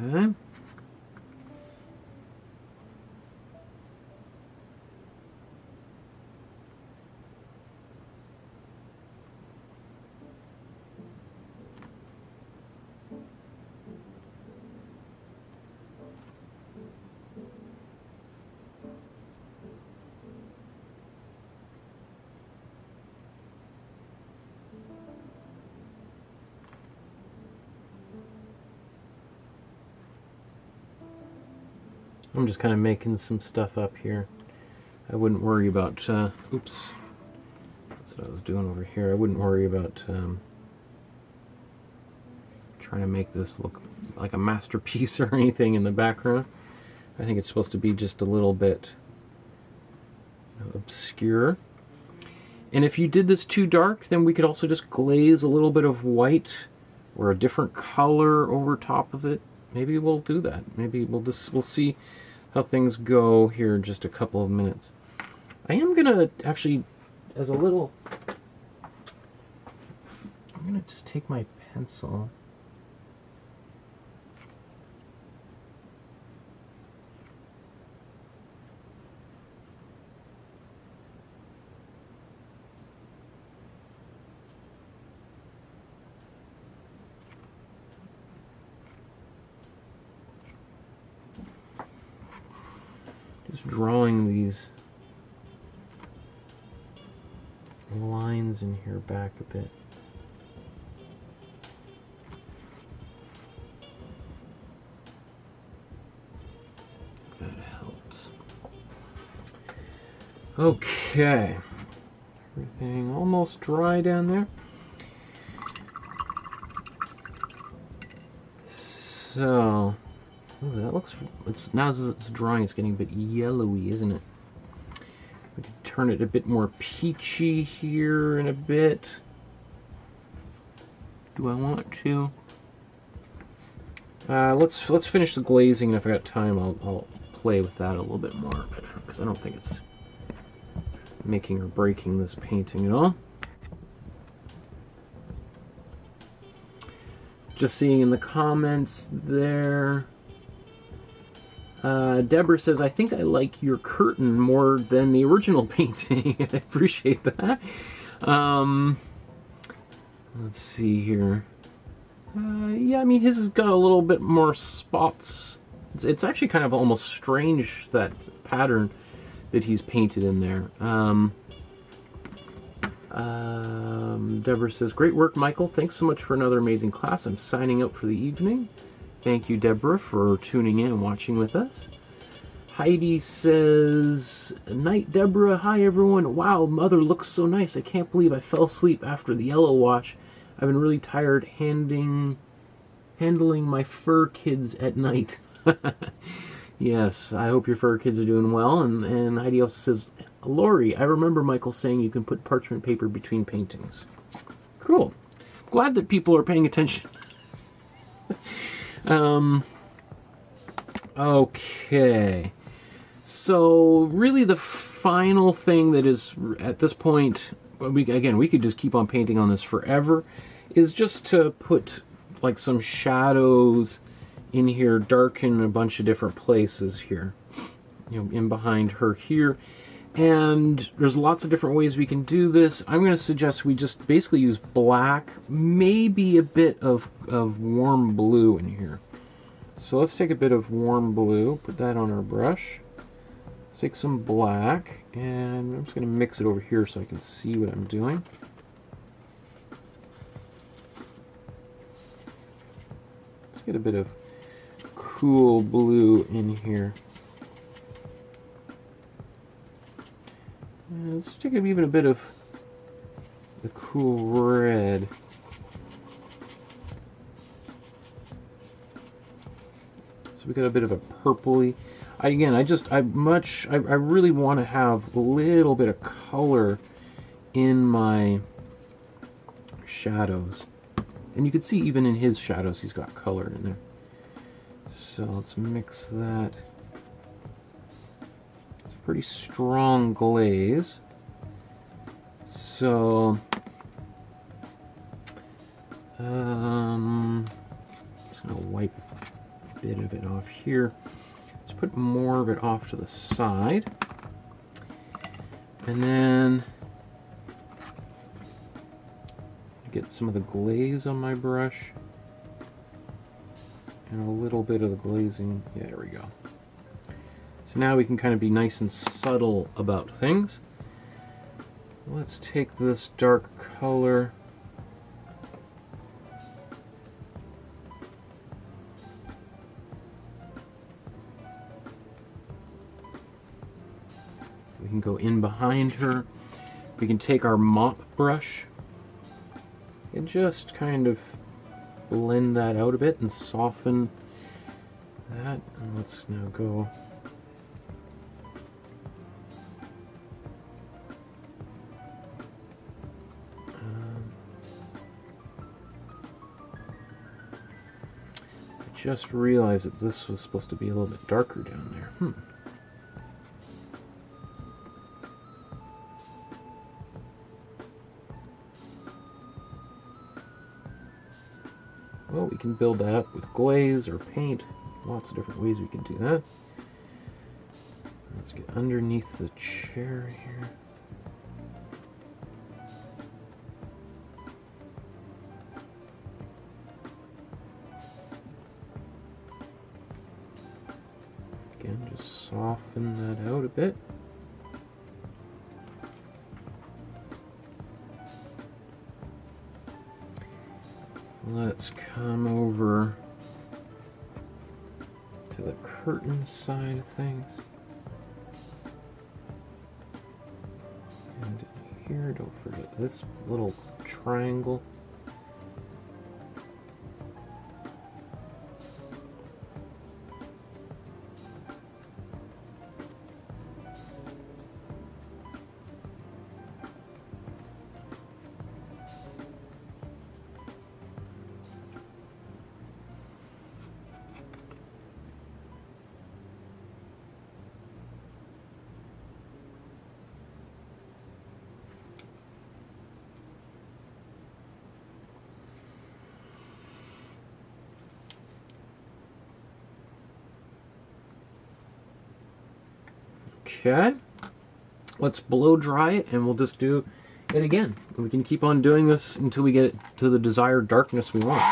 Okay. I'm just kind of making some stuff up here. I wouldn't worry about, oops, that's what I was doing over here. I wouldn't worry about trying to make this look like a masterpiece or anything in the background. I think it's supposed to be just a little bit, you know, obscure. And if you did this too dark, then we could also just glaze a little bit of white or a different color over top of it. Maybe we'll do that. Maybe we'll see how things go here in just a couple of minutes. I am gonna actually, as a little, I'm gonna just take my pencil. Just drawing these lines in here back a bit. That helps. Okay. Everything almost dry down there. So, ooh, that looks, now as it's drying, it's getting a bit yellowy, isn't it? We can turn it a bit more peachy here in a bit. Do I want to? Let's finish the glazing, and if I got time, I'll play with that a little bit more, because I don't think it's making or breaking this painting at all. Just seeing in the comments there, Deborah says, I think I like your curtain more than the original painting. I appreciate that. Let's see here. Yeah, I mean, his has got a little bit more spots. It's actually kind of almost strange, that pattern that he's painted in there. Deborah says, great work, Michael. Thanks so much for another amazing class. I'm signing out for the evening. Thank you, Deborah, for tuning in and watching with us. Heidi says, night, Deborah. Hi, everyone. Wow, Mother looks so nice. I can't believe I fell asleep after the yellow watch. I've been really tired handling my fur kids at night. Yes, I hope your fur kids are doing well. And Heidi also says, Lori, I remember Michael saying you can put parchment paper between paintings. Cool. Glad that people are paying attention. Okay. So, really the final thing that is, at this point, we could just keep on painting on this forever, is just to put, like, some shadows in here, darken a bunch of different places here. You know, in behind her here. And there's lots of different ways we can do this. I'm going to suggest we just basically use black, maybe a bit of warm blue in here. So let's take a bit of warm blue, put that on our brush. Let's take some black, and I'm just going to mix it over here so I can see what I'm doing. Let's get a bit of cool blue in here. And let's take even a bit of the cool red. So we got a bit of a purpley. I really want to have a little bit of color in my shadows. And you can see even in his shadows he's got color in there. So let's mix that. It's a pretty strong glaze. So just gonna wipe a bit of it off here. Let's put more of it off to the side. And then get some of the glaze on my brush. And a little bit of the glazing. Yeah, there we go. So now we can kind of be nice and subtle about things. Let's take this dark color. We can go in behind her. We can take our mop brush and just kind of blend that out a bit and soften that. And let's now go I just realized that this was supposed to be a little bit darker down there. Well, we can build that up with glaze or paint. Lots of different ways we can do that. Let's get underneath the chair here. Again, just soften that out a bit. let's come over to the curtain side of things. And here, don't forget this little triangle. Okay, let's blow dry it and we'll just do it again. We can keep on doing this until we get it to the desired darkness we want.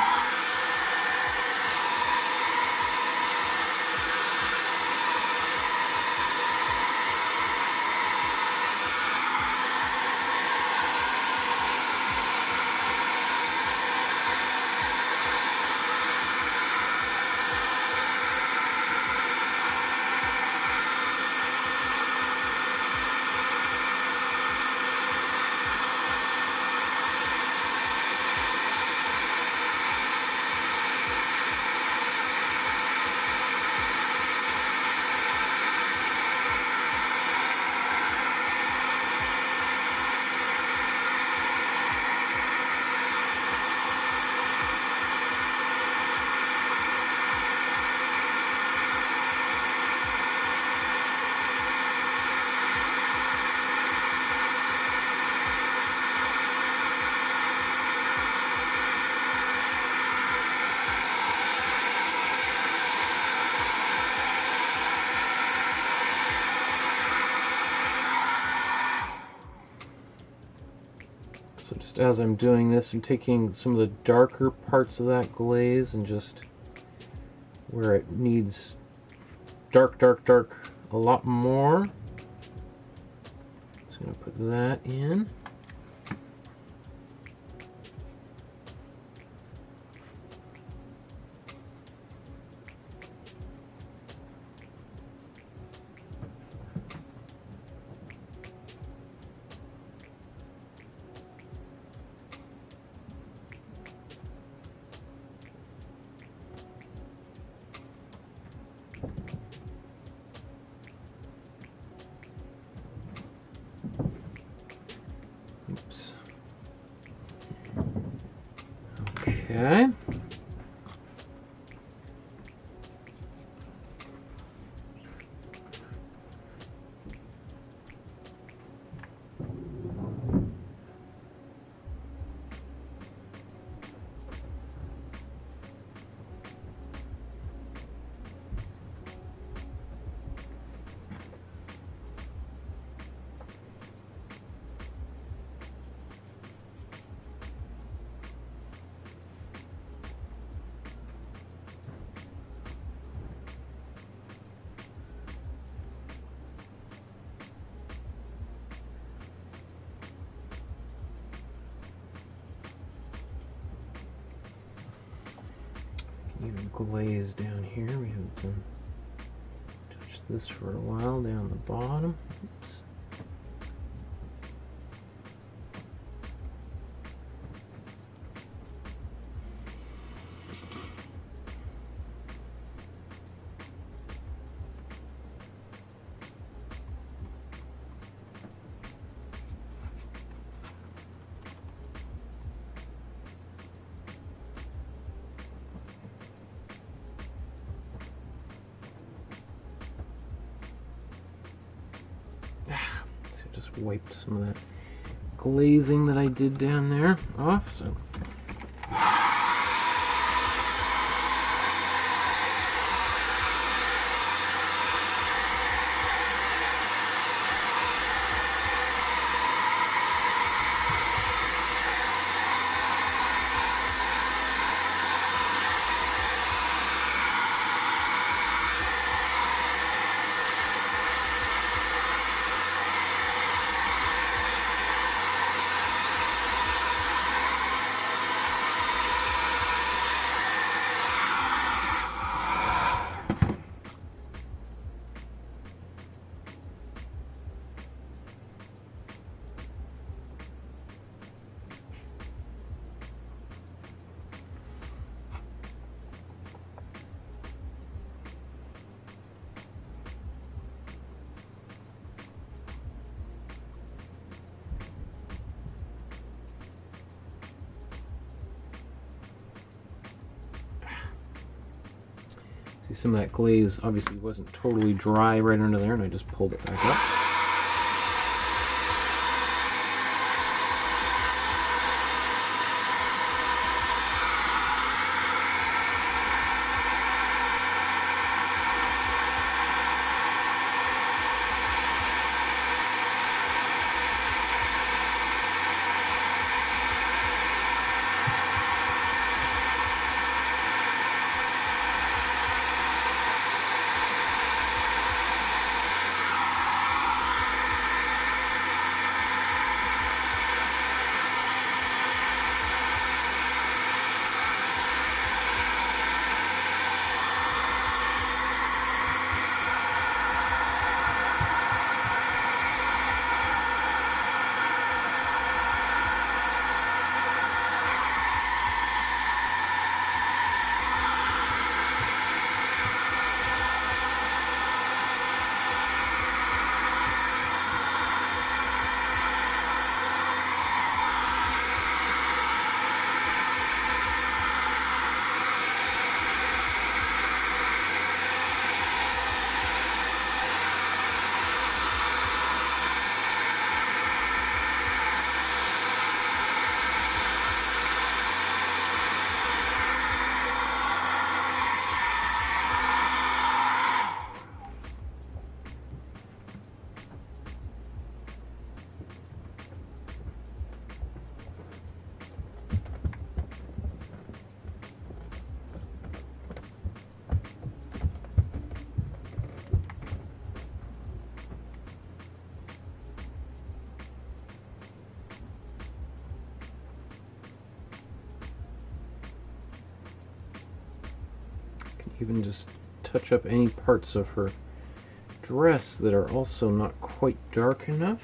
So just as I'm doing this, I'm taking some of the darker parts of that glaze and just where it needs dark, dark, dark a lot more. Just going to put that in. Oops. Okay. Even glaze down here. We haven't touched this for a while down the bottom. Oops. So just wiped some of that glazing that I did down there off. So See, some of that glaze obviously wasn't totally dry right under there, and I just pulled it back up. Even just touch up any parts of her dress that are also not quite dark enough.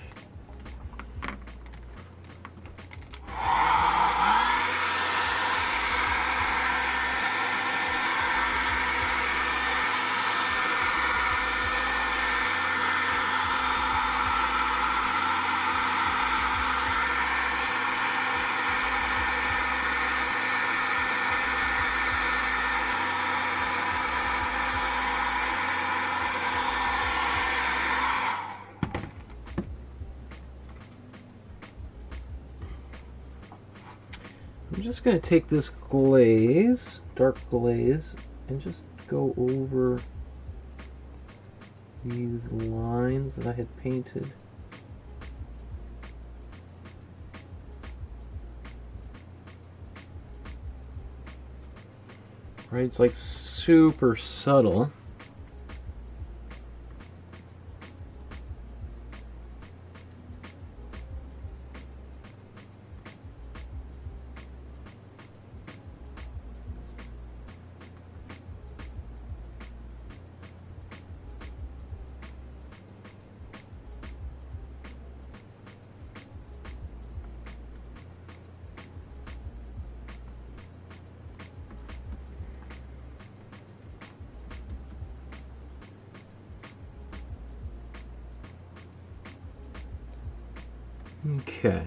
I'm just going to take this glaze, dark glaze, and just go over these lines that I had painted. Right, it's like super subtle. Okay.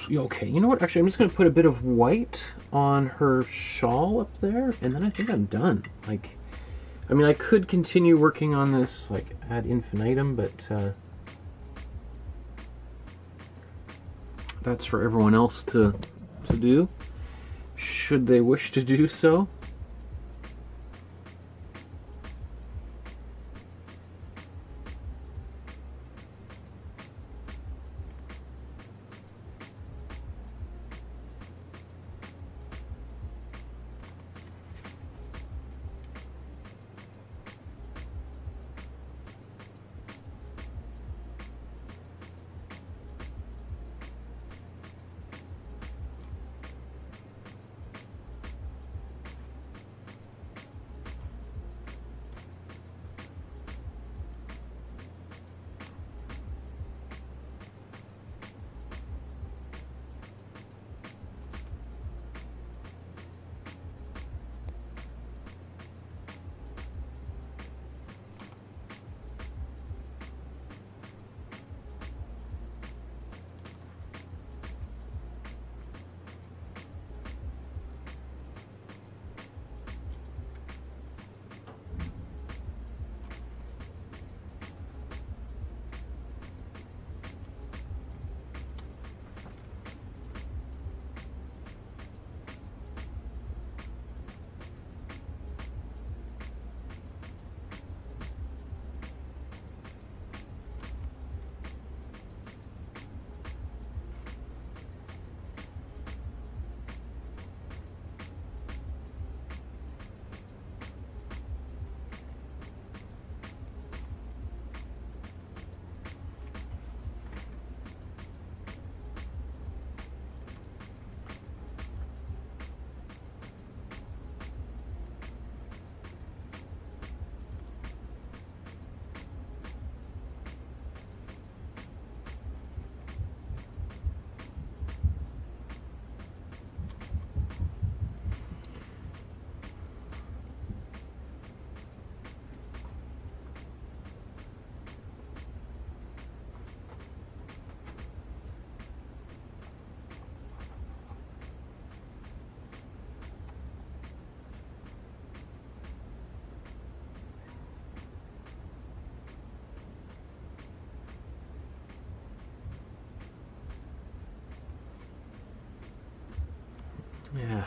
Okay, you know what? Actually, I'm just going to put a bit of white on her shawl up there, and then I think I'm done. Like, I mean, I could continue working on this, like, ad infinitum, but that's for everyone else to do, should they wish to do so. Yeah.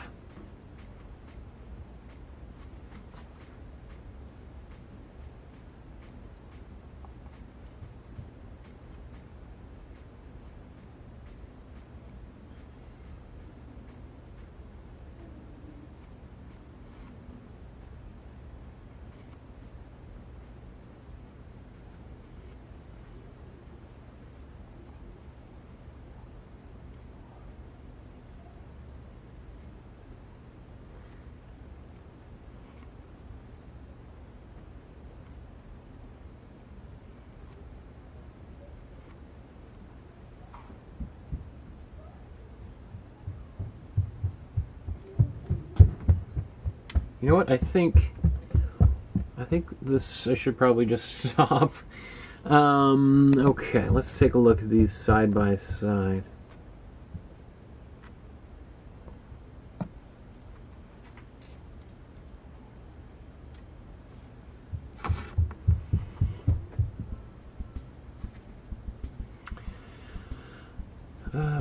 You know what? I think this, I should probably just stop. Okay, let's take a look at these side by side.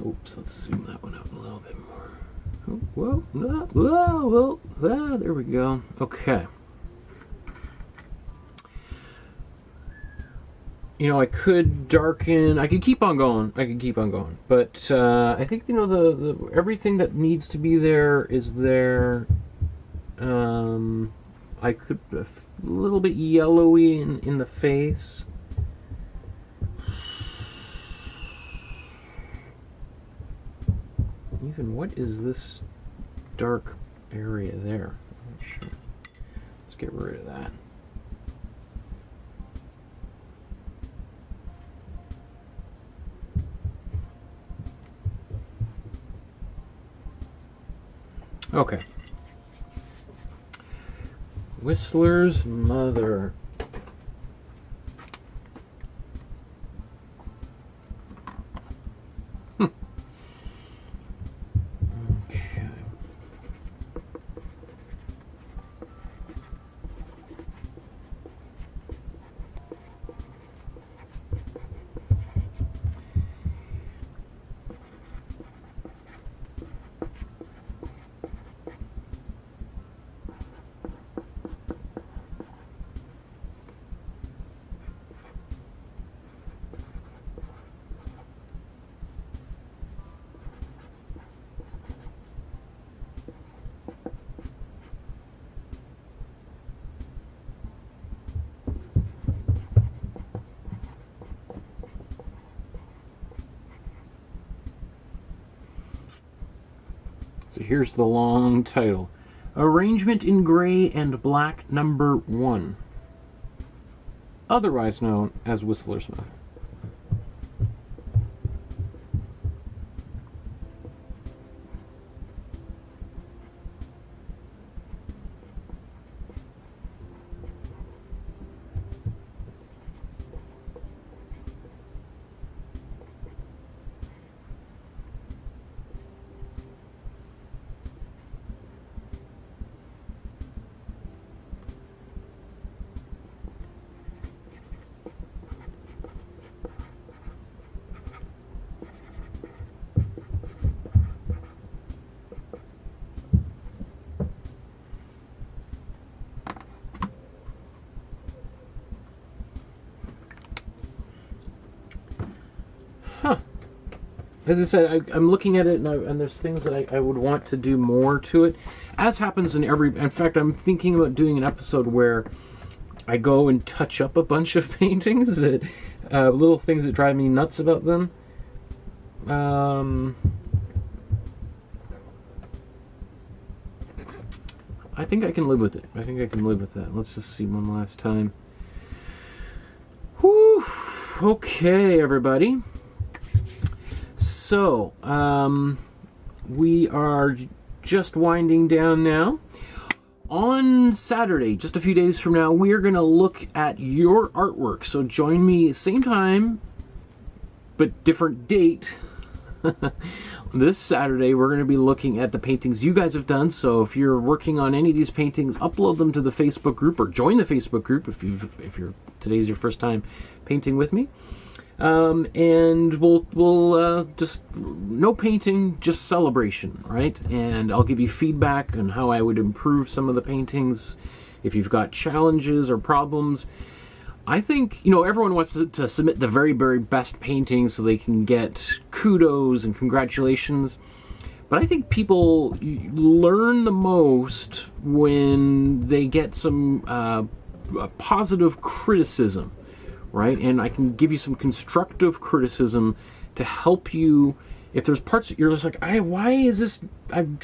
Oops, let's zoom that one up a little bit more. Oh, whoa, whoa, whoa, there we go. Okay. You know, I could darken, I could keep on going, but I think, you know, the everything that needs to be there is there. I could, a little bit yellowy in the face. Even what is this dark area there? I'm not sure. Let's get rid of that. Okay. Whistler's Mother. So here's the long title. Arrangement in Gray and Black number 1. Otherwise known as Whistler's Mother. As I said, I'm looking at it, and there's things that I would want to do more to it. As happens in every... In fact, I'm thinking about doing an episode where I go and touch up a bunch of paintings, that little things that drive me nuts about them. I think I can live with it. I think I can live with that. Let's just see one last time. Whew. Okay, everybody. So, we are just winding down now. On Saturday, just a few days from now, we are going to look at your artwork. So join me same time, but different date. This Saturday, we're going to be looking at the paintings you guys have done. So if you're working on any of these paintings, upload them to the Facebook group or join the Facebook group if today's your first time painting with me. And we'll just no painting, just celebration, right? And I'll give you feedback on how I would improve some of the paintings. If you've got challenges or problems, I think, you know, everyone wants to submit the very, very best paintings so they can get kudos and congratulations. But I think people learn the most when they get some positive criticism, right? And I can give you some constructive criticism to help you. If there's parts that you're just like, why is this? I'm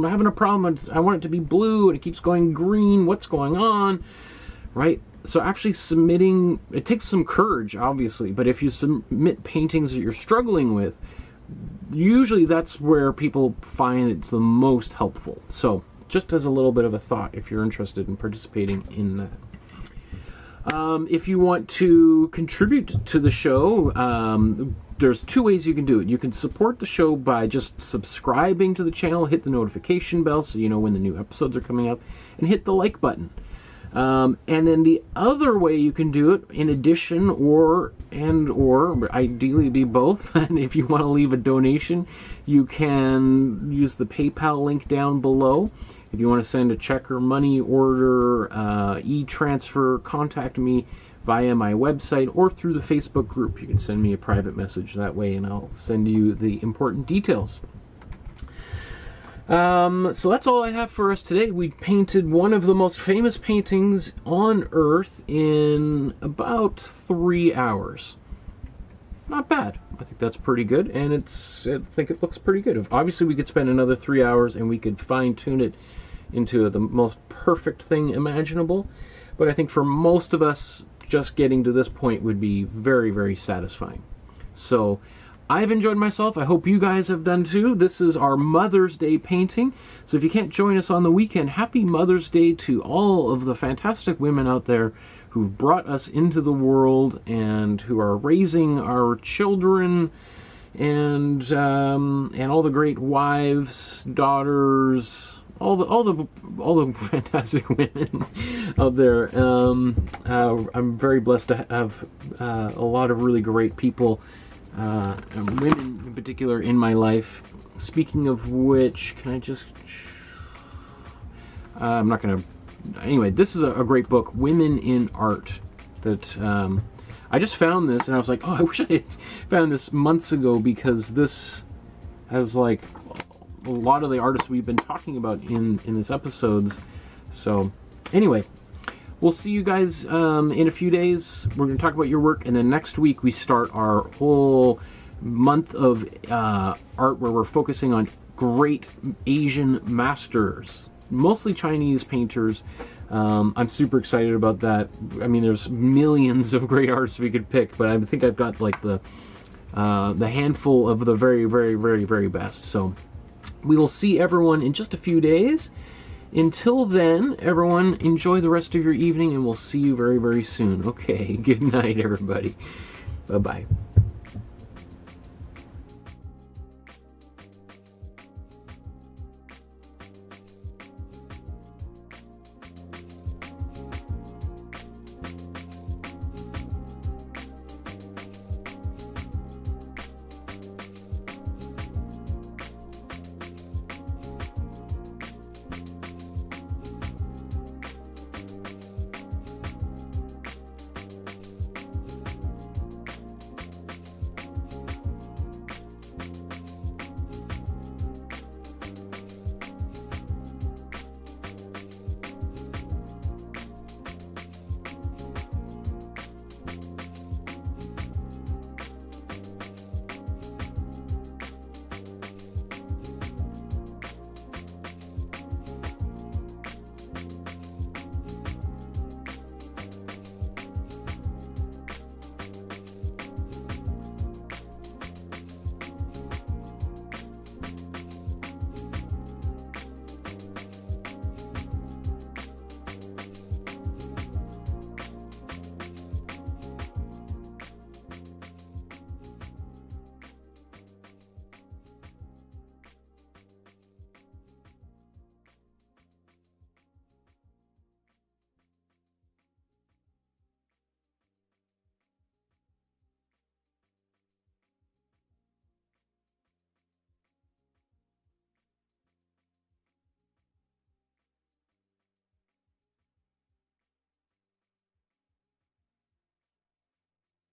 having a problem. I want it to be blue and it keeps going green. What's going on, right? So actually submitting, it takes some courage, obviously. But if you submit paintings that you're struggling with, usually that's where people find it's the most helpful. So just as a little bit of a thought, if you're interested in participating in that. If you want to contribute to the show, there's two ways you can do it. You can support the show by just subscribing to the channel, hit the notification bell so you know when the new episodes are coming up, and hit the like button. And then the other way you can do it, in addition, or ideally be both, and if you want to leave a donation, you can use the PayPal link down below. If you want to send a check or money order, e-transfer, contact me via my website or through the Facebook group. You can send me a private message that way and I'll send you the important details. So that's all I have for us today. We painted one of the most famous paintings on Earth in about 3 hours. Not bad. I think that's pretty good, and I think it looks pretty good. Obviously, we could spend another 3 hours and we could fine-tune it into the most perfect thing imaginable, but I think for most of us, just getting to this point would be very, very satisfying. So I've enjoyed myself. I hope you guys have done too. This is our Mother's Day painting. So if you can't join us on the weekend, happy Mother's Day to all of the fantastic women out there who've brought us into the world and who are raising our children, and all the great wives, daughters, all the fantastic women out there. I'm very blessed to have a lot of really great people, women in particular, in my life. Speaking of which, can I just... I'm not going to... Anyway, this is a great book, Women in Art, that I just found this and I was like, oh, I wish I had found this months ago, because this has like a lot of the artists we've been talking about in this episodes. So anyway, we'll see you guys in a few days. We're going to talk about your work, and then next week we start our whole month of art where we're focusing on great Asian masters, mostly Chinese painters. I'm super excited about that. I mean, there's millions of great artists we could pick, but I think I've got like the handful of the very, very, very, very best. So we will see everyone in just a few days. Until then, everyone, enjoy the rest of your evening, and we'll see you very, very soon. Okay, good night, everybody. Bye-bye.